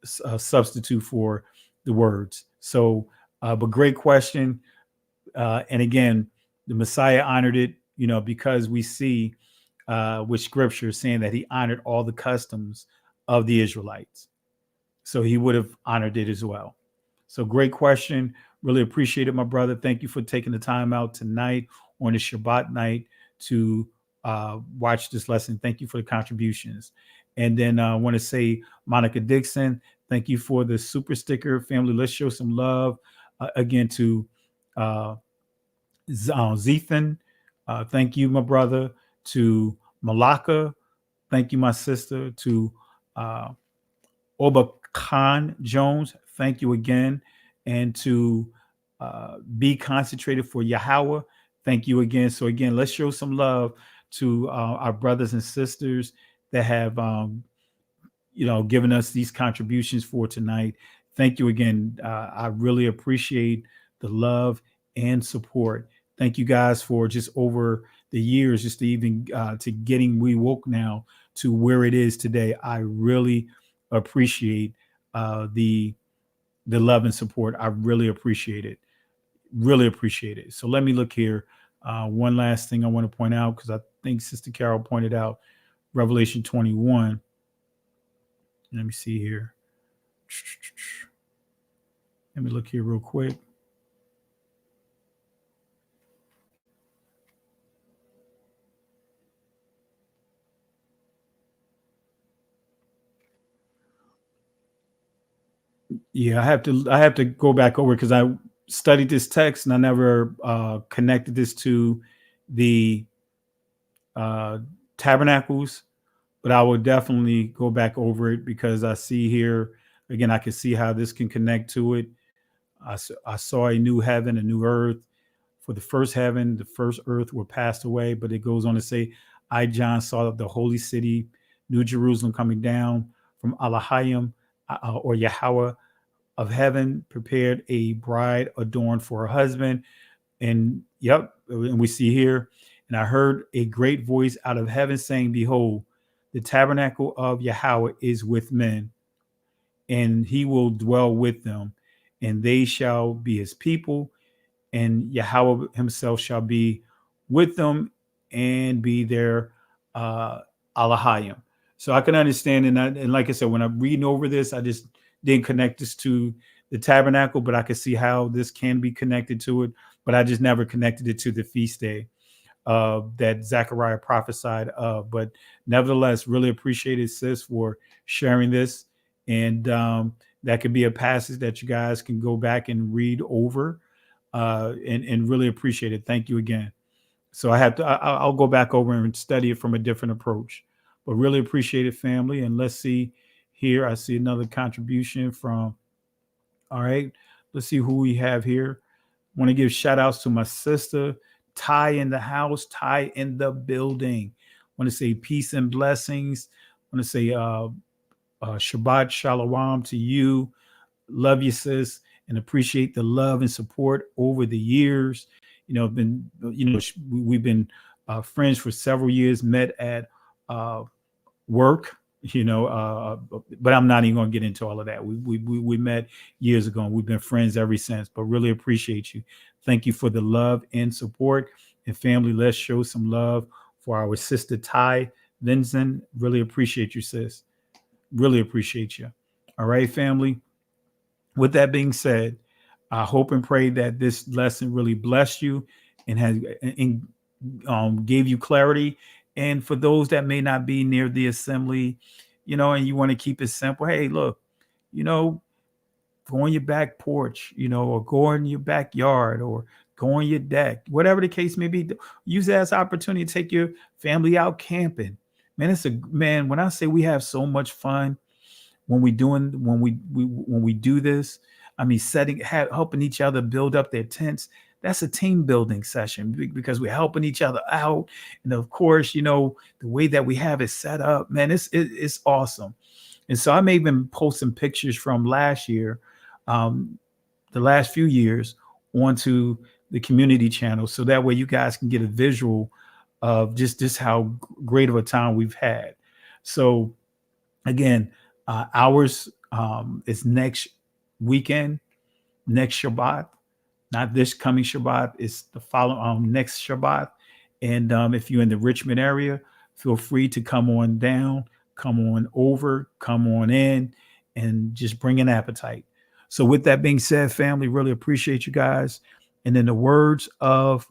substitute for the words. So, but great question. And again, the Messiah honored it, because we see with scripture saying that he honored all the customs of the Israelites. So he would have honored it as well. So great question. Really appreciate it, my brother. Thank you for taking the time out tonight on the Shabbat night to watch this lesson. Thank you for the contributions. And then I want to say, Monica Dixon, thank you for the super sticker. Family, let's show some love again to Zethan. Thank you, my brother. To Malaka, thank you, my sister. To Oba Khan Jones, thank you again. And to Be Concentrated for Yahweh, thank you again. So again, let's show some love to our brothers and sisters that have given us these contributions for tonight. Thank you again. I really appreciate the love and support. Thank you guys for just over the years, just to even to getting We Woke now to where it is today. I really appreciate the love and support. I really appreciate it. Really appreciate it. So let me look here. One last thing I want to point out, because I think Sister Carol pointed out Revelation 21. Let me see here. Let me look here real quick. Yeah, I have to go back over because I studied this text and I never connected this to the tabernacles, but I will definitely go back over it because I see here again, I can see how this can connect to it. I saw a new heaven, a new earth. For the first heaven, the first earth were passed away, but it goes on to say, I, John, saw the holy city, New Jerusalem coming down from Elohim or Yahweh of heaven, prepared a bride adorned for her husband. And yep, and we see here, and I heard a great voice out of heaven saying, behold, the tabernacle of Yahweh is with men, and he will dwell with them, and they shall be his people, and Yahweh himself shall be with them and be their Elohim. So I can understand, and like I said, when I'm reading over this, I just didn't connect this to the tabernacle, but I could see how this can be connected to it, but I just never connected it to the feast day that Zechariah prophesied of. But nevertheless, really appreciated, sis, for sharing this. And that could be a passage that you guys can go back and read over and really appreciate it. Thank you again. So I'll go back over and study it from a different approach, but really appreciate it, family. And let's see here. I see another contribution from, all right, let's see who we have here. I want to give shout outs to my sister, Ty in the house, Ty in the building. I want to say peace and blessings. I want to say Shabbat Shalom to you. Love you, sis, and appreciate the love and support over the years. We've been friends for several years, met at work, but I'm not even going to get into all of that. We met years ago, and we've been friends ever since, but really appreciate you. Thank you for the love and support. And family, let's show some love for our sister Ty Vincent. Really appreciate you, sis. Really appreciate you. All right, family. With that being said, I hope and pray that this lesson really blessed you and has gave you clarity. And for those that may not be near the assembly, and you want to keep it simple, hey, look, go on your back porch, or go in your backyard, or go on your deck, whatever the case may be. Use that as an opportunity to take your family out camping. Man, when I say we have so much fun when we do this, I mean, helping each other build up their tents. That's a team building session because we're helping each other out. And of course, the way that we have it set up, man, it's awesome. And so I may even post some pictures from last year, the last few years, onto the community channel. So that way you guys can get a visual of just how great of a time we've had. So again, ours is next weekend, next Shabbat, not this coming Shabbat. It's the following next Shabbat. And if you're in the Richmond area, feel free to come on down, come on over, come on in, and just bring an appetite. So with that being said, family, really appreciate you guys. And in the words of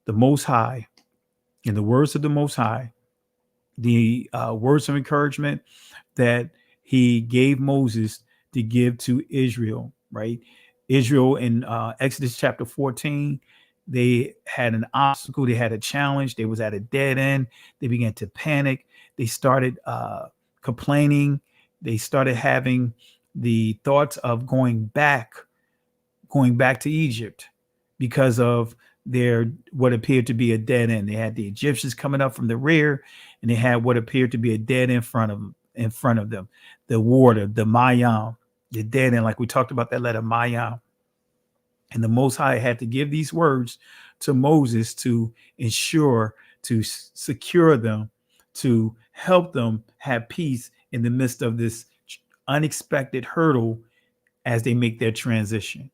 the Most High, the words of encouragement that he gave Moses to give to Israel, right? Israel in Exodus chapter 14, they had an obstacle, they had a challenge, they was at a dead end, they began to panic, they started complaining, they started having the thoughts of going back to Egypt because of their what appeared to be a dead end. They had the Egyptians coming up from the rear, and they had what appeared to be a dead end in front of them. The water, the Mayam, the dead end, like we talked about that letter Mayam. And the Most High had to give these words to Moses to ensure, to secure them, to help them have peace in the midst of this unexpected hurdle as they make their transition.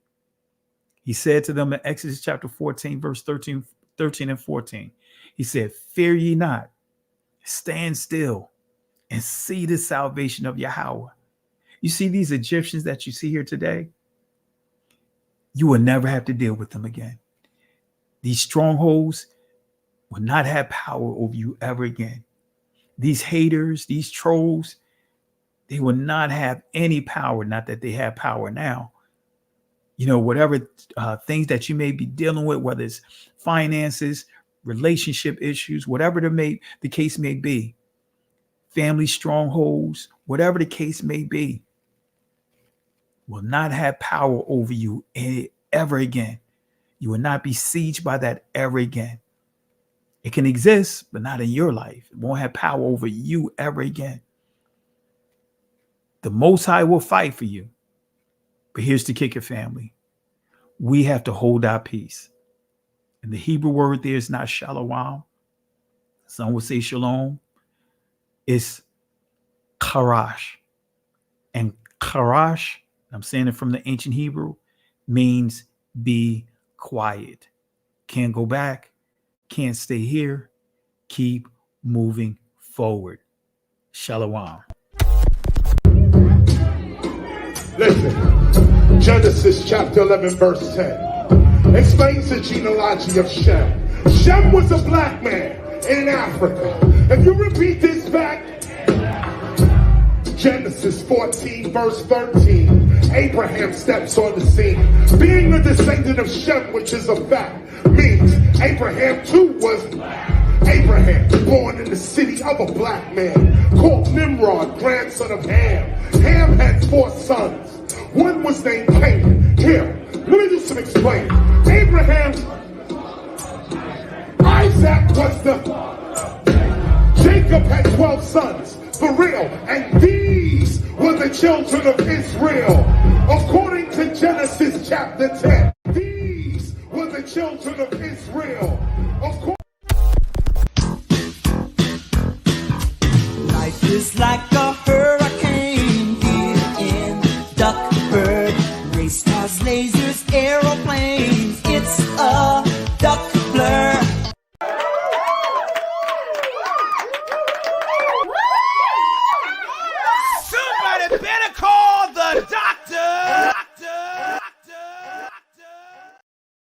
He said to them in Exodus chapter 14, verse 13 and 14, he said, "Fear ye not, stand still and see the salvation of Yahweh." You see these Egyptians that you see here today, you will never have to deal with them again. These strongholds will not have power over you ever again. These haters, these trolls, they will not have any power. Not that they have power now. Whatever things that you may be dealing with, whether it's finances, relationship issues, whatever the case may be, family strongholds, whatever the case may be, will not have power over you ever again. You will not be sieged by that ever again. It can exist, but not in your life. It won't have power over you ever again. The Most High will fight for you. But here's the kicker, family. We have to hold our peace. And the Hebrew word there is not shalom. Some would say shalom. It's karash. And karash, I'm saying it from the ancient Hebrew, means be quiet. Can't go back. Can't stay here. Keep moving forward. Shalom. Listen, Genesis chapter 11, verse 10 explains the genealogy of Shem. Shem was a black man in Africa. If you repeat this back, Genesis 14, verse 13, Abraham steps on the scene. Being a descendant of Shem, which is a fact, means Abraham too was black. Abraham, born in the city of a black man, called Nimrod, grandson of Ham. Ham had 4 sons. One was named Canaan. Here, let me do some explaining. Abraham, Isaac was the... Jacob had 12 sons, for real, and these were the children of Israel. According to Genesis chapter 10, these were the children of Israel. Life is like a hurricane here in Duckburg. Race cars, lasers, aeroplanes. It's a duck blur. Somebody better call the